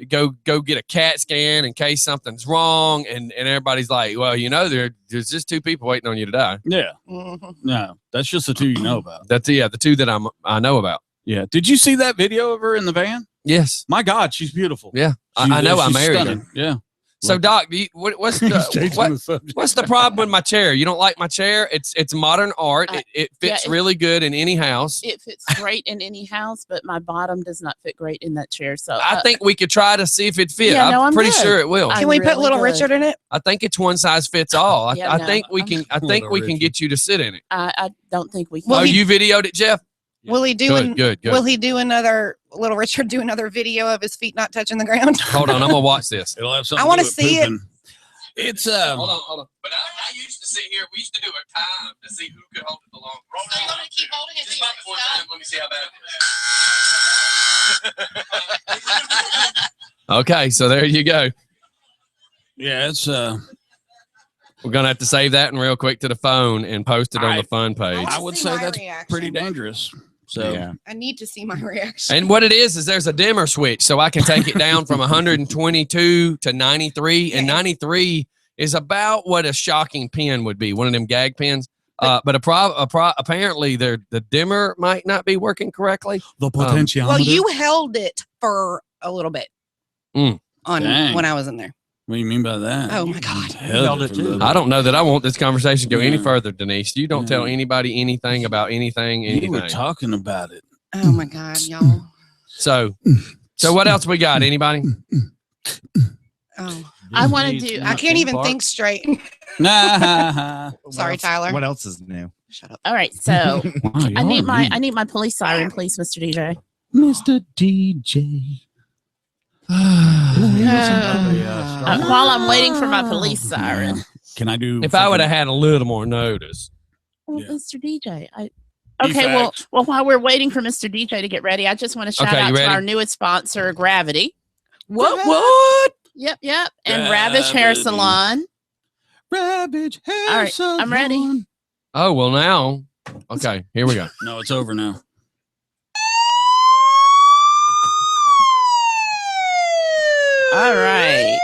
S1: go get a CAT scan in case something's wrong. And everybody's like, well, you know, there's just 2 people waiting on you to die.
S3: Yeah.
S4: Mhm.
S3: No, that's just the 2 you know about.
S1: That's the 2 that I know about.
S3: Yeah. Did you see that video of her in the van?
S1: Yes.
S3: My God, she's beautiful.
S1: Yeah.
S3: She's-
S1: I know I
S3: she's
S1: married
S3: stunning.
S1: her.
S3: Yeah.
S1: So, Doc, what's the problem with my chair? You don't like my chair? It's modern art. It fits
S5: yeah,
S1: really good in any house.
S5: It fits great in any house, but my bottom does not fit great in that chair. So
S1: I think we could try to see if it fits.
S5: Yeah, no,
S1: I'm
S5: I'm
S1: pretty
S5: good.
S1: sure it will.
S4: Can we put little Richard in it?
S1: I think it's one size fits all.
S5: Yeah,
S1: I
S5: no,
S1: think we
S5: I'm-
S1: can. I think we can get you to sit in it.
S5: I don't think we can.
S4: Well,
S1: Oh,
S4: he-
S1: you videoed it, Jeff?
S4: Will he do?
S1: Good.
S4: Will he do another? Little Richard do another video of his feet not touching the ground?
S1: Hold on, I'm gonna watch this.
S3: It'll have something
S4: I wanna
S3: to do with
S4: see it.
S3: pooping. It's
S1: Hold on. But I used to sit here. We used to do a time to see who could hold it the longest.
S4: So you wanna keep holding his
S1: Just
S4: feet
S1: about
S4: and
S1: one
S4: stuff?
S1: time. Let me see how bad it is. Okay, so there you go.
S3: yeah, it's
S1: We're gonna have to save that one real quick to the phone and post it on
S3: I-
S1: the fun page.
S3: I would
S4: see
S3: say
S4: my
S3: that's
S4: reaction.
S3: pretty dangerous. So
S2: Yeah.
S4: I need to see my reaction.
S1: And what it is there's a dimmer switch, so I can take it down from 122 to 93, and 93 is about what a shocking pen would be, one of them gag pens. But apparently the dimmer might not be working correctly.
S3: the potential.
S4: Well, you held it for a little bit
S1: Mm.
S4: on
S3: Dang.
S4: when I was in there.
S3: What do you mean by that?
S4: Oh my God.
S3: Held
S9: it too.
S1: I don't know that I want this conversation to go any
S3: Yeah.
S1: further, Denise. You don't tell
S3: Yeah.
S1: anybody anything about anything.
S3: You were talking about it.
S4: Oh my God, y'all.
S1: So what else we got? Anybody?
S4: Oh,
S5: I want to do.
S4: I can't even think straight.
S3: Nah.
S4: Sorry, Tyler.
S2: What else is new?
S4: Shut up.
S5: All right, so
S3: Wow,
S5: I need
S3: y'all
S5: my police siren, please, Mr. DJ.
S3: Mr. DJ.
S5: While I'm waiting for my police siren,
S3: Can I do?
S1: If I would have had a little more notice.
S5: well,
S3: Yeah.
S5: Mr. DJ,
S3: Be
S5: okay. Well,
S3: facts.
S5: while we're waiting for Mr. DJ to get ready, I just want to shout
S1: Okay,
S5: out
S1: you
S5: to
S1: ready?
S5: our newest sponsor, Gravity.
S1: What?
S5: Yep, and Ravish Hair
S3: Gravity.
S5: Salon.
S3: Ravage hair.
S5: All right, I'm ready.
S3: salon.
S1: Oh, well now. Okay, here we go.
S3: No, it's over now.
S5: All right.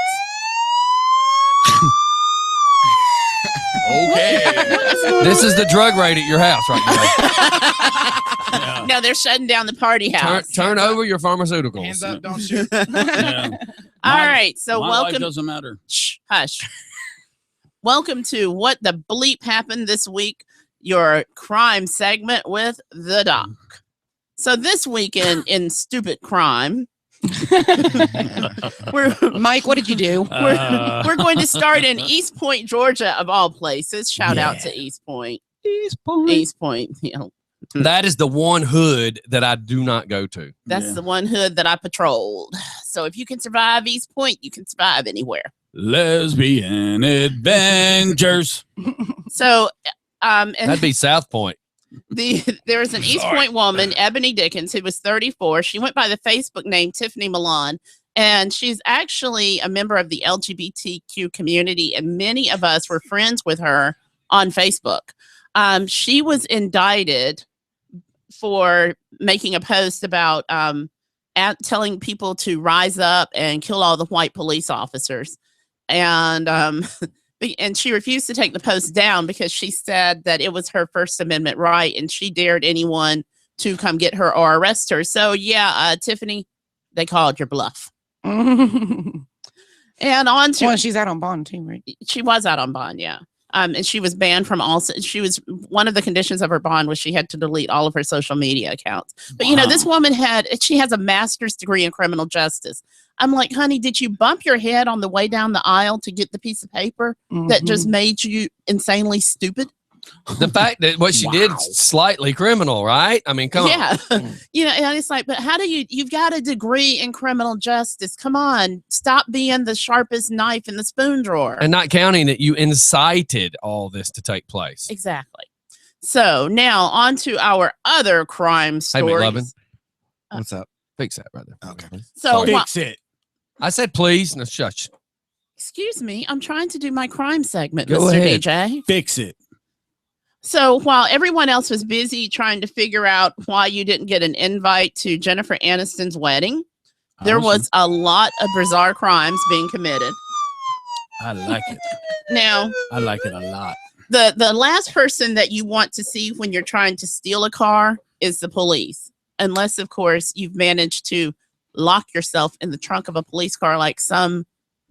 S3: Okay.
S1: This is the drug raid at your house right
S3: Yeah.
S5: No, they're shutting down the party
S1: now.
S5: house.
S1: Turn over your pharmaceuticals.
S2: Hands up, don't shoot.
S3: Yeah.
S5: All
S3: My-
S5: right, so
S3: My life
S5: welcome.
S3: doesn't matter.
S5: Shh, hush. Welcome to What the Bleep Happened This Week, your crime segment with the doc. So this weekend in Stupid Crime, we're
S4: Mike, what did you do?
S5: we're going to start in East Point, Georgia, of all places. Shout out to East Point. East Point. You know,
S1: That is the one hood that I do not go to.
S5: that's
S3: Yeah.
S5: the one hood that I patrolled. So if you can survive East Point, you can survive anywhere.
S3: Lesbian adventures.
S5: So, and
S1: That'd be South Point.
S5: there was an East Point woman, Ebony Dickens, who was 34. She went by the Facebook name Tiffany Milan, and she's actually a member of the LGBTQ community, and many of us were friends with her on Facebook. She was indicted for making a post about telling people to rise up and kill all the white police officers. And and she refused to take the post down because she said that it was her First Amendment right and she dared anyone to come get her or arrest her. So yeah, Tiffany, they called your bluff. And on to
S4: Well, she's out on bond too, right?
S5: she was out on bond, yeah. And she was banned from all. She was one of the conditions of her bond was she had to delete all of her social media accounts. But you know, this woman she has a master's degree in criminal justice. I'm like, honey, did you bump your head on the way down the aisle to get the piece of paper that just made you insanely stupid?
S1: The fact that what she did slightly criminal, right? I mean, come on.
S5: Yeah. You know, and it's like, but how do you've got a degree in criminal justice. Come on, stop being the sharpest knife in the spoon drawer.
S1: And not counting that you incited all this to take place.
S5: Exactly. So now on to our other crime
S1: Hey,
S5: stories.
S1: McLovin,
S2: What's up?
S1: fix that, brother.
S2: Okay.
S5: So
S1: Sorry.
S3: Fix it.
S1: I said please. No, shush.
S5: excuse me, I'm trying to do my crime segment,
S1: Go
S5: Mr.
S1: ahead.
S5: DJ.
S3: Fix it.
S5: So while everyone else was busy trying to figure out why you didn't get an invite to Jennifer Aniston's wedding, there was a lot of bizarre crimes being committed.
S3: I like it.
S5: Now,
S3: I like it a lot.
S5: the last person that you want to see when you're trying to steal a car is the police, unless of course you've managed to lock yourself in the trunk of a police car like some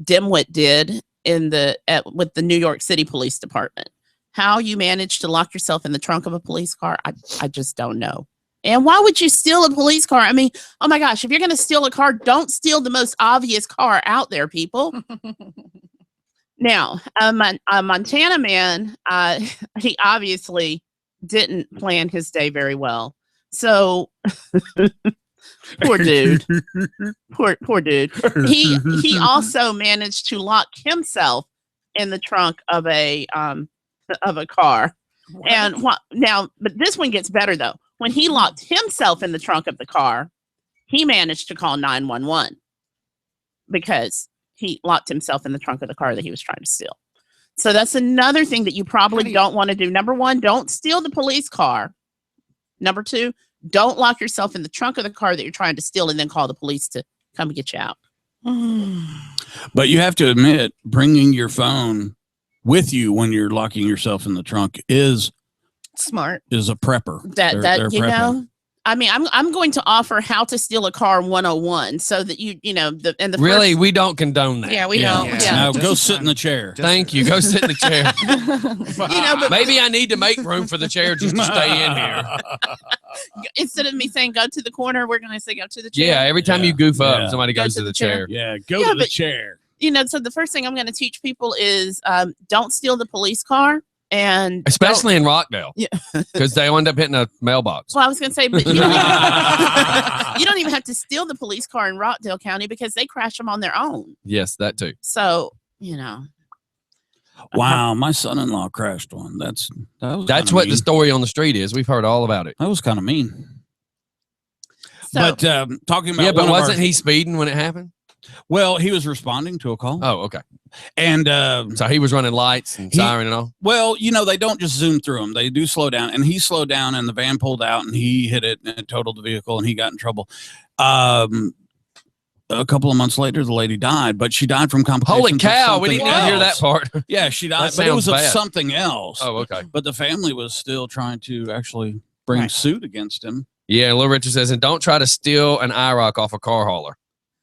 S5: dimwit did with the New York City Police Department. How you managed to lock yourself in the trunk of a police car, I just don't know. And why would you steal a police car? I mean, oh my gosh, if you're going to steal a car, don't steal the most obvious car out there, people. Now, a Montana man, he obviously didn't plan his day very well. So, poor dude. Poor dude. He also managed to lock himself in the trunk of a car. And now, but this one gets better though. When he locked himself in the trunk of the car, he managed to call 911 because he locked himself in the trunk of the car that he was trying to steal. So that's another thing that you probably don't want to do. Number one, don't steal the police car. Number two, Don't lock yourself in the trunk of the car that you're trying to steal and then call the police to come and get you out.
S3: But you have to admit, bringing your phone with you when you're locking yourself in the trunk is
S4: Smart.
S3: a prepper.
S5: That
S3: They're
S5: you
S3: prepping.
S5: know, I mean, I'm going to offer how to steal a car 101 so that you know the
S1: Really, we don't condone that.
S4: Yeah, we
S3: Yeah.
S4: don't.
S5: Yeah.
S3: Now
S2: Just
S3: go
S2: in
S3: sit in
S2: time.
S3: the chair.
S1: Thank you. Go sit in the chair.
S5: you know, but
S1: Maybe I need to make room for the chair just to stay in here.
S5: instead of me saying go to the corner, we're going to say go to the chair.
S1: Yeah, every time
S3: Yeah.
S1: you goof up,
S3: Yeah.
S1: somebody
S5: Go
S1: goes
S5: to
S1: to
S5: the
S1: the
S5: chair.
S1: chair.
S3: Yeah, go
S5: Yeah,
S3: to the
S5: but-
S3: chair.
S5: You know, so the first thing I'm going to teach people is don't steal the police car, and
S1: Especially in Rockdale.
S5: Yeah.
S1: Because they end up hitting a mailbox.
S5: well, I was going to say, but you don't even have to steal the police car in Rockdale County because they crash them on their own.
S1: Yes, that too.
S5: So you know,
S3: Wow, my son-in-law crashed one. That's
S1: That's
S3: kinda
S1: what
S3: mean.
S1: the story on the street is. We've heard all about it.
S3: That was kind of mean.
S5: so
S3: But talking about
S1: Yeah, but
S3: one of our-
S1: wasn't he speeding when it happened?
S3: Well, he was responding to a call,
S1: Oh, okay.
S3: and
S1: So he was running lights and
S3: He-
S1: siren and all.
S3: well, you know, they don't just zoom through them; they do slow down. And he slowed down, and the van pulled out, and he hit it and it totaled the vehicle, and he got in trouble. A couple of months later, the lady died, but she died from complications.
S1: Holy
S3: of
S1: cow, we
S3: something
S1: didn't even hear that
S3: else.
S1: part.
S3: Yeah, she died,
S1: That
S3: but it was
S1: sounds
S3: of
S1: bad.
S3: something else.
S1: Oh, okay.
S3: But the family was still trying to actually bring
S5: Right.
S3: suit against him.
S1: Yeah, Little Richard says, and don't try to steal an IROC off a car hauler.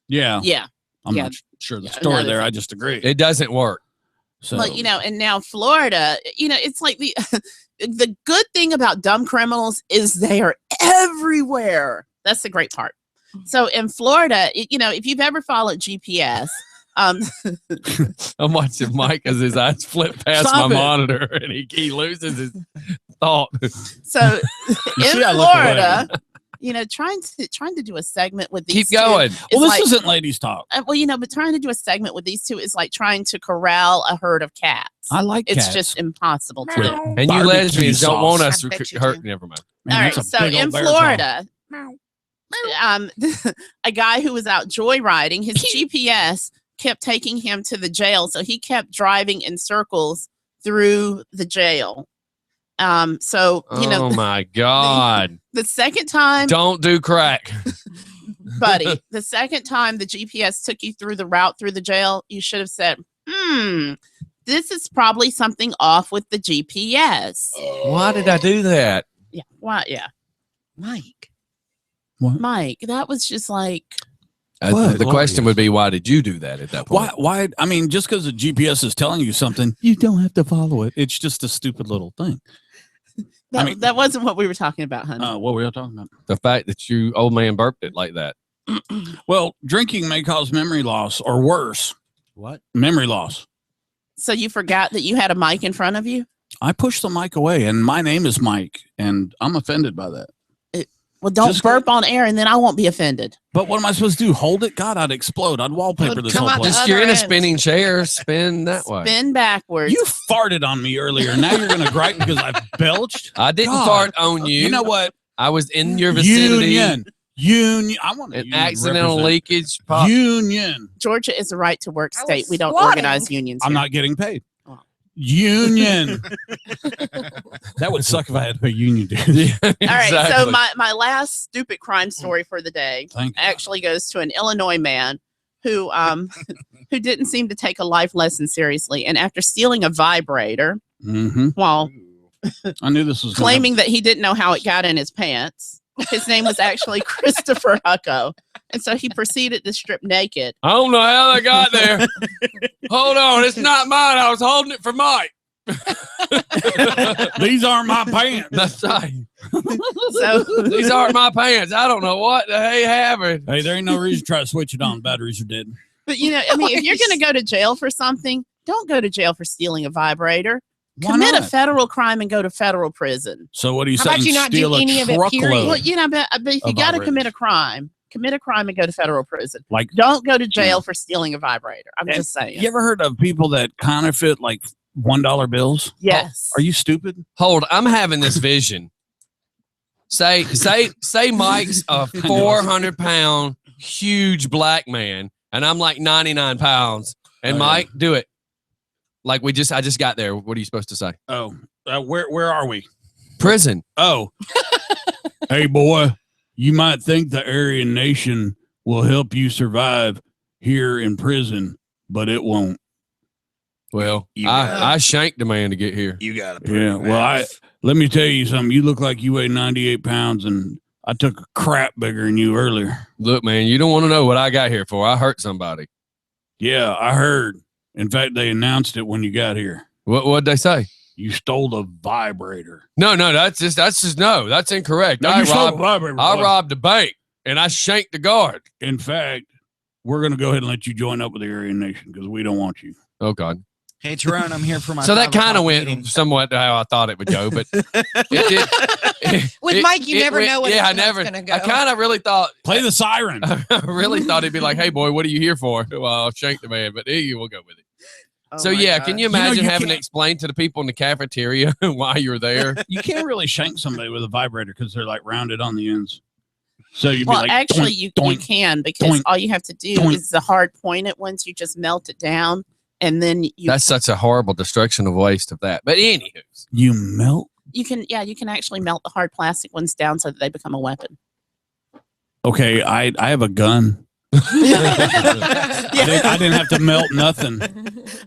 S3: Yeah,
S5: yeah.
S3: I'm
S5: Yeah.
S3: not sure the
S5: Yeah,
S3: story
S5: another
S3: there.
S5: thing.
S3: I just agree.
S1: It doesn't work.
S3: So
S5: Well, you know, and now Florida, you know, it's like the the good thing about dumb criminals is they are everywhere. That's the great part. So in Florida, you know, if you've ever followed GPS,
S1: I'm watching Mike as his eyes flip past
S3: Stop
S1: my
S3: it.
S1: monitor and he loses his thought.
S5: so
S3: You
S5: in
S3: see, I look away.
S5: Florida, you know, trying to do a segment with these
S1: Keep
S5: two
S1: going.
S5: is
S3: well, this
S5: like-
S3: isn't ladies talk.
S5: well, you know, but trying to do a segment with these two is like trying to corral a herd of cats.
S3: I like
S5: It's
S3: cats.
S5: just impossible to do.
S1: And you
S3: Barbecue
S1: lesbians don't want
S3: sauce.
S1: us
S4: I
S1: to
S4: bet you
S1: hurt.
S4: do.
S1: Never mind.
S3: Man,
S5: All right,
S3: that's a
S5: so
S3: big old
S5: in
S3: bear paw.
S5: Florida, a guy who was out joyriding, his GPS kept taking him to the jail, so he kept driving in circles through the jail. So you know,
S1: Oh my God.
S5: the second time,
S1: Don't do crack.
S5: buddy, the second time the GPS took you through the route through the jail, you should have said, this is probably something off with the GPS.
S1: Why did I do that?
S5: Yeah. Why? Yeah.
S4: Mike.
S5: Mike, that was just like,
S3: What?
S1: The question would be, why did you do that at that
S3: Why?
S1: point?
S3: Why? I mean, just because the GPS is telling you something, you don't have to follow it. It's just a stupid little thing.
S5: that,
S3: I mean-
S5: that wasn't what we were talking about, honey.
S3: What were you talking about?
S1: The fact that you old man burped it like that.
S3: Well, drinking may cause memory loss, or worse,
S9: What?
S3: memory loss.
S5: So you forgot that you had a mic in front of you?
S3: I pushed the mic away, and my name is Mike, and I'm offended by that.
S5: Well, don't
S3: Just-
S5: burp on air and then I won't be offended.
S3: But what am I supposed to do? Hold it? God, I'd explode. I'd wallpaper
S4: Well,
S3: this
S4: come
S3: whole
S4: out
S3: place.
S4: the
S1: Just you're in
S4: other
S1: a
S4: end.
S1: spinning chair, spin that way.
S5: Spin backwards.
S3: You farted on me earlier. Now you're going to gripe because I belched?
S1: I didn't
S3: God.
S1: fart on you.
S3: You know what?
S1: I was in your vicinity.
S3: Union. I want to
S1: An accidental leakage. Pop.
S3: Union.
S5: Georgia is a right to work
S4: I
S5: state.
S4: was
S5: We don't
S4: squatting.
S5: organize unions.
S3: I'm
S5: here.
S3: not getting paid.
S5: Oh.
S3: Union. That would suck if I had to pay union dues.
S1: Yeah,
S5: All right. So
S1: exactly.
S5: my last stupid crime story for the day
S3: Thank you.
S5: actually goes to an Illinois man who who didn't seem to take a life lesson seriously, and after stealing a vibrator
S3: Mm-hmm.
S5: while
S3: I knew this was gonna
S5: claiming that he didn't know how it got in his pants, his name was actually Christopher Hucko, and so he proceeded to strip naked.
S1: I don't know how they got there. Hold on, it's not mine. I was holding it for Mike.
S3: happen. These aren't my pants.
S1: That's right.
S5: So
S1: These aren't my pants. I don't know what the hey happened.
S3: Hey, there ain't no reason to try to switch it on. Batteries are dead.
S5: But you know, I mean, if you're going to go to jail for something, don't go to jail for stealing a vibrator.
S3: Why
S5: Commit a
S3: not?
S5: federal crime and go to federal prison.
S3: So what are you
S4: How
S3: saying?
S4: about you not do
S3: Steal a
S4: any of it, period?
S3: truckload?
S5: Well, you know, but if you
S3: Of
S5: got to
S3: vibrators.
S5: commit a crime and go to federal prison.
S3: Like-
S5: don't go to jail for stealing a vibrator. I'm
S3: And
S5: just saying.
S3: You ever heard of people that counterfeit like $1 bills?
S5: Yes.
S3: Are you stupid?
S1: Hold, I'm having this vision. Say Mike's a 400-pound huge black man, and I'm like 99 pounds. And
S3: Oh, yeah.
S1: Mike, do it. Like I just got there. What are you supposed to say?
S3: Oh, where are we?
S1: Prison.
S3: Oh, Hey, boy, you might think the Aryan Nation will help you survive here in prison, but it won't.
S1: Well, I shanked a man to get here.
S2: You got to.
S3: Yeah. Well, let me tell you something. You look like you weigh 98 pounds, and I took a crap bigger than you earlier.
S1: Look, man, you don't want to know what I got here for. I hurt somebody.
S3: Yeah, I heard. In fact, they announced it when you got here.
S1: What'd they say?
S3: You stole a vibrator.
S1: No, that's incorrect.
S3: No,
S1: I
S3: you stole a vibrator.
S1: I robbed a bank and I shanked the guard.
S3: In fact, we're going to go ahead and let you join up with the Aryan Nation because we don't want you.
S1: Oh, God.
S2: Hey, Tyrone, I'm here for my.
S1: So that
S2: 5
S1: kind of
S2: o'clock
S1: went
S2: meeting.
S1: somewhat to how I thought it would go, but it did.
S4: With Mike, you never know when
S1: yeah,
S4: it's going to go.
S1: I kind of really thought.
S3: Play the siren.
S1: I really thought he'd be like, "Hey, boy, what are you here for?" Well, I'll shank the man, but you will go with it.
S4: Oh
S1: So
S4: my
S1: yeah,
S4: God.
S1: can you imagine
S3: you
S1: having to
S3: can't-
S1: explain to the people in the cafeteria why you're there?
S3: You can't really shank somebody with a vibrator because they're like rounded on the ends. So you'd be
S5: Well,
S3: like,
S5: actually,
S3: doink,
S5: you
S3: doink.
S5: can because
S3: doink,
S5: all you have to do
S3: doink.
S5: is the hard pointed ones. You just melt it down, and then you
S1: That's such a horrible destruction of waste of that. But anywho,
S3: You melt.
S5: you can actually melt the hard plastic ones down so that they become a weapon.
S3: Okay, I have a gun. I didn't have to melt nothing.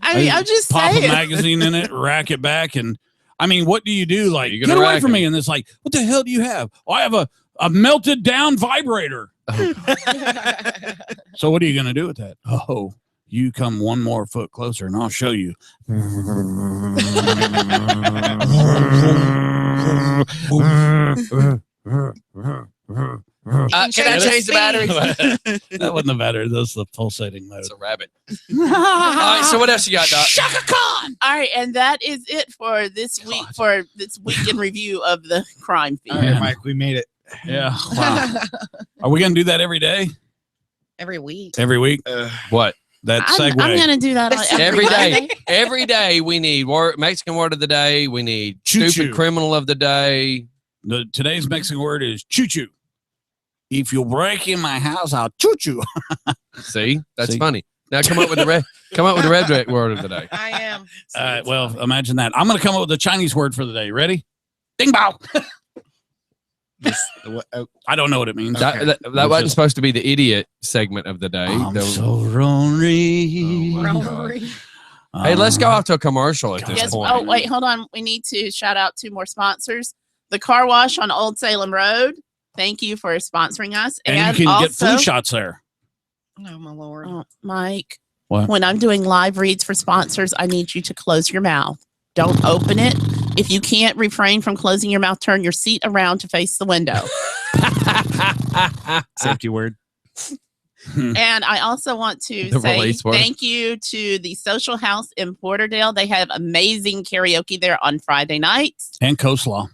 S5: I mean, I'm just
S3: Pop a
S5: saying.
S3: magazine in it, rack it back, and I mean, what do you do? Like,
S1: You
S3: get
S1: gonna
S3: away
S1: rack
S3: from me!
S1: it.
S3: And it's like, what the hell do you have? Oh, I have a melted down vibrator. So what are you gonna do with that? Oh, you come one more foot closer, and I'll show you.
S1: can I change the battery?
S3: That wasn't the battery. That's the pulsating motor.
S1: It's a rabbit. All right, so what else you got, Doc?
S5: Shaka Khan. All right, and that is it for this week. For this week in review of the crime
S2: All
S5: feed.
S2: right, Mike, we made it.
S3: Yeah. Wow. Are we gonna do that every day?
S4: Every week.
S3: Every week?
S1: What?
S3: That
S5: I'm
S3: segue.
S5: going to do that on
S1: Every day.
S5: Monday.
S1: Every day we need Mexican word of the day. We need
S3: Choo-choo.
S1: stupid criminal of the day.
S3: Today's Mexican word is choo choo. If you break in my house, I'll choo choo.
S1: See, that's
S3: See?
S1: funny. Now come up with the red word of the day.
S4: I am.
S3: Well, imagine that. I'm going to come up with a Chinese word for the day. Ready? Ding bao. I don't know what it means.
S1: That
S3: It's
S1: wasn't
S3: just-
S1: supposed to be the idiot segment of the day.
S3: I'm
S1: The-
S3: so lonely.
S1: Oh, my God. Hey, let's go off to a commercial at this
S5: Yes.
S1: point.
S5: Oh, wait, hold on. We need to shout out 2 more sponsors. The Car Wash on Old Salem Road. Thank you for sponsoring us.
S3: And you can get flu shots there.
S4: Oh, my Lord.
S5: Oh, Mike,
S3: What?
S5: when I'm doing live reads for sponsors, I need you to close your mouth. Don't open it. If you can't refrain from closing your mouth, turn your seat around to face the window.
S2: Safety word.
S5: And I also want to
S1: The
S5: say
S1: release word.
S5: thank you to the Social House in Porterdale. They have amazing karaoke there on Friday nights.
S3: And coleslaw.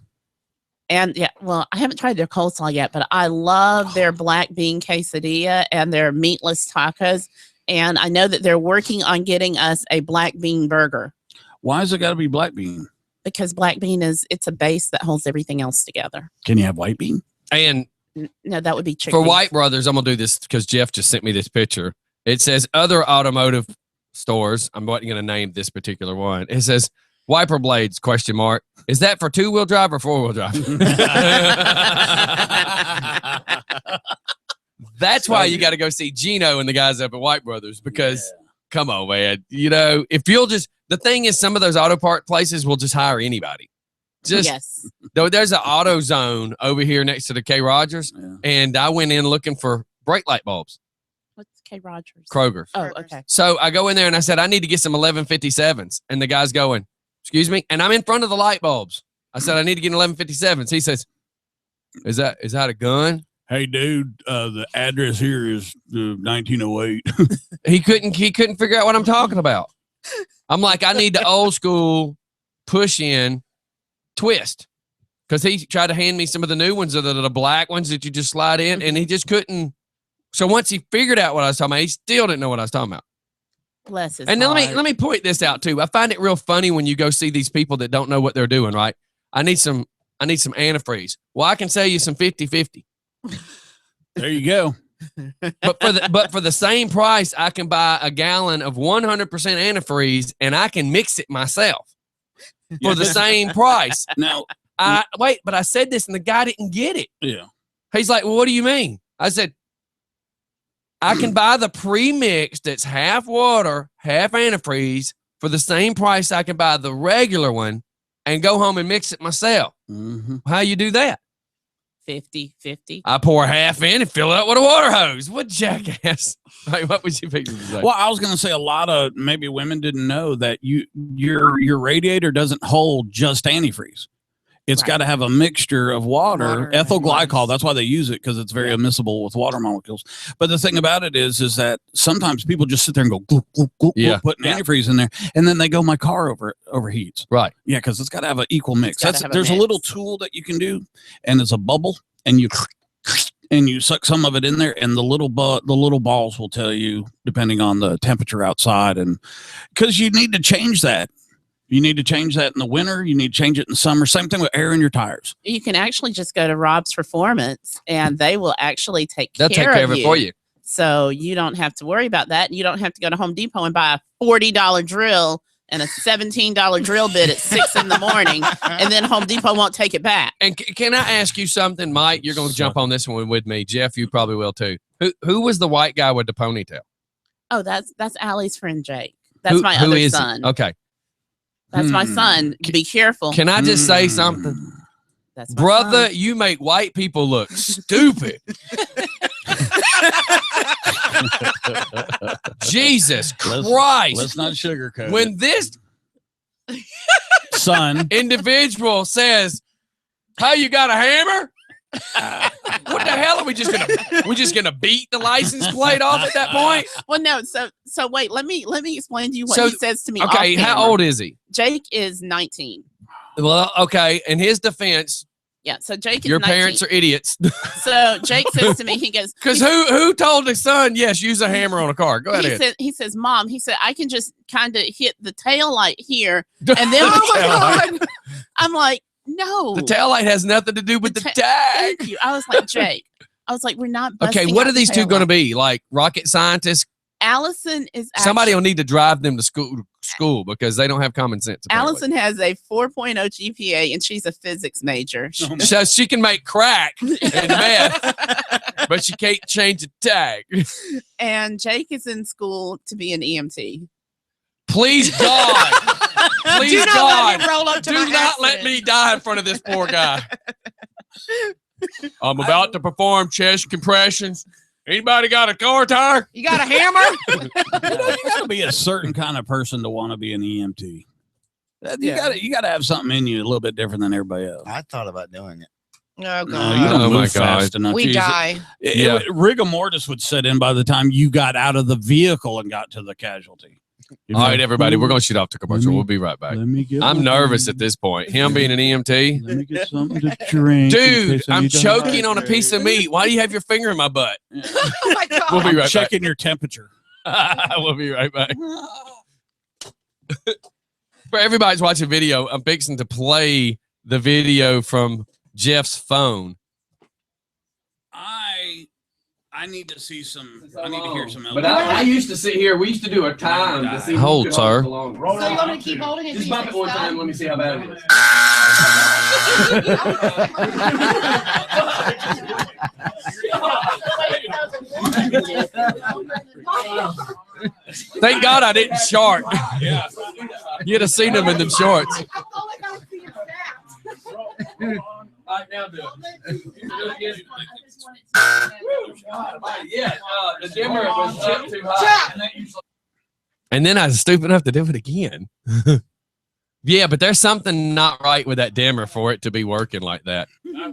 S5: And yeah, well, I haven't tried their coleslaw yet, but I love their black bean quesadilla and their meatless tacos. And I know that they're working on getting us a black bean burger
S3: Why has it got to be black bean?
S5: because black bean it's a base that holds everything else together.
S3: Can you have white bean?
S1: And
S5: No, that would be chicken.
S1: for White Brothers, I'm going to do this because Jeff just sent me this picture. It says other automotive stores. I'm not going to name this particular one. It says wiper blades, ? Is that for 2-wheel drive or 4-wheel drive? That's why you got to go see Gino and the guys up at White Brothers because come on, man. You know, if you'll just, the thing is, some of those auto part places will just hire anybody. Just,
S5: Yes.
S1: though, there's an auto zone over here next to the K. Rogers,
S3: Yeah.
S1: and I went in looking for brake light bulbs,
S5: What's K. Rogers?
S1: Kroger's.
S5: Oh, okay.
S1: So I go in there and I said, I need to get some 1157s. And the guy's going, excuse me? And I'm in front of the light bulbs. I said, I need to get 1157s. He says, is that a gun?
S3: Hey, dude, the address here is 1908.
S1: He couldn't figure out what I'm talking about. I'm like, I need the old school push in twist. Because he tried to hand me some of the new ones, the black ones that you just slide in, and he just couldn't. So once he figured out what I was talking about, he still didn't know what I was talking about.
S5: Bless his
S1: And then
S5: heart.
S1: let me point this out too. I find it real funny when you go see these people that don't know what they're doing, right? I need some antifreeze. Well, I can sell you some 50-50.
S3: There you go.
S1: But for the same price, I can buy a gallon of 100% antifreeze and I can mix it myself for the same price.
S3: Now,
S1: Wait, but I said this and the guy didn't get it.
S3: Yeah.
S1: He's like, well, what do you mean? I said, I can buy the pre-mix that's half water, half antifreeze for the same price I can buy the regular one and go home and mix it myself.
S3: Mm-hmm.
S1: How you do that?
S5: 50-50.
S1: I pour half in and fill it up with a water hose. What jackass? Like, what was you fixing to say?
S3: Well, I was going to say a lot of maybe women didn't know that your radiator doesn't hold just antifreeze. It's
S5: Right.
S3: got to have a mixture of water, ethyl
S5: and
S3: glycol. That's why they use it, because it's very immiscible with water molecules. But the thing about it is that sometimes people just sit there and go, gloop, gloop, gloop,
S1: Yeah.
S3: gloop, putting antifreeze in there, and then they go, my car overheats.
S1: Right.
S3: Yeah, because it's got to have an equal mix.
S5: gotta have a
S3: There's a
S5: mix.
S3: little tool that you can do, and it's a bubble, and you suck some of it in there, and the little balls will tell you depending on the temperature outside, and because you need to change that. You need to change that in the winter. You need to change it in the summer. Same thing with air in your tires.
S5: You can actually just go to Rob's Performance and they will actually
S1: They'll take care of it for you.
S5: So you don't have to worry about that. You don't have to go to Home Depot and buy a $40 drill and a $17 drill bit at 6 in the morning, and then Home Depot won't take it back.
S1: And can I ask you something, Mike? You're going to jump on this one with me. Jeff, you probably will too. Who was the white guy with the ponytail?
S5: Oh, that's Allie's friend Jake. That's my
S1: who
S5: other
S1: is it?
S5: son.
S1: Okay.
S5: That's my son. Be careful.
S1: Can I just say something?
S5: That's my
S1: Brother,
S5: son.
S1: you make white people look stupid. Jesus Christ.
S3: Let's not sugarcoat
S1: When this
S3: it. Son.
S1: individual says, "How you got a hammer?" What the hell are we just gonna beat the license plate off at that point?
S5: Well, no. So wait. Let me explain to you what
S1: So-
S5: he says to me.
S1: Okay,
S5: off
S1: how
S5: camera.
S1: old is he?
S5: Jake is 19.
S1: Well, okay. In his defense,
S5: Yeah. So Jake is
S1: your
S5: 19.
S1: parents are idiots.
S5: So Jake says to me, he goes,
S1: Because who told the son, yes, use a hammer on a car? Go ahead.
S5: he says, Mom, he said, I can just kind of hit the tail light here. And then
S1: Oh my God.
S5: I'm like, no.
S1: The tail light has nothing to do with the tag.
S5: Thank you. I was like, Jake, we're not.
S1: Okay, what are these two going to be? Like rocket scientists?
S5: Allison is
S1: Somebody will need to drive them to school because they don't have common sense. apparently.
S5: Allison has a 4.0 GPA and she's a physics major.
S1: So she can make crack and meth, but she can't change the tag.
S5: And Jake is in school to be an EMT.
S1: Please God. Please
S4: Do not
S1: God.
S4: let me roll up to
S1: Do
S4: my
S1: not let
S4: accident.
S1: me die in front of this poor guy. I'm about to perform chest compressions. Anybody got a car tire?
S4: You got a hammer?
S3: You got to be a certain kind of person to want to be an EMT. You got to have something in you a little bit different than everybody else.
S2: I thought about doing it.
S4: Oh,
S3: No,
S4: God.
S3: you don't
S1: Oh, my
S3: move fast
S1: God.
S3: enough.
S4: We
S3: Jesus.
S4: die.
S1: Yeah.
S3: Rigor mortis would set in by the time you got out of the vehicle and got to the casualty.
S1: All right, everybody, we're going to shoot off to commercial. We'll be right back.
S3: Let me get
S1: I'm
S3: my-
S1: nervous at this point. Him being an EMT.
S3: Let me get something to drink. in
S1: Dude,
S3: case I
S1: I'm
S3: need to
S1: choking on a
S3: hydrate.
S1: piece of meat. Why do you have your finger in my butt?
S4: Oh, my God.
S1: We'll be right
S3: Checking your temperature.
S1: back. We'll be right back. For everybody who's watching video, I'm fixing to play the video from Jeff's phone.
S3: I need to see some. I need to hear some.
S1: But I used to sit here. We used to do a time to see. Hold, sir.
S4: So you want me to keep holding it?
S1: Just bump it one time. Let me see how bad it is. Thank God I didn't short.
S3: Yeah.
S1: You'd have seen him in them shorts. Right now, do it. Yeah, the dimmer was up too high. And then I was stupid enough to do it again. Yeah, but there's something not right with that dimmer for it to be working like that. All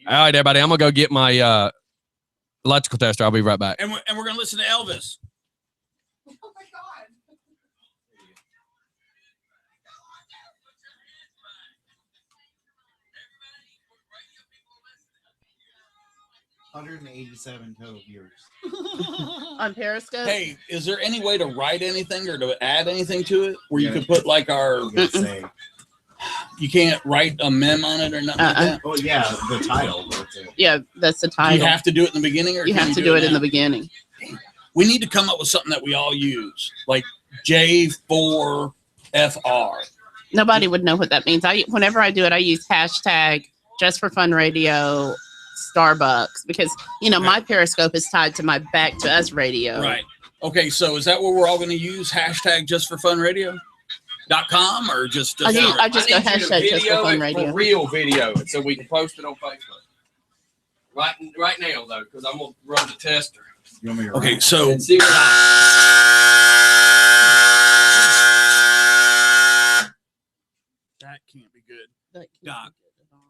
S1: right, everybody, I'm going to go get my electrical tester. I'll be right back.
S3: And we're going to listen to Elvis.
S4: Oh, my God.
S2: $187 total viewers.
S5: On Periscope?
S3: Hey, is there any way to write anything or to add anything to it where you could put like our? You can't write a mem on it or nothing like that.
S2: Oh yeah, the title. That's it.
S5: Yeah, that's the
S3: Do
S5: title.
S3: you have to do it in the beginning, or
S5: You
S3: can
S5: have to do it in
S3: now?
S5: the beginning.
S3: We need to come up with something that we all use, like J4FR.
S5: Nobody would know what that means. Whenever I do it, I use hashtag Just for Fun Radio Starbucks because my Periscope is tied to my Back to Us radio.
S3: Right. Okay. So is that what we're all going to use? Hashtag Just for Fun Radio.com or just
S5: I just go
S1: need you to
S5: hashtag Just for
S1: video
S5: Fun
S1: it
S5: Radio.
S1: for real video it so we can post it on Facebook. Right now though, because I'm gonna run the tester.
S2: You want me to
S3: Okay. So
S1: And see what
S3: that can't be good. Doc.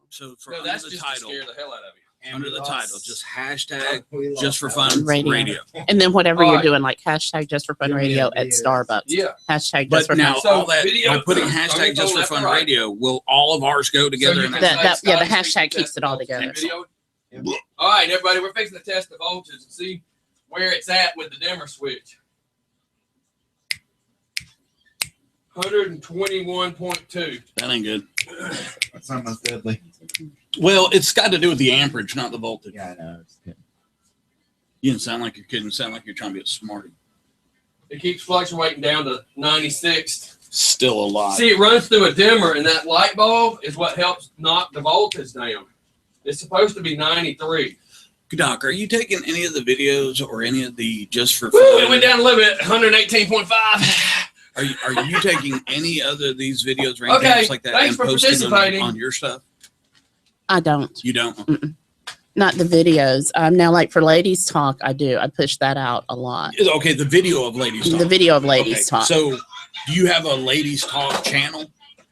S3: So for
S1: no,
S3: under
S1: that's
S3: the
S1: just
S3: title,
S1: to scare the hell out of you.
S3: under the title, just hashtag Just for Fun
S5: Radio.
S3: Radio.
S5: And then whatever
S1: All
S5: you're
S1: right.
S5: doing, like hashtag Just for Fun Radio at Starbucks.
S1: Yeah.
S5: Hashtag Just
S3: But
S5: for
S3: now,
S5: Fun.
S1: So
S3: all that
S1: video-
S3: by putting
S1: on your
S3: hashtag Just
S1: phone,
S3: for Fun
S1: left or right?
S3: Radio, will all of ours go together?
S1: you
S3: in
S1: can
S3: that?
S1: say,
S5: the
S1: Scotty,
S5: hashtag
S1: fix the
S5: keeps it all
S1: test
S5: together.
S1: video. All right, everybody, we're fixing to test the voltage and see where it's at with the dimmer switch. 121.2.
S3: That ain't good.
S2: That's almost deadly.
S3: Well, it's got to do with the amperage, not the voltage.
S2: Yeah, I know.
S3: You didn't sound like you're kidding. Sound like you're trying to be a smarty.
S1: It keeps fluctuating down to 96.
S3: Still a lot.
S1: See, it runs through a dimmer, and that light bulb is what helps knock the voltage down. It's supposed to be 93.
S3: Doc, are you taking any of the videos or any of the Just for
S1: Woo,
S3: Fun?
S1: it went down a little bit, 118.5.
S3: Are you taking any other of these videos or anything
S1: Okay,
S3: else like that
S1: thanks
S3: and
S1: for
S3: posting them
S1: participating.
S3: on your stuff?
S5: I don't.
S3: You don't?
S5: Not the videos. Now, like for Ladies Talk, I do. I push that out a lot.
S3: Okay, the video of Ladies Talk.
S5: The video of Ladies
S3: Okay,
S5: Talk.
S3: So, do you have a Ladies Talk channel?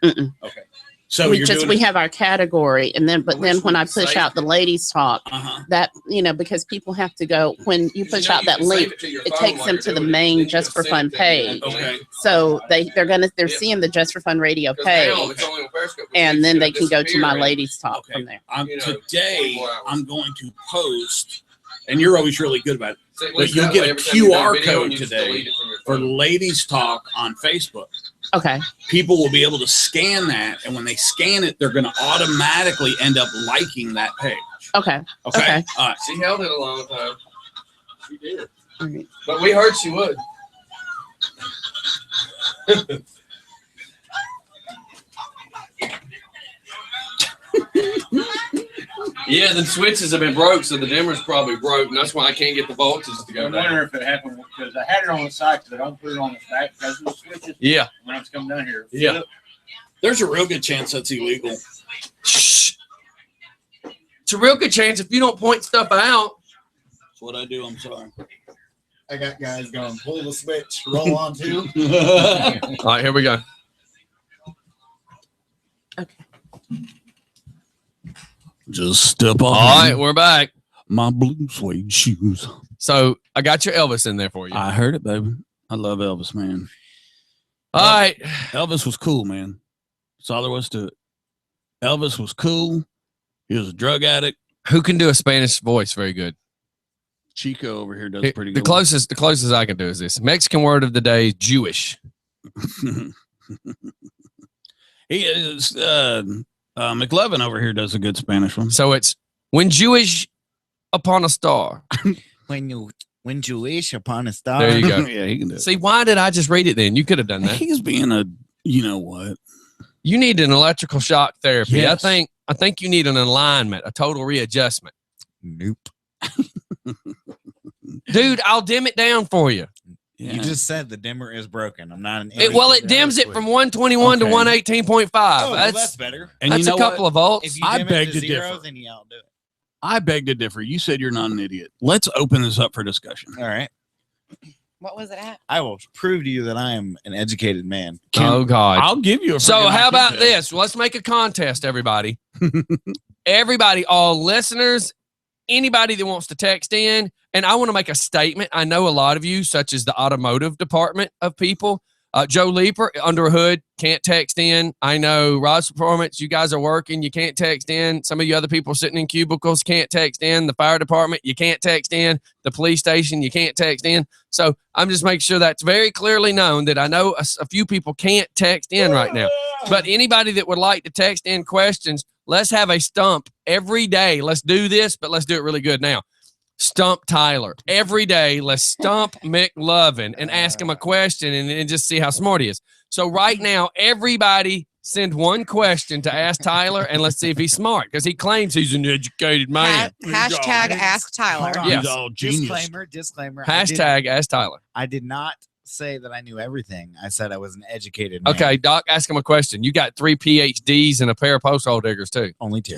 S5: Mm-mm.
S3: Okay. So
S5: we
S3: you're
S5: just
S3: doing
S5: we have our category, and then
S1: I wish
S5: when
S1: we
S5: I
S1: could
S5: push
S1: save
S5: out the Ladies Talk,
S3: Uh-huh.
S5: that because people have to go when you push out that link, it takes them to the main Just for Fun page.
S3: Okay.
S5: So they're seeing the Just for Fun Radio page, and then they can go to my Ladies Talk
S3: Okay.
S5: from there.
S3: Today, I'm going to post, and you're always really good about it, but you'll get a QR code today for Ladies Talk on Facebook.
S5: Okay.
S3: People will be able to scan that, and when they scan it, they're going to automatically end up liking that page.
S5: Okay.
S3: Okay.
S5: Okay.
S3: All right.
S1: She held it a long time. She did.
S5: All right.
S1: But we heard she would. Yeah, the switches have been broke, so the dimmer's probably broke, and that's why I can't get the voltages to go
S9: I wonder
S1: down.
S9: if it happened because I had it on the side, but I don't put it on the back because of the switches.
S1: Yeah.
S9: When I was coming down here.
S1: Yeah.
S3: There's a real good chance that's illegal.
S1: Shh. It's a real good chance if you don't point stuff out.
S3: That's what I do. I'm sorry.
S2: I got guys going, pull the switch, roll on too.
S1: All right, here we go.
S3: Just step
S1: All
S3: off
S1: right, we're back.
S3: my blue suede shoes.
S1: So I got your Elvis in there for you.
S3: I heard it, baby. I love Elvis, man.
S1: All right.
S3: Elvis was cool, man. That's all there was to it. Elvis was cool. He was a drug addict.
S1: Who can do a Spanish voice very good?
S3: Chico over here does
S1: The
S3: pretty good.
S1: closest I can do is this. Mexican word of the day is Jewish.
S3: He is McLevin over here does a good Spanish one.
S1: So it's when Jewish upon a star.
S2: When you wish upon a star.
S1: There you go.
S3: Yeah, he can do it.
S1: See, why did I just read it then? You could have done that.
S3: He's being a, you know what?
S1: You need an electrical shock therapy.
S3: Yes.
S1: I think you need an alignment, a total readjustment.
S2: Nope.
S1: Dude, I'll dim it down for you.
S3: Yeah.
S2: You just said the dimmer is broken. I'm not an
S1: It dims it from 121 to
S3: Okay.
S1: 118.5.
S2: Oh, well,
S1: that's
S2: that's better.
S3: and
S1: that's
S3: you know
S1: a couple
S3: what?
S1: of volts.
S2: If you
S3: I
S2: dim
S3: beg
S2: it
S3: to
S2: to zero,
S3: differ.
S2: then you outdo it.
S3: I beg to differ. You said you're not an idiot. Let's open this up for discussion.
S2: All right.
S4: What was it at?
S2: I will prove to you that I am an educated man.
S1: Oh God.
S3: I'll give you a
S1: So
S3: freaking
S1: how
S3: IQ
S1: about
S3: test.
S1: this? Let's make a contest, everybody. Everybody, all listeners, anybody that wants to text in, and I want to make a statement. I know a lot of you, such as the automotive department of people. Joe Leeper, Under a Hood, can't text in. I know Rod's Performance, you guys are working. You can't text in. Some of you other people sitting in cubicles can't text in. The fire department, you can't text in. The police station, you can't text in. So I'm just making sure that's very clearly known that I know a few people can't text in right now. But anybody that would like to text in questions, let's have a stump every day. Let's do this, but let's do it really good now. Stump Tyler. Every day, let's stump McLovin and ask him a question and just see how smart he is. So right now, everybody send one question to Ask Tyler, and let's see if he's smart, because he claims he's an educated man.
S4: Hashtag Ask Tyler.
S2: Hold on.
S1: Yes.
S3: He's all genius.
S2: Disclaimer.
S1: Hashtag Ask Tyler.
S2: I did not say that I knew everything. I said I was an educated man.
S1: Okay, Doc, ask him a question. You got 3 PhDs and a pair of post hole diggers too.
S2: Only 2.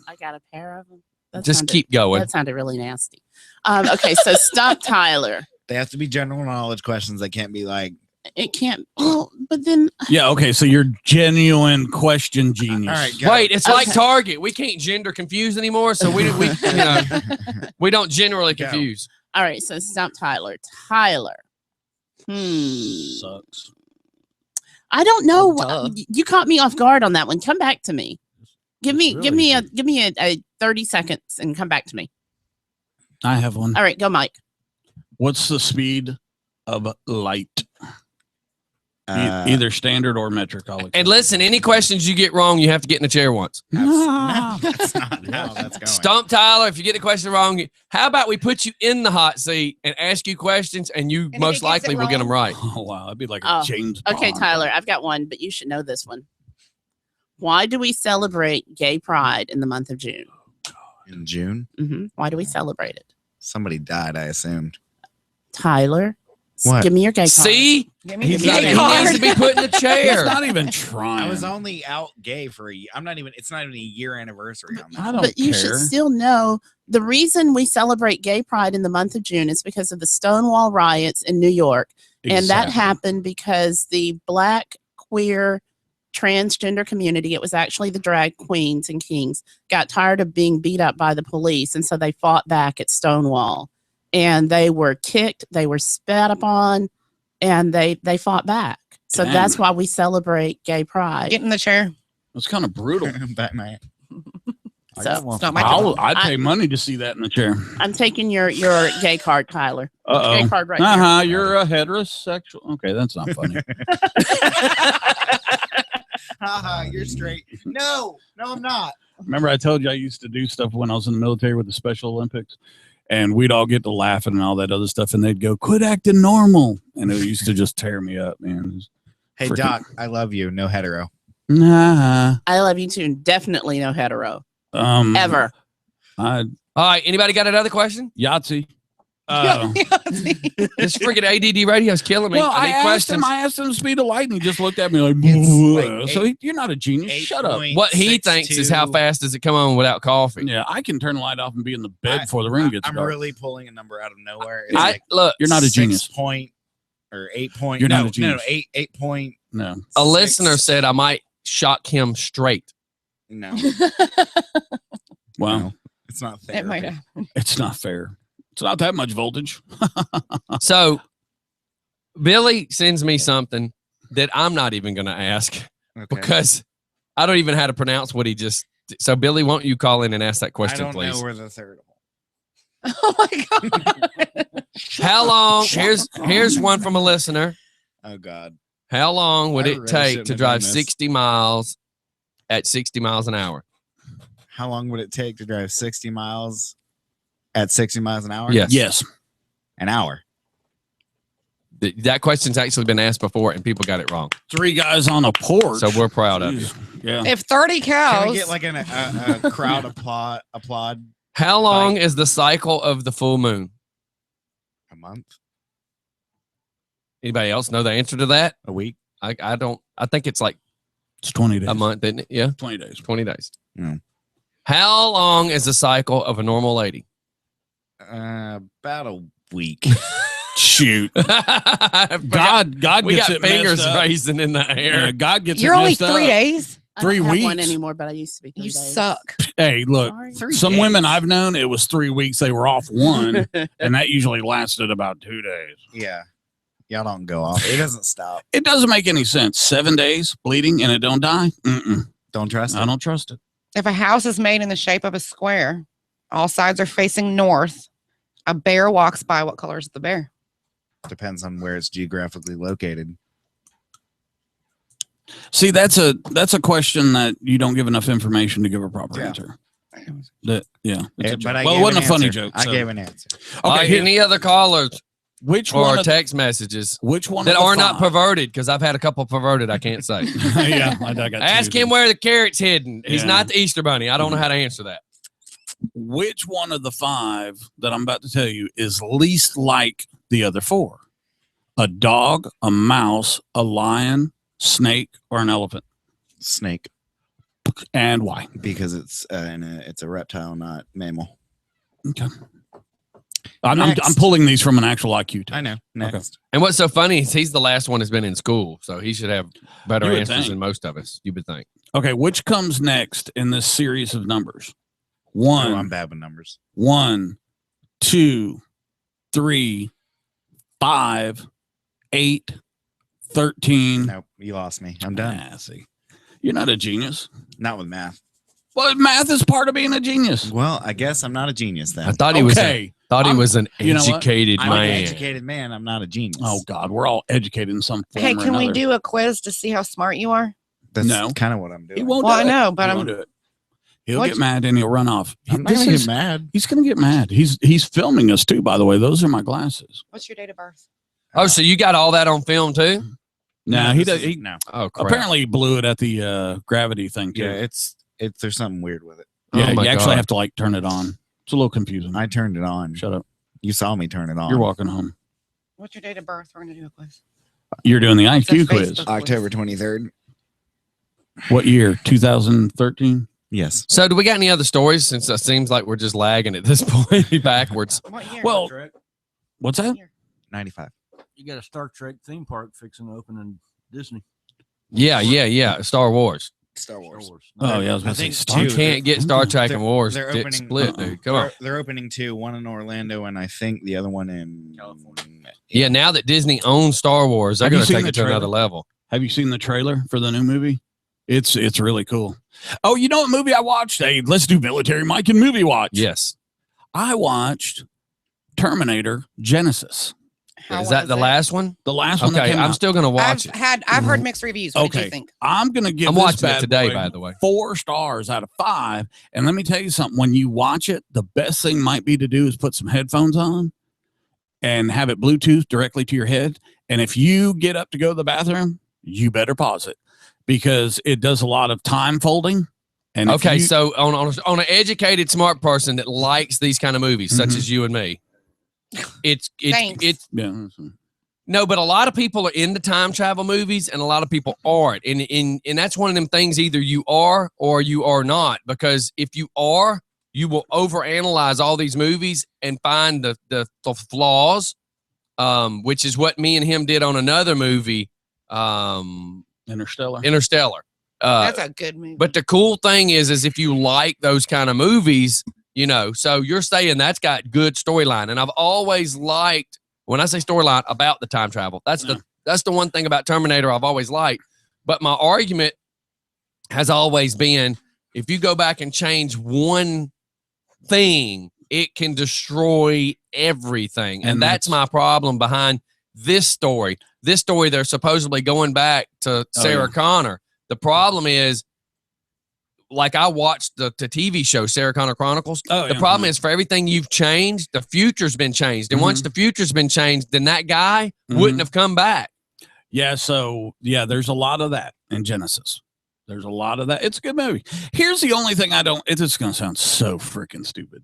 S5: I got a pair of them. That
S1: Just
S5: sounded-
S1: keep going.
S5: That sounded really nasty. Okay, so Stump Tyler.
S2: They have to be general knowledge questions. They can't be like,
S5: It can't. Well, but then
S3: Yeah. Okay. So you're genuine question genius.
S2: all right, go.
S1: Wait, it's like
S5: Okay.
S1: Target. We can't gender confuse anymore, so we we don't generally
S2: Go.
S1: confuse.
S5: all right. So Stump Tyler. Tyler.
S3: Sucks.
S5: I don't know.
S4: Duh.
S5: You caught me off guard on that one. Come back to me. Give me
S3: really
S5: a 30 seconds and come back to me.
S3: I have one.
S5: All right, go, Mike.
S3: What's the speed of light?
S2: Uh,
S3: Either standard or metric. I'll accept.
S1: And listen, any questions you get wrong, you have to get in the chair once.
S2: no, that's not how that's going.
S1: Stump Tyler, if you get the question wrong, how about we put you in the hot seat and ask you questions, and you
S4: if he
S1: most
S4: gets
S1: likely
S4: it
S1: will get them
S4: wrong?
S1: right.
S3: Oh wow, that'd be like
S5: Oh,
S3: a James.
S5: Okay,
S3: Bond.
S5: Tyler, I've got one, but you should know this one. Why do we celebrate Gay Pride in the month of June?
S2: In June,
S5: Why do we celebrate it?
S2: somebody died, I assumed.
S5: Tyler,
S2: What?
S5: give me your gay card.
S1: See,
S4: Give me
S3: He's
S4: the
S3: not
S4: gay
S3: even-
S1: he needs to
S4: card.
S1: be put in the
S3: He's
S1: chair.
S3: not even trying.
S2: I was only out gay for a year. It's not even a year anniversary on
S3: I
S2: that.
S3: don't
S5: But you
S3: care.
S5: should still know the reason we celebrate Gay Pride in the month of June is because of the Stonewall riots in New York. And that
S3: Exactly.
S5: happened because the Black, queer, transgender community, it was actually the drag queens and kings, got tired of being beat up by the police. And so they fought back at Stonewall. And they were kicked, they were spat upon, and they fought back. So
S3: Damn.
S5: that's why we celebrate Gay Pride.
S4: Get in the chair.
S3: It's kind of brutal.
S2: Batman.
S5: So
S4: It's not my turn.
S3: I'd pay money to see that in the chair.
S5: I'm taking your gay card, Tyler.
S3: Uh
S5: Gay
S3: oh.
S5: card right
S3: Uh-huh. You're a heterosexual. Okay, that's not funny.
S2: Haha, you're straight. No, I'm not.
S3: Remember, I told you I used to do stuff when I was in the military with the Special Olympics, and we'd all get to laughing and all that other stuff, and they'd go, "Quit acting normal," and it used to just tear me up, man. It was
S2: Hey,
S3: freaking-
S2: Doc, I love you. No hetero.
S3: Nah.
S5: I love you too. And definitely no hetero.
S3: Um.
S5: Ever.
S3: I
S1: All right, anybody got another question?
S3: Yahtzee.
S1: This freaking ADD radio is killing me.
S3: Well,
S1: I need questions.
S3: I asked him the speed of light, and he just looked at me like,
S2: It's like
S3: you're not a genius. Shut up.
S1: What he thinks is how fast does it come on without coffee.
S3: Yeah, I can turn the light off and be in the bed before the room gets
S2: I'm
S3: dark.
S2: really pulling a number out of nowhere. It's
S1: I
S2: like
S1: look.
S3: You're not a
S2: 6
S3: genius.
S2: point or 8 point.
S3: You're
S2: no,
S3: not a genius.
S2: No, 8 point.
S3: No.
S1: A
S2: 6.
S1: listener said I might shock him straight.
S2: No,
S3: Well,
S2: no, it's not fair.
S4: It might have.
S3: it's not fair. It's not that much voltage.
S1: So Billy sends me something that I'm not even going to ask
S2: Okay.
S1: because I don't even know how to pronounce what he just. So Billy, won't you call in and ask that
S2: I
S1: question,
S2: don't
S1: please?
S2: know where the third.
S4: Oh my god.
S1: How long? Here's one from a listener.
S2: Oh God.
S1: How long would
S2: I
S1: it
S2: really
S1: take
S2: shouldn't
S1: to
S2: have
S1: drive
S2: done this.
S1: 60 miles at 60 miles an hour?
S2: How long would it take to drive 60 miles at 60 miles an hour?
S1: Yes.
S3: Yes.
S2: An hour.
S1: That question's actually been asked before and people got it wrong.
S3: 3 guys on a porch.
S1: So we're proud of you.
S3: Jeez. Yeah.
S4: If 30 cows.
S2: Can we get like a crowd applaud
S1: How long is the cycle of the full moon?
S2: a month,
S1: Anybody else know the answer to that?
S2: a week?
S1: I don't. I think it's like
S3: It's 20 days.
S1: a month, isn't it? Yeah,
S3: 20 days.
S1: 20 days.
S2: Mm.
S1: How long is the cycle of a normal lady?
S2: About a week.
S3: Shoot. God
S1: we
S3: gets
S1: got
S3: it messed
S1: fingers
S3: up.
S1: raising in the
S3: Yeah,
S1: air.
S3: God gets
S4: You're
S3: it
S4: only
S3: messed
S4: 3
S3: up.
S4: days.
S5: I don't
S3: 3
S5: have one
S3: weeks.
S5: anymore, but I used to be 3
S4: You
S5: days.
S4: suck.
S3: Hey, look,
S5: Sorry.
S2: 3
S3: some
S2: days.
S3: women I've known, it was 3 weeks. They were off one, and that usually lasted about 2 days.
S2: Yeah. Y'all don't go off. It doesn't stop.
S3: It doesn't make any sense. 7 days bleeding and it don't die.
S2: Don't trust
S3: I
S2: it.
S3: don't trust it.
S4: If a house is made in the shape of a square, all sides are facing north, a bear walks by, what color is the bear?
S2: Depends on where it's geographically located.
S3: See, that's a question that you don't give enough information to give a proper
S2: Yeah.
S3: answer. That it's a
S2: But
S3: joke.
S2: I
S3: Well, it
S2: gave
S3: wasn't
S2: an
S3: a funny
S2: answer.
S3: joke.
S2: I
S3: so-
S2: gave an answer.
S1: All
S3: Okay,
S1: right,
S3: here-
S1: any other callers?
S3: Which
S1: or
S3: one?
S1: text messages
S3: Which one
S1: that
S3: of the
S1: are not
S3: five?
S1: perverted? Because I've had a couple perverted. I can't say.
S3: Yeah, I got
S1: Ask
S3: two.
S1: him where the carrot's hidden. He's
S3: Yeah.
S1: not the Easter Bunny. I don't know how to answer that.
S3: Which one of the five that I'm about to tell you is least like the other four? A dog, a mouse, a lion, snake, or an elephant?
S2: Snake,
S3: And why?
S2: because it's a reptile, not mammal.
S3: Okay. I'm
S2: Next.
S3: pulling these from an actual IQ test.
S2: I know. Next.
S1: And what's so funny is he's the last one that's been in school, so he should have better
S3: You would
S1: answers
S3: think.
S1: than most of us. You would think.
S3: Okay, which comes next in this series of numbers?
S2: Oh, I'm
S3: One,
S2: bad with numbers.
S3: 1, 2, 3, 5, 8, 13.
S2: Nope, you lost me. I'm done.
S3: Ah, see, you're not a genius.
S2: Not with math.
S3: Well, math is part of being a genius.
S2: Well, I guess I'm not a genius then.
S1: I thought he was.
S3: Okay.
S1: He was an
S3: you know what?
S1: educated
S2: I'm an
S1: man.
S2: educated man. I'm not a genius.
S3: Oh God, we're all educated in some form.
S4: Hey,
S3: or
S4: can we
S3: another.
S4: do a quiz to see how smart you are?
S2: That's
S3: No.
S2: kind of what I'm doing.
S3: He won't.
S4: Well,
S3: do
S4: I
S3: it.
S4: know, but
S3: He
S4: I'm.
S3: won't do it. He'll
S4: What
S3: get
S4: you-
S3: mad and he'll run off.
S2: I'm not
S3: This
S2: gonna
S3: is-
S2: get mad.
S3: He's gonna get mad. He's filming us too. By the way, those are my glasses.
S4: What's your date of birth?
S1: Oh, so you got all that on film too?
S3: Nah, he does. He,
S2: No.
S1: Oh, crap.
S3: apparently he blew it at the gravity thing too.
S2: Yeah, it's there's something weird with it.
S3: Yeah,
S1: Oh my
S3: you actually
S1: God.
S3: have to like turn it on. It's a little confusing.
S2: I turned it on.
S3: Shut up.
S2: You saw me turn it on.
S3: You're walking home.
S4: What's your date of birth? We're gonna do a quiz.
S3: You're doing the IQ
S4: It's a
S3: quiz.
S4: Facebook.
S2: October 23rd.
S3: What year? 2013.
S2: Yes.
S1: So, do we got any other stories? Since it seems like we're just lagging at this point, backwards.
S4: What year?
S3: Well,
S9: Trek.
S3: what's that?
S2: 95.
S9: You got a Star Trek theme park fixing to open in Disney.
S1: Yeah. Star Wars.
S2: Star Wars.
S3: Oh yeah, I was
S2: I
S3: gonna say
S2: think
S3: Star
S1: You
S2: two-
S1: can't get Star Trek
S2: They're-
S1: and Wars
S2: they're
S1: di-
S2: opening-
S1: split, dude. Come on.
S2: They're opening two, one in Orlando, and I think the other one in California.
S1: Yeah, now that Disney owns Star Wars, they're
S3: Have you
S1: going to
S3: seen
S1: take
S3: the
S1: it to another
S3: trailer?
S1: level.
S3: Have you seen the trailer for the new movie? It's really cool. Oh, you know what movie I watched? Hey, let's do military Mike and movie watch.
S1: Yes.
S3: I watched Terminator Genesis,
S4: How
S1: Is that
S4: was
S1: the
S4: it?
S1: last one?
S3: the last one that
S1: Okay,
S3: came
S1: I'm
S3: out.
S1: still going to watch it.
S4: I've heard mixed reviews. What did
S3: Okay.
S4: you think?
S3: I'm gonna give.
S1: I'm
S3: this
S1: watching it
S3: bad
S1: today,
S3: boy
S1: by the way.
S3: 4 stars out of 5. And let me tell you something. When you watch it, the best thing might be to do is put some headphones on and have it Bluetooth directly to your head. And if you get up to go to the bathroom, you better pause it because it does a lot of time folding. And if
S1: Okay,
S3: you-
S1: so on an educated, smart person that likes these kind of movies, such
S3: Mhm.
S1: as you and me, it's
S4: Thanks.
S3: yeah,
S1: no, but a lot of people are into time travel movies, and a lot of people aren't, and that's one of them things. Either you are or you are not, because if you are, you will overanalyze all these movies and find the flaws, which is what me and him did on another movie,
S3: Interstellar.
S1: Interstellar.
S4: That's a good movie.
S1: But the cool thing is if you like those kind of movies, so you're saying that's got good storyline. And I've always liked, when I say storyline, about the time travel. That's the one thing about Terminator I've always liked. But my argument has always been, if you go back and change one thing, it can destroy everything. And that's my problem behind this story. This story, they're supposedly going back to Sarah Connor. The problem is, like, I watched the TV show Sarah Connor Chronicles.
S3: Oh,
S1: The
S3: yeah.
S1: problem is, for everything you've changed, the future's been changed. And once the future's been changed, then that guy wouldn't have come back.
S3: Yeah, so there's a lot of that in Genesis. There's a lot of that. It's a good movie. Here's the only thing this is going to sound so freaking stupid.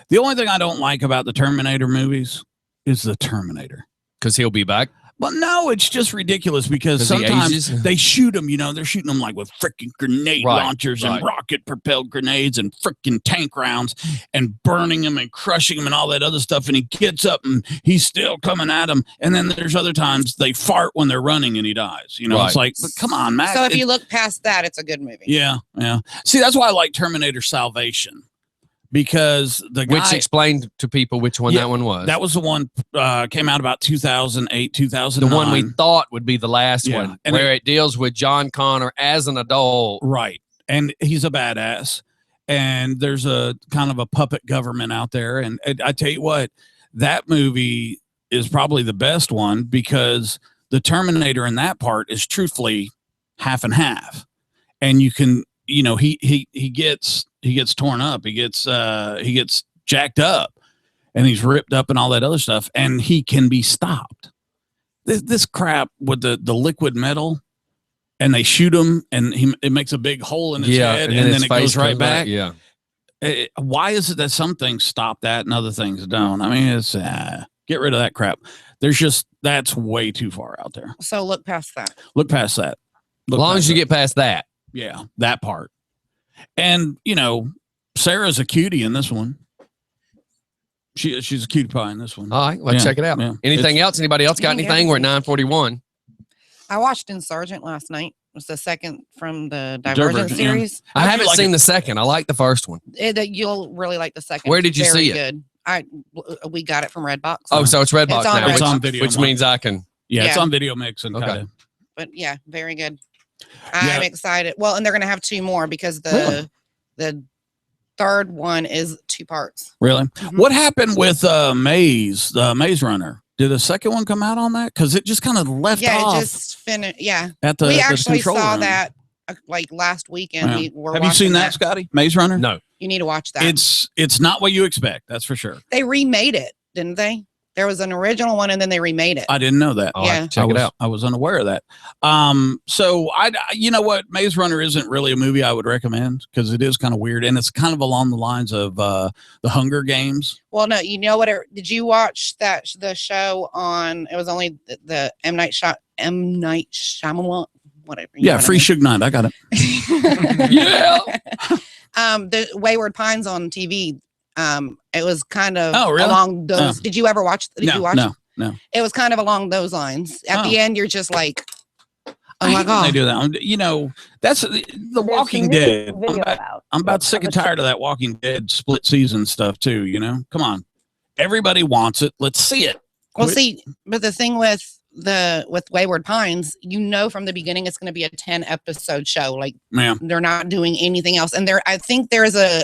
S3: The only thing I don't like about the Terminator movies is the Terminator.
S1: Because he'll be back.
S3: But no, it's just ridiculous because
S1: 'Cause he
S3: sometimes
S1: ages?
S3: they shoot them, they're shooting them like with freaking grenade
S1: Right,
S3: launchers and
S1: right.
S3: rocket propelled grenades and freaking tank rounds and burning them and crushing them and all that other stuff. And he gets up and he's still coming at them. And then there's other times they fart when they're running and he dies. It's
S1: Right.
S3: like, but come on, Matt.
S4: so if you look past that, it's a good movie.
S3: Yeah. See, that's why I like Terminator Salvation because the guy
S1: Which explained to people which one
S3: Yeah,
S1: that one was.
S3: that was the one came out about 2008,
S1: the
S3: 2009.
S1: one we thought would be the last
S3: Yeah,
S1: one,
S3: and
S1: where it deals with John Connor as an adult.
S3: Right. And he's a badass. And there's a kind of a puppet government out there. And I tell you what, that movie is probably the best one because the Terminator in that part is truthfully half and half. And you can, he gets torn up. He gets jacked up. and he's ripped up and all that other stuff, and he can be stopped. This crap with the liquid metal, and they shoot him, and it makes a big hole in his head, and then it goes right back.
S1: Yeah.
S3: Why is it that some things stop that and other things don't? I mean, it's get rid of that crap. That's way too far out there.
S4: So look past that.
S3: Look past that.
S1: As long as you get past that.
S3: Yeah, that part. And, Sarah's a cutie in this one. She's a cutie pie in this one.
S1: All right, let's check it out.
S3: Yeah.
S1: Anything else? Anybody else got anything? We're at 9:41.
S4: I watched Insurgent last night. It was the second from the Divergent series.
S1: I haven't seen the second. I like the first one.
S4: You'll really like the second.
S1: Where did you
S4: Very
S1: see it?
S4: Good. We got it from Redbox.
S1: Oh, so it's Redbox
S4: It's on
S1: now,
S4: Redbox.
S3: It's on video.
S1: which means I can.
S3: Yeah, it's
S4: Yeah.
S3: on Video Mix and
S1: Okay.
S3: kind of.
S4: But yeah, very good. I'm excited. Well, and they're gonna have 2 more because the third one is 2 parts.
S3: Really?
S4: Mhm.
S3: What happened with Maze, the Maze Runner? Did the second one come out on that? Because it just kind of left
S4: Yeah,
S3: off
S4: it just finished. Yeah,
S3: at the
S4: we
S3: the
S4: actually
S3: control
S4: saw
S3: room.
S4: that like last weekend.
S3: Yeah.
S4: We were
S3: Have you seen
S4: watching
S3: that, Scotty? Maze Runner?
S1: No.
S4: You need to watch that.
S3: It's not what you expect. That's for sure.
S4: They remade it, didn't they? There was an original one, and then they remade it.
S3: I didn't know that.
S1: I'll have
S4: Yeah.
S1: to check it out.
S3: I was unaware of that. So you know what? Maze Runner isn't really a movie I would recommend because it is kind of weird and it's kind of along the lines of the Hunger Games.
S4: Well, no, you know what? Did you watch the show on? It was only the M. Night Shyamalan, whatever. you know
S3: Yeah,
S4: what I
S3: Free
S4: mean.
S3: Suge Knight. I got it.
S1: Yeah.
S4: The Wayward Pines on TV. It was kind of
S3: Oh, really?
S4: along those.
S3: Oh.
S4: Did you ever watch? Did you watch?
S3: No.
S4: It was kind of along those lines. At
S3: Oh.
S4: the end, you're just like, oh
S3: I
S4: my
S3: hate when
S4: god.
S3: they do that. That's The Walking Dead. I'm about sick and tired of that Walking Dead split season stuff too. Come on, everybody wants it. Let's see it.
S4: Well,
S3: Quit-
S4: see, but the thing with Wayward Pines, from the beginning it's going to be a 10-episode show. Like
S3: Yeah.
S4: they're not doing anything else. And I think there's a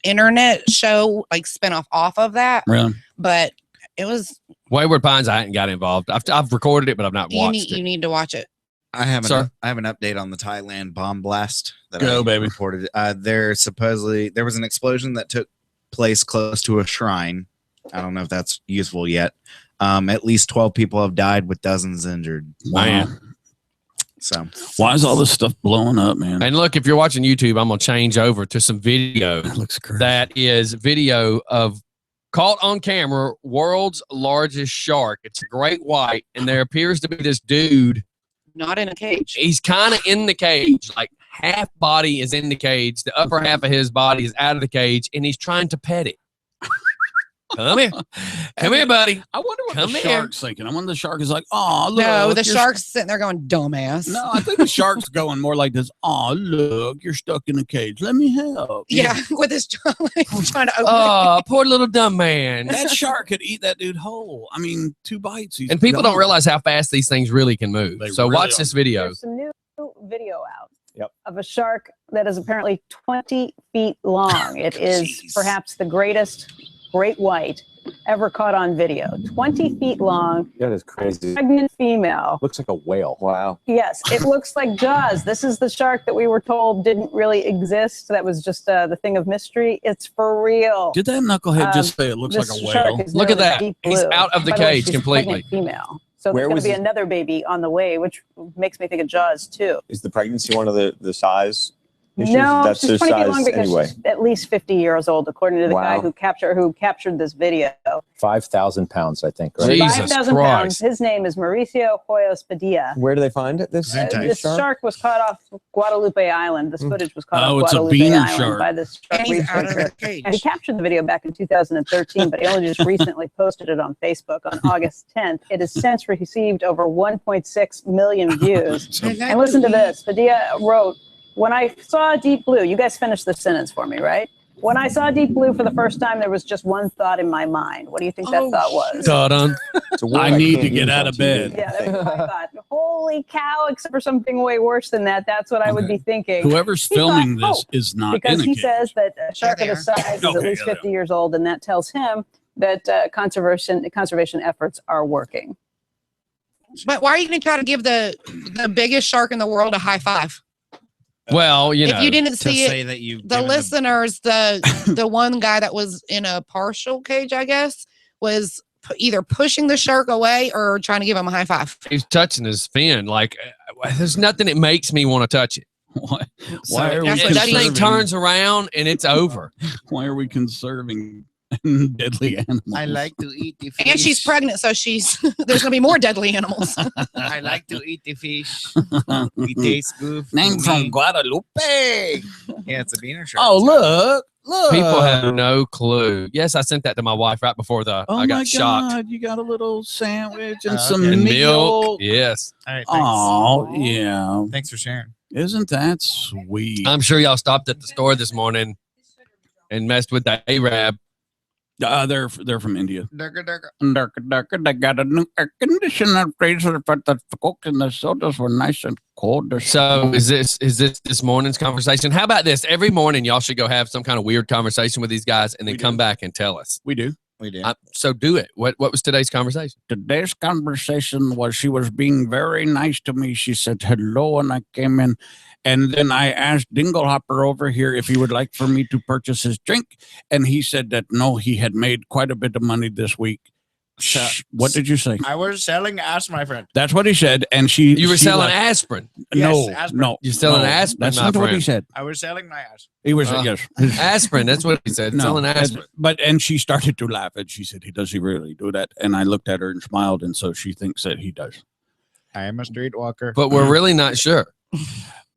S4: internet show like spinoff off of that.
S3: Really?
S4: But it was
S1: Wayward Pines, I hadn't got involved. I've recorded it, but I've not watched
S4: you
S1: it.
S4: need to watch it.
S2: I have
S1: Sir?
S2: I have an update on the Thailand bomb blast that
S3: Go,
S2: I
S3: baby.
S2: reported. There was an explosion that took place close to a shrine. I don't know if that's useful yet. At least 12 people have died with dozens injured.
S3: Man,
S2: So
S3: why is all this stuff blowing up, man?
S1: And look, if you're watching YouTube, I'm going to change over to some video
S3: That looks crazy.
S1: that is video of caught on camera, world's largest shark. It's a great white, and there appears to be this dude.
S4: Not in a cage.
S1: He's kind of in the cage, like half body is in the cage. The upper half of his body is out of the cage, and he's trying to pet it. Come here. Come here, buddy.
S3: I wonder what
S1: Come
S3: the
S1: here.
S3: shark's thinking. I wonder the shark is like, oh, look.
S4: No, the
S3: you're
S4: shark's sitting there going, dumbass.
S3: No, I think the shark's going more like this. Oh, look, you're stuck in a cage. Let me help.
S4: Yeah, with his trying to open
S1: Oh, poor little dumb man.
S3: That shark could eat that dude whole. I mean, 2 bites. He's
S1: And people don't
S3: gone.
S1: realize how fast these things really can move.
S3: They
S1: So
S3: really
S1: watch
S3: are.
S1: this video.
S10: There's some new video out of a shark that is apparently 20 feet long. It is
S3: Jeez.
S10: perhaps the greatest great white ever caught on video. 20 feet long,
S11: That is crazy.
S10: pregnant female.
S11: Looks like a whale. Wow.
S10: Yes, it looks like Jaws. This is the shark that we were told didn't really exist. That was just the thing of mystery. It's for real.
S3: Did that knucklehead just say it looks like
S10: This
S3: a
S10: shark
S3: whale?
S10: is
S1: Look at
S10: known as
S1: that.
S10: Deep
S1: He's
S10: Blue.
S1: out of the
S10: By way,
S1: cage
S10: she's a
S1: completely.
S10: pregnant female. So
S11: Where
S10: there's going
S11: was
S10: to be
S11: it?
S10: another baby on the way, which makes me think of Jaws too.
S11: Is the pregnancy one of the size issues?
S10: No,
S11: That's
S10: she's
S11: their
S10: 20 feet long
S11: size
S10: because
S11: anyway.
S10: she's at least 50 years old, according to the guy
S11: Wow.
S10: who captured this video.
S11: 5,000 pounds, I think. Right?
S1: Jesus
S10: 5,000
S1: Christ.
S10: pounds. His name is Mauricio Hoyos Padilla.
S11: Where do they find it? This,
S10: This shark was caught off Guadalupe Island. This footage was caught
S3: Oh,
S10: off
S3: it's a
S10: Guadalupe
S3: beaner
S10: Island
S3: shark.
S10: by this shark
S4: and he's out of
S10: researcher.
S4: the cage.
S10: And he captured the video back in 2013, but he only just recently posted it on Facebook on August 10th. It has since received over 1.6 million views. And listen to this. Padilla wrote, when I saw Deep Blue, you guys finished this sentence for me, right? When I saw Deep Blue for the first time, there was just one thought in my mind. What do you think that thought was?
S1: Ta-dun.
S11: It's a word
S3: I need
S11: can't
S3: to get
S11: use
S3: out
S11: on
S3: of
S11: TV.
S3: bed.
S10: Yeah, that was my thought. Holy cow, except for something way worse than that. That's what I would be thinking.
S3: Whoever's
S10: He
S3: filming
S10: thought,
S3: this is not
S10: because
S3: in a
S10: he
S3: cage.
S10: says that a shark of
S4: They're
S10: this size is
S3: Okay,
S10: at least
S3: yeah,
S10: 50 years old, and that tells him that conservation efforts are working.
S4: But why are you going to try to give the biggest shark in the world a high five?
S1: Well, you know,
S4: if you didn't
S2: To
S4: see
S2: say
S4: it,
S2: that you
S4: the listeners, the one guy that was in a partial cage, I guess, was either pushing the shark away or trying to give him a high five.
S1: he's touching his fin. Like, there's nothing that makes me want to touch it.
S3: Why
S1: So
S3: are we
S1: that thing
S3: conserving-
S1: turns around and it's over.
S3: Why are we conserving deadly animals?
S2: I like to eat the fish.
S4: And she's pregnant, so there's gonna be more deadly animals.
S2: I like to eat the fish. It tastes good.
S3: Name
S2: to
S3: from
S2: me.
S3: Guadalupe.
S2: Yeah, it's a beaner shark.
S3: Oh, look.
S1: People have no clue. Yes, I sent that to my wife right before
S3: Oh
S1: I got
S3: my
S1: shocked.
S3: God, you got a little sandwich and
S2: Okay.
S3: some
S1: And
S3: milk.
S1: milk. Yes.
S2: All right, thanks.
S3: Oh, yeah.
S2: Thanks for sharing.
S3: Isn't that sweet?
S1: I'm sure y'all stopped at the store this morning and messed with the Arab.
S3: They're from India.
S2: Durka, durka.
S3: They got a new air conditioner freezer, but the Coke and the sodas were nice and cold.
S1: So is this morning's conversation? How about this? Every morning y'all should go have some kind of weird conversation with these guys and then
S3: We
S1: come
S3: do.
S1: back and tell us.
S3: We do.
S2: We did.
S1: So do it. What was today's conversation?
S3: Today's conversation was she was being very nice to me. She said hello, and I came in. And then I asked Dinglehopper over here if he would like for me to purchase his drink. And he said that no, he had made quite a bit of money this week. Shh. What did you say?
S2: I was selling ass, my friend.
S3: That's what he said. And
S1: You were
S3: she
S1: selling
S3: left.
S1: asprin.
S3: No,
S2: Yes, aspirin.
S3: no.
S1: You're selling
S3: no,
S1: aspirin,
S3: That's
S1: my
S3: not what he
S1: friend.
S3: said.
S2: I was selling my ass.
S3: He was,
S1: Uh,
S3: yes.
S1: Aspirin. That's what he said. Selling aspirin.
S3: And she started to laugh and she said, does he really do that? And I looked at her and smiled. And so she thinks that he does.
S2: I am a streetwalker.
S1: But we're really not sure.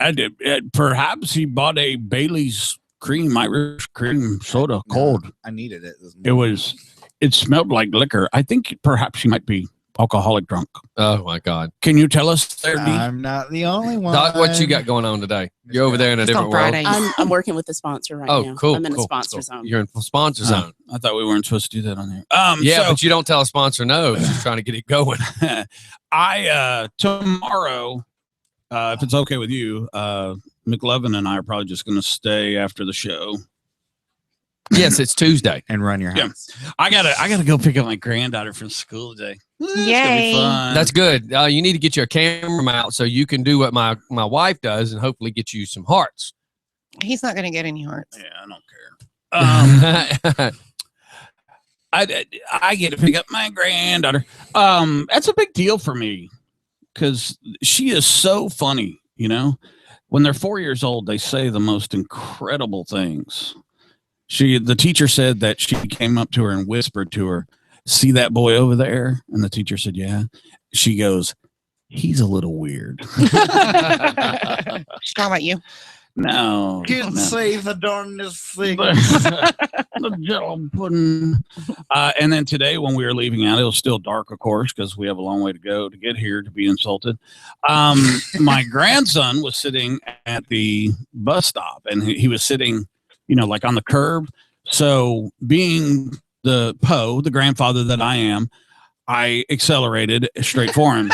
S3: I did. Perhaps he bought a Bailey's Irish cream soda cold.
S2: I needed it. This
S3: It smelled like liquor. I think perhaps he might be alcoholic drunk.
S1: Oh my God.
S3: Can you tell us there, D?
S2: I'm not the only one.
S1: Doc, what you got going on today? You're over there in a
S4: Just on
S1: different world.
S4: Fridays.
S5: I'm working with the sponsor right
S1: Oh,
S5: now.
S1: cool.
S5: I'm in
S1: cool,
S5: a sponsor
S1: cool.
S5: zone.
S1: You're in sponsor zone.
S3: I thought we weren't supposed to do that on here.
S1: Yeah,
S3: so
S1: but you don't tell a sponsor no if you're trying to get it going.
S3: tomorrow, if it's okay with you, McLovin and I are probably just going to stay after the show.
S1: Yes, it's Tuesday.
S2: And run your
S3: Yeah.
S2: house.
S3: I gotta go pick up my granddaughter from school today. It's gonna be
S4: Yay.
S3: fun.
S1: That's good. You need to get your camera mount so you can do what my wife does and hopefully get you some hearts.
S4: He's not gonna get any hearts.
S3: Yeah, I don't care. I get to pick up my granddaughter. That's a big deal for me because she is so funny. You know, when they're 4 years old, they say the most incredible things. The teacher said that she came up to her and whispered to her, "See that boy over there?" And the teacher said, "Yeah." She goes, "He's a little weird."
S4: She's talking about you.
S3: No.
S2: Kids
S3: no.
S2: say the darndest thing.
S3: The jello pudding. And then today, when we were leaving out, it was still dark, of course, because we have a long way to go to get here to be insulted. My grandson was sitting at the bus stop, and he was sitting, like on the curb. So, being the grandfather that I am, I accelerated straight for him.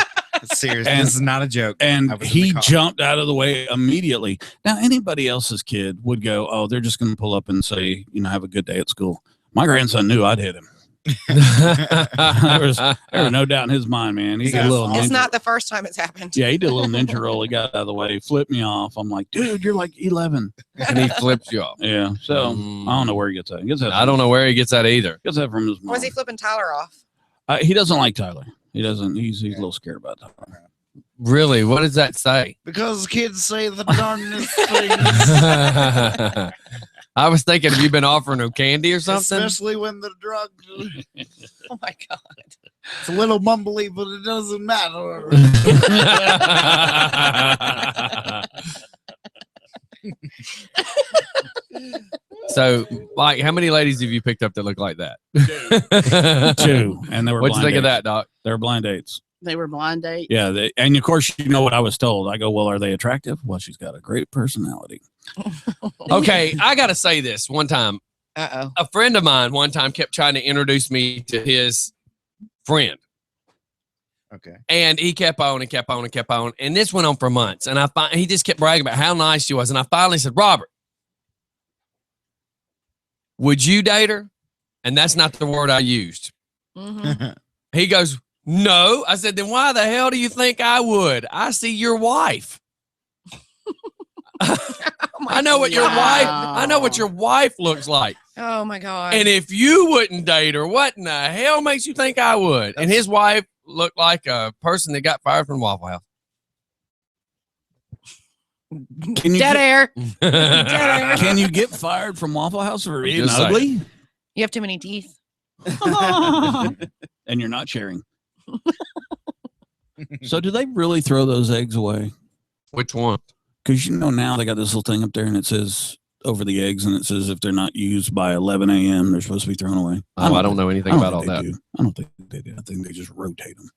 S2: Serious.
S3: And-
S2: This is not a joke. I
S3: And
S2: was in
S3: he
S2: the car.
S3: jumped out of the way immediately. Now, anybody else's kid would go, "Oh, they're just going to pull up and say, have a good day at school." My grandson knew I'd hit him. There was no doubt in his mind, man. He did a little
S4: It's
S3: ninja.
S4: not the first time it's happened.
S3: Yeah, he did a little ninja roll. He got out of the way, flipped me off. I'm like, dude, you're like 11.
S1: And he flips you off.
S3: Yeah. So I don't know where he gets that. He gets that
S1: I don't know where he gets that either.
S3: Gets that from his mom.
S4: Was he flipping Tyler off?
S3: He doesn't like Tyler. He doesn't. He's a little scared about Tyler.
S1: Really? What does that say?
S2: Because kids say the darndest things.
S1: I was thinking, have you been offering him candy or something?
S2: Especially when the drug.
S4: Oh my God.
S2: It's a little mumbly, but it doesn't matter.
S1: So, like, how many ladies have you picked up that look like that?
S3: Two. And they were
S1: What'd you
S3: blind
S1: think of
S3: dates.
S1: that, Doc?
S3: They were blind dates.
S5: They were blind date.
S3: Yeah. And of course, you know what I was told. I go, well, are they attractive? Well, she's got a great personality.
S1: Okay, I got to say this one time.
S4: Uh-oh.
S1: A friend of mine one time kept trying to introduce me to his friend.
S2: Okay.
S1: And he kept on and kept on and kept on. And this went on for months. And he just kept bragging about how nice she was. And I finally said, Robert, would you date her? And that's not the word I used.
S4: Mm-hmm.
S1: He goes, no. I said, then why the hell do you think I would? I see your wife. I know what your wife. I know what your wife looks like.
S4: Oh my God.
S1: And if you wouldn't date her, what in the hell makes you think I would? And his wife looked like a person that got fired from Waffle House.
S3: Can you
S4: Dead
S3: get,
S4: air.
S3: Can you get fired from Waffle House for being
S1: Just saying.
S3: ugly?
S4: You have too many teeth.
S3: And you're not sharing. So do they really throw those eggs away?
S1: Which one?
S3: Because now they got this little thing up there and it says over the eggs and it says if they're not used by 11 a.m. they're supposed to be thrown away.
S1: I don't know anything about all that.
S3: I don't think they do. I think they just rotate them.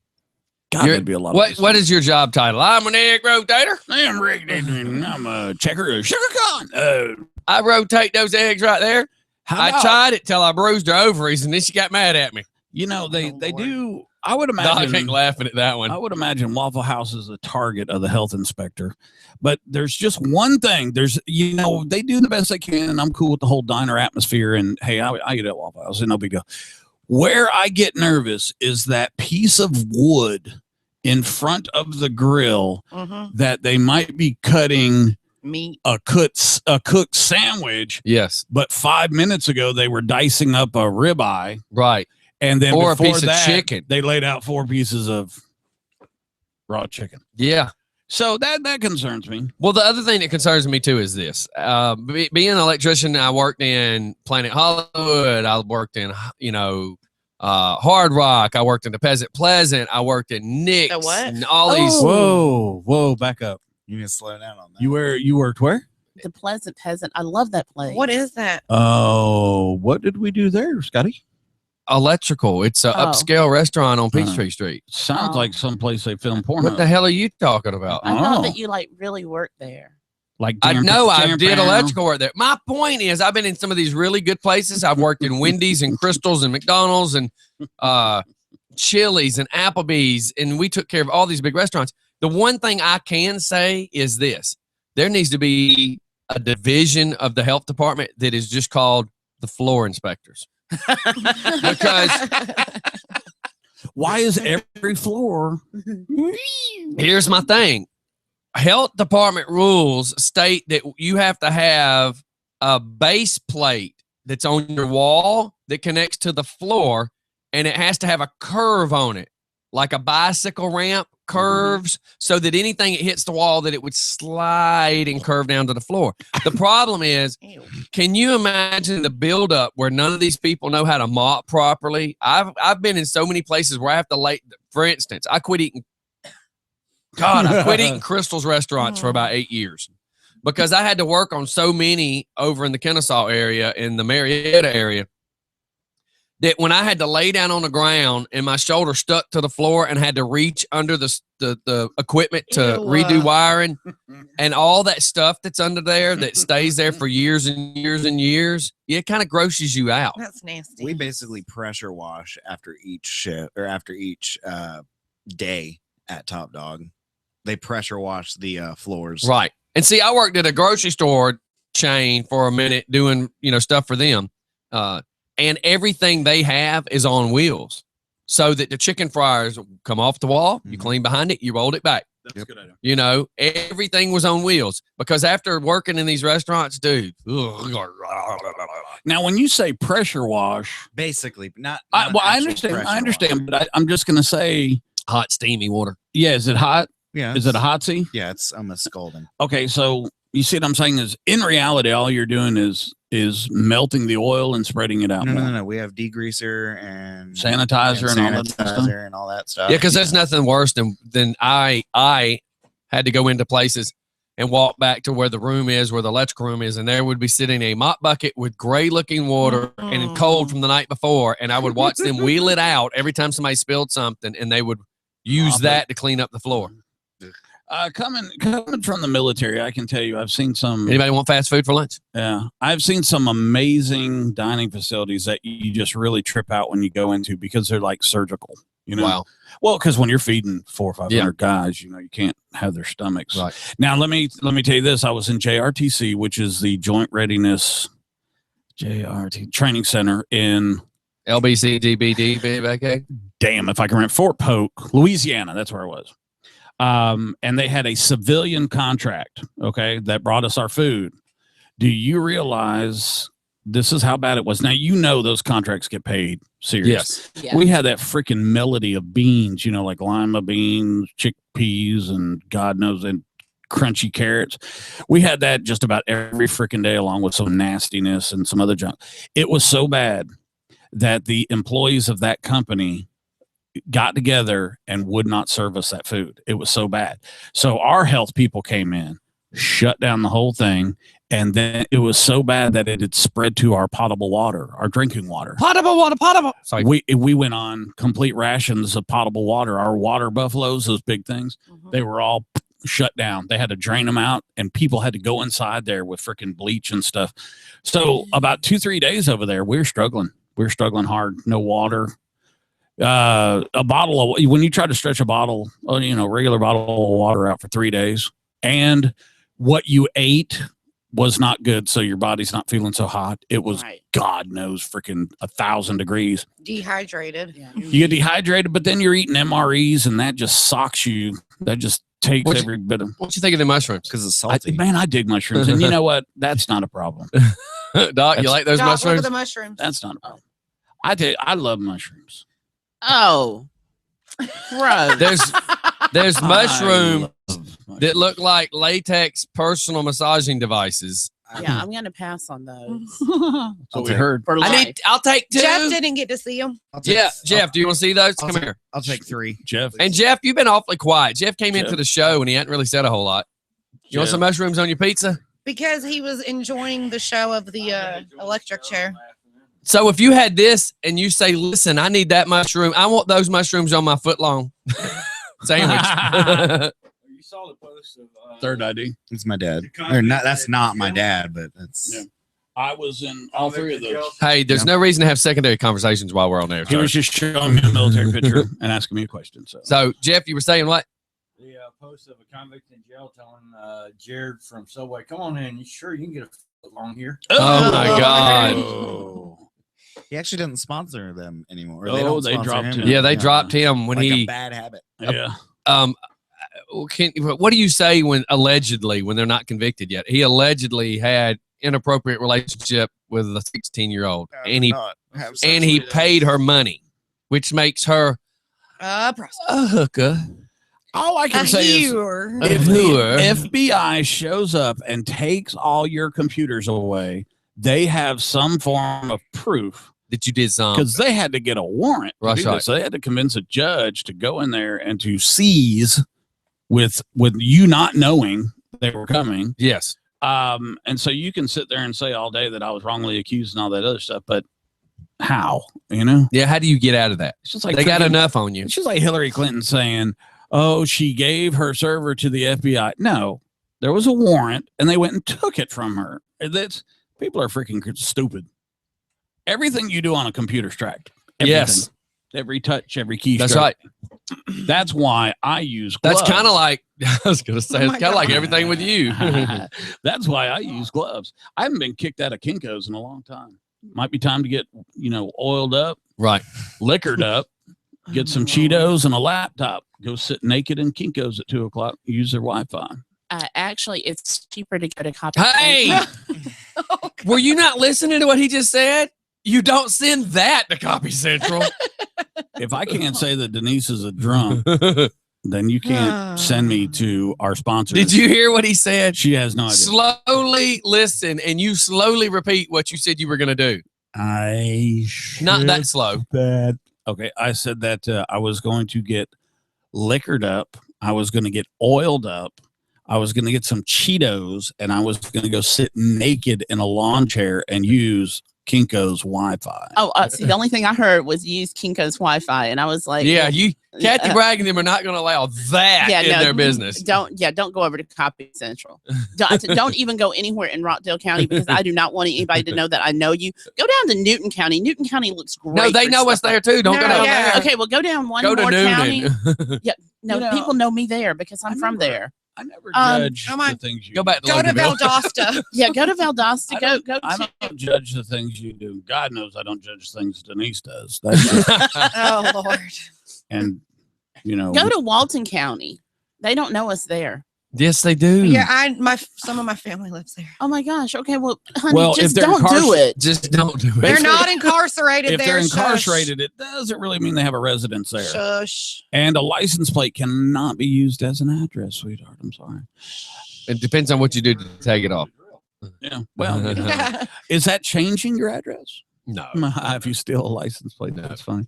S3: God, that'd be a lot.
S1: What is your job title? I'm an egg rotator.
S3: I'm Rick. I'm a checker, sugar con.
S1: I rotate those eggs right there. I
S3: about-
S1: tried it till I bruised her ovaries, and then she got mad at me.
S3: They do. I would
S1: Doc
S3: imagine.
S1: ain't laughing at that one.
S3: I would imagine Waffle House is a target of the health inspector. But there's just one thing. They do the best they can, and I'm cool with the whole diner atmosphere. And hey, I eat at Waffle House, no big deal. Where I get nervous is that piece of wood in front of the grill that they might be cutting
S4: meat,
S3: a cooked sandwich.
S1: Yes,
S3: but 5 minutes ago they were dicing up a ribeye,
S1: right?
S3: And then
S1: or a
S3: before
S1: piece
S3: that,
S1: of chicken.
S3: They laid out 4 pieces of raw chicken.
S1: Yeah.
S3: So that concerns me.
S1: Well, the other thing that concerns me too is this: being an electrician, I worked in Planet Hollywood. I worked in Hard Rock. I worked in the Pleasant. I worked in Nick's.
S4: The what?
S1: And all these.
S3: Whoa, back up.
S2: You need to slow down on that.
S3: You worked where?
S5: The Pleasant Peasant. I love that place.
S4: What is that?
S3: Oh, what did we do there, Scotty?
S1: Electrical. It's an upscale restaurant on Peachtree Street.
S3: Sounds like someplace they film porn.
S1: What the hell are you talking about?
S5: I thought that you really worked there.
S3: Like
S1: I did electrical work there. My point is, I've been in some of these really good places. I've worked in Wendy's and Crystal's and McDonald's and Chili's and Applebee's, and we took care of all these big restaurants. The one thing I can say is this: there needs to be a division of the health department that is just called the floor inspectors. Because
S3: why is every floor?
S1: Here's my thing. Health department rules state that you have to have a base plate that's on your wall that connects to the floor, and it has to have a curve on it, like a bicycle ramp curves, so that anything that hits the wall, that it would slide and curve down to the floor. The problem is, can you imagine the buildup where none of these people know how to mop properly? I've been in so many places where I have to lay. For instance, I quit eating Crystal's restaurants for about 8 years because I had to work on so many over in the Kennesaw area, in the Marietta area, that when I had to lay down on the ground and my shoulder stuck to the floor and had to reach under the equipment to redo wiring and all that stuff that's under there that stays there for years and years and years, it kind of grosses you out.
S4: That's nasty.
S2: We basically pressure wash after each shift or after each day at Top Dog. They pressure wash the floors.
S1: Right. And see, I worked at a grocery store chain for a minute doing, stuff for them. And everything they have is on wheels so that the chicken fryers come off the wall. You clean behind it, you rolled it back.
S3: That's a good idea.
S1: Everything was on wheels because after working in these restaurants, dude.
S3: Now, when you say pressure wash,
S2: basically, not
S3: I understand, but I'm just going to say
S1: hot, steamy water.
S3: Yeah. Is it hot?
S2: Yeah.
S3: Is it a hotsy?
S2: Yeah, it's almost scalding.
S3: Okay. So you see what I'm saying is in reality, all you're doing is melting the oil and spreading it out.
S2: No. We have degreaser and
S3: sanitizer
S2: and all that stuff.
S1: Yeah, because there's nothing worse than I had to go into places and walk back to where the room is, where the electrical room is, and there would be sitting a mop bucket with gray looking water and cold from the night before, and I would watch them wheel it out every time somebody spilled something, and they would use that to clean up the floor.
S3: Coming from the military, I can tell you, I've seen some.
S1: Anybody want fast food for lunch?
S3: Yeah, I've seen some amazing dining facilities that you just really trip out when you go into because they're like surgical.
S1: Wow.
S3: Well, because when you're feeding 400 or 500 guys, you can't have their stomachs.
S1: Right.
S3: Now, let me tell you this: I was in JRTC, which is the Joint Readiness Training Center in
S1: LBCGBD.
S3: Damn, if I can remember, Fort Polk, Louisiana. That's where I was. And they had a civilian contract, okay, that brought us our food. Do you realize this is how bad it was? Now, you know those contracts get paid serious.
S1: Yes.
S3: We had that freaking melody of beans, you know, like lima beans, chickpeas, and God knows, and crunchy carrots. We had that just about every freaking day, along with some nastiness and some other junk. It was so bad that the employees of that company got together and would not serve us that food. It was so bad. So our health people came in, shut down the whole thing, and then it was so bad that it had spread to our potable water, our drinking water.
S1: Potable water, potable. Sorry.
S3: We went on complete rations of potable water. Our water buffaloes, those big things, they were all shut down. They had to drain them out, and people had to go inside there with freaking bleach and stuff. So about 2-3 days over there, we're struggling. We're struggling hard. No water. A bottle of, when you try to stretch a bottle, you know, regular bottle of water out for 3 days, and what you ate was not good, so your body's not feeling so hot. It was, God knows, freaking 1,000 degrees.
S4: Dehydrated.
S3: You get dehydrated, but then you're eating MREs, and that just socks you. That just takes every bit of.
S1: What you think of the mushrooms?
S2: Because it's salty.
S3: Man, I dig mushrooms, and you know what? That's not a problem.
S1: Doc, you like those
S4: Doc, look
S1: mushrooms?
S4: at the mushrooms.
S3: That's not a problem. I love mushrooms.
S5: Oh, bro.
S1: There's mushrooms that look like latex personal massaging devices.
S5: Yeah, I'm gonna pass on those.
S3: So we heard.
S5: For life.
S1: I'll take 2.
S4: Jeff didn't get to see them.
S1: Jeff, do you want to see those? Come here.
S2: I'll take 3.
S3: Jeff.
S1: And Jeff, you've been awfully quiet. Jeff came into the show and he hadn't really said a whole lot. You want some mushrooms on your pizza?
S4: Because he was enjoying the show of the electric chair.
S1: So if you had this and you say, listen, I need that mushroom. I want those mushrooms on my foot long sandwich.
S9: You saw the post of
S3: Third ID.
S2: It's my dad. Or not, that's not my dad, but that's.
S3: Yeah. I was in all 3 of those.
S1: Hey, there's no reason to have secondary conversations while we're on there.
S3: He was just showing me a military picture and asking me a question.
S1: So Jeff, you were saying what?
S9: the post of a convict in jail telling Jared from Subway, "Come on in. You sure you can get a foot long here?"
S1: Oh my God!
S2: He actually doesn't sponsor them anymore.
S3: Oh, they dropped him.
S1: Yeah, they dropped him when
S2: like
S1: he
S2: a bad habit.
S3: Yeah.
S1: What do you say when allegedly when they're not convicted yet? He allegedly had inappropriate relationship with a 16-year-old, and he paid her money, which makes her a hooker.
S3: All I can say is if the FBI shows up and takes all your computers away, they have some form of proof
S1: that you did something,
S3: because they had to get a warrant. So they had to convince a judge to go in there and to seize with you not knowing they were coming.
S1: Yes.
S3: And so you can sit there and say all day that I was wrongly accused and all that other stuff, but how? You know?
S1: Yeah. How do you get out of that?
S3: It's just like
S1: they got enough on you.
S3: It's just like Hillary Clinton saying, "Oh, she gave her server to the FBI." No, there was a warrant, and they went and took it from her. That's people are freaking stupid. Everything you do on a computer's tracked. Everything. Yes. Every touch, every key.
S1: That's right.
S3: That's why I use gloves.
S1: That's kind of like, I was going to say, it's kind of like everything with you.
S3: That's why I use gloves. I haven't been kicked out of Kinko's in a long time. Might be time to get, oiled up.
S1: Right.
S3: Liquored up. Get some Cheetos and a laptop. Go sit naked in Kinko's at 2:00. Use their Wi-Fi.
S5: Actually, it's cheaper to go to Copy.
S1: Hey, were you not listening to what he just said? You don't send that to Copy Central.
S3: If I can't say that Denise is a drunk, then you can't send me to our sponsors.
S1: Did you hear what he said?
S3: She has no idea.
S1: Slowly listen, and you slowly repeat what you said you were going to do. Not that slow.
S3: Okay, I said that I was going to get liquored up. I was going to get oiled up. I was going to get some Cheetos, and I was going to go sit naked in a lawn chair and use Kinko's Wi-Fi.
S5: Oh, see, the only thing I heard was use Kinko's Wi-Fi, and I was like,
S1: Kathy Bragg and them are not going to allow that in their business.
S5: Don't go over to Copy Central. Don't even go anywhere in Rockdale County, because I do not want anybody to know that I know you. Go down to Newton County. Newton County looks great.
S1: No, they know us there too. Don't go down there.
S5: Okay, well, go down one more county. Yeah, no, people know me there because I'm from there.
S3: I never judge the things you
S1: go back to
S4: Valdosta.
S5: Yeah, go to Valdosta.
S3: I don't judge the things you do. God knows I don't judge things Denise does.
S4: Oh Lord.
S3: And
S5: go to Walton County. They don't know us there.
S1: Yes, they do.
S4: Yeah, some of my family lives there.
S5: Oh my gosh. Okay, well, honey,
S3: Well,
S5: just
S3: if they're
S5: don't do it.
S1: Just don't do it.
S4: They're not incarcerated
S3: If
S4: there.
S3: they're
S4: shush.
S3: incarcerated, it doesn't really mean they have a residence there.
S4: Shush.
S3: And a license plate cannot be used as an address, sweetheart. I'm sorry.
S1: It depends on what you do to take it off.
S3: Yeah. Well, is that changing your address?
S1: No.
S3: If you steal a license plate, that's fine.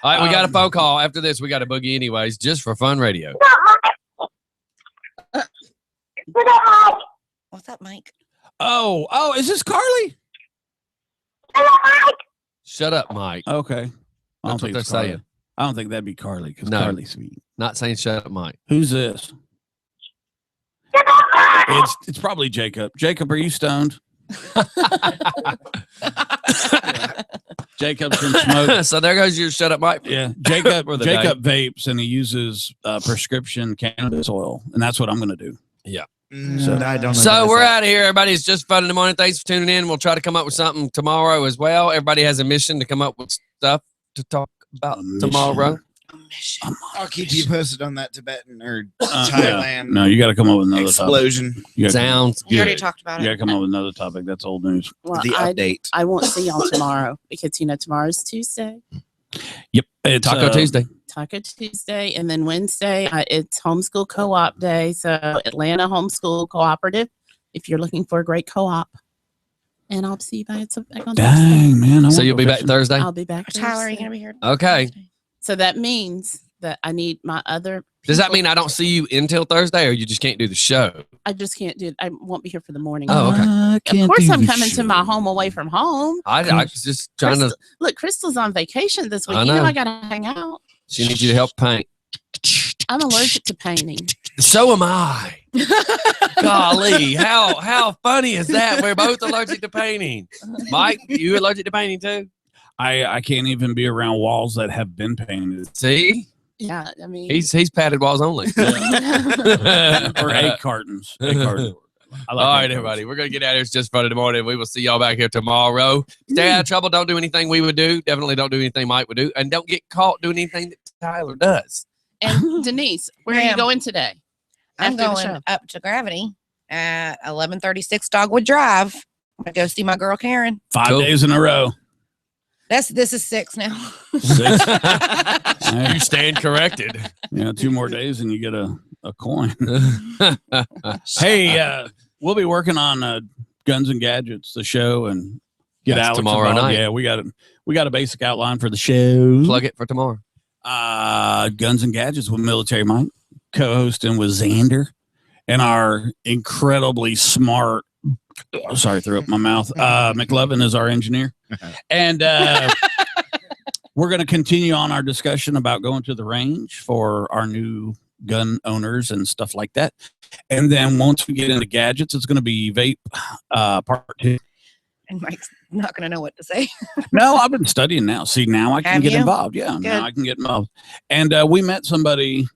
S1: All right, we got a phone call. After this, we got a boogie anyways, just for fun radio.
S4: What's up, Mike?
S3: Oh, is this Carly?
S1: Shut up, Mike.
S3: Okay. I don't
S1: That's what
S3: think
S1: they're
S3: it's Carly.
S1: saying.
S3: I don't think that'd be Carly because
S1: No.
S3: Carly's sweet.
S1: Not saying shut up, Mike.
S3: Who's this? It's probably Jacob. Jacob, are you stoned? Jacob's been smoked.
S1: So there goes your shut up, Mike.
S3: Yeah, Jacob.
S1: For the
S3: Jacob vapes and he uses prescription cannabis oil, and that's what I'm going to do.
S1: Yeah.
S2: So I don't.
S1: So we're out of here. Everybody, it's just fun in the morning. Thanks for tuning in. We'll try to come up with something tomorrow as well. Everybody has a mission to come up with stuff to talk about tomorrow.
S2: I'll keep you posted on that Tibetan or Thailand
S3: No, you got to come up with another
S2: explosion.
S3: topic. You gotta-
S1: Sounds
S4: You already
S1: good.
S4: talked about
S3: You got
S4: it.
S3: to come up with another topic. That's old news.
S5: Well,
S2: The update.
S5: I won't see y'all tomorrow because tomorrow's Tuesday,
S3: Yep. It's
S1: Taco Tuesday.
S5: Taco Tuesday, and then Wednesday it's homeschool co-op day. So Atlanta Homeschool Cooperative, if you're looking for a great co-op, and I'll see you guys back on Thursday.
S3: Dang, man.
S1: So you'll be back Thursday?
S5: I'll be back.
S4: Tyler, are you
S5: Thursday.
S4: gonna be here?
S1: Okay.
S5: So that means that I need my other.
S1: Does that
S5: people-
S1: mean I don't see you until Thursday or you just can't do the show?
S5: I just can't do it? I won't be here for the morning.
S1: Oh, okay.
S5: Of course, I'm coming to my home away from home.
S1: I was just trying to.
S5: Look, Crystal's on vacation this week.
S1: I
S5: You know
S1: know.
S5: I gotta hang out.
S1: She needs you to help paint.
S5: I'm allergic to painting.
S1: So am I. Golly, how funny is that? We're both allergic to painting. Mike, you allergic to painting too?
S3: I can't even be around walls that have been painted.
S1: See,
S5: Yeah, I mean,
S1: he's padded walls only.
S3: Or egg cartons. Egg cartons. I like
S1: All right,
S3: egg
S1: everybody, we're gonna get out of here. It's just fun in the morning. We will see y'all back here tomorrow. Stay out of trouble. Don't do anything we would do. Definitely don't do anything Mike would do, and don't get caught doing anything that Tyler does.
S5: and Denise, where are you
S4: Ma'am.
S5: going today?
S4: I'm
S5: After the
S4: going
S5: show.
S4: up to Gravity at 1136 Dogwood Drive. I'm gonna go see my girl Karen.
S3: 5
S1: Cool.
S3: days in a row.
S4: This is 6 now.
S3: Hey,
S1: You stand corrected.
S3: 2 more days and you get a coin. Hey, we'll be working on Guns and Gadgets, the show, and get
S1: That's
S3: Alex
S1: tomorrow
S3: involved.
S1: night.
S3: Yeah, we got a basic outline for the show.
S1: Plug it for tomorrow.
S3: Guns and Gadgets with Military Mike, co-hosting with Xander, and our incredibly smart. Sorry, threw up my mouth. McLovin is our engineer, and we're going to continue on our discussion about going to the range for our new gun owners and stuff like that. And then once we get into gadgets, it's going to be vape part 2.
S4: And Mike's not gonna know what to say.
S3: No, I've been studying now. See, now I can
S4: Have
S3: get
S4: you?
S3: involved. Yeah,
S4: Good.
S3: now I can get involved. And we met somebody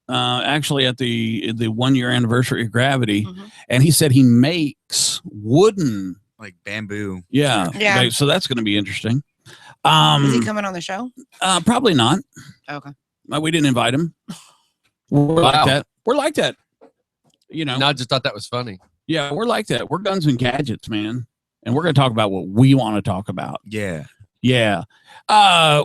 S3: actually at the 1 year anniversary of Gravity,
S4: Mhm.
S3: and he said he makes wooden.
S2: Like bamboo.
S3: Yeah,
S4: Yeah.
S3: vape, so that's going to be interesting.
S4: Is he coming on the show?
S3: Probably not.
S4: Okay.
S3: We didn't invite him. We're like
S1: Wow.
S3: that. We're like that. You know.
S1: No, I just thought that was funny.
S3: Yeah, we're like that. We're guns and gadgets, man, and we're going to talk about what we want to talk about.
S2: Yeah.
S3: Yeah.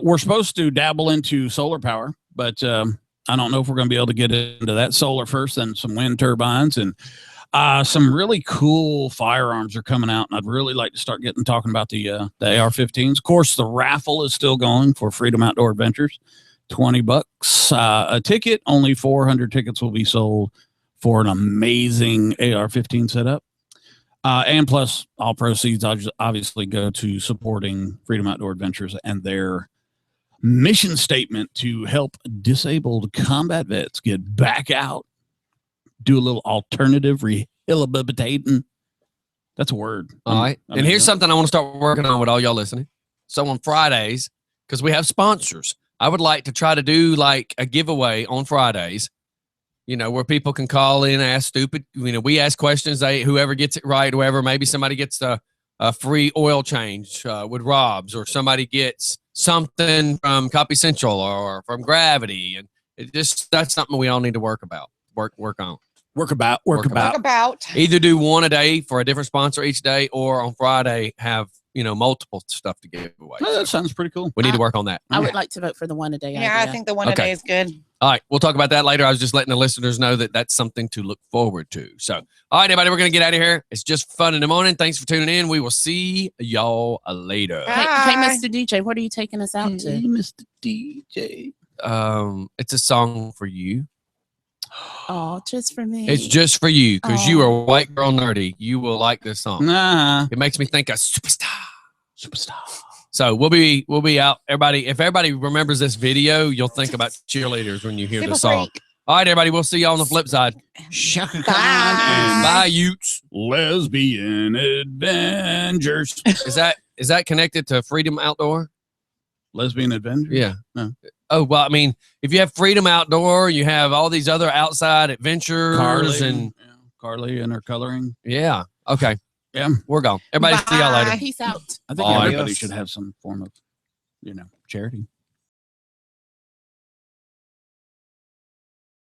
S3: We're supposed to dabble into solar power, but I don't know if we're going to be able to get into that solar first, then some wind turbines, and some really cool firearms are coming out. And I'd really like to start talking about the AR-15s. Of course, the raffle is still going for Freedom Outdoor Adventures. $20 a ticket. Only 400 tickets will be sold for an amazing AR-15 setup. And plus, all proceeds obviously go to supporting Freedom Outdoor Adventures and their mission statement to help disabled combat vets get back out, do a little alternative rehabilitating. That's a word.
S1: All right.
S3: I
S1: And
S3: mean,
S1: here's something I want to start working on with all y'all listening. So on Fridays, because we have sponsors, I would like to try to do like a giveaway on Fridays, where people can call in, ask stupid, we ask questions. Whoever gets it right, whoever, maybe somebody gets a free oil change with Rob's, or somebody gets something from Copy Central or from Gravity. And that's something we all need to work about. work on.
S3: Work about.
S4: Talk about.
S1: Either do one a day for a different sponsor each day, or on Friday have multiple stuff to give away.
S3: Oh, that sounds pretty cool.
S1: We need to work on that.
S5: I would like to vote for the one a day.
S4: Yeah, I think the one a
S1: Okay.
S4: day is good.
S1: All right, we'll talk about that later. I was just letting the listeners know that that's something to look forward to. So, all right, everybody, we're going to get out of here. It's just fun in the morning. Thanks for tuning in. We will see y'all later.
S5: Hey, Mr. DJ, what are you taking us out to?
S3: Mr. DJ.
S1: It's a song for you.
S5: Oh, just for me.
S1: It's just for you because you
S5: Aw.
S1: are white girl nerdy. You will like this song.
S3: Nah.
S1: It makes me think of Superstar.
S3: Superstar.
S1: So we'll be out. Everybody, if everybody remembers this video, you'll think about cheerleaders when you hear the song. All right, everybody, we'll see y'all on the flip side.
S3: Shaka
S4: Bye.
S3: Khan
S1: Bye,
S3: and
S1: Utes.
S3: Lesbian Adventures.
S1: Is that connected to Freedom Outdoor?
S3: Lesbian Adventures?
S1: Yeah.
S3: No.
S1: Oh, well, I mean, if you have Freedom Outdoor, you have all these other outside adventures
S3: Carly and her coloring.
S1: Yeah. Okay.
S3: Yeah.
S1: We're gone. Everybody, see y'all later.
S5: Peace out.
S3: I think
S1: All right.
S3: everybody should have some form of, charity.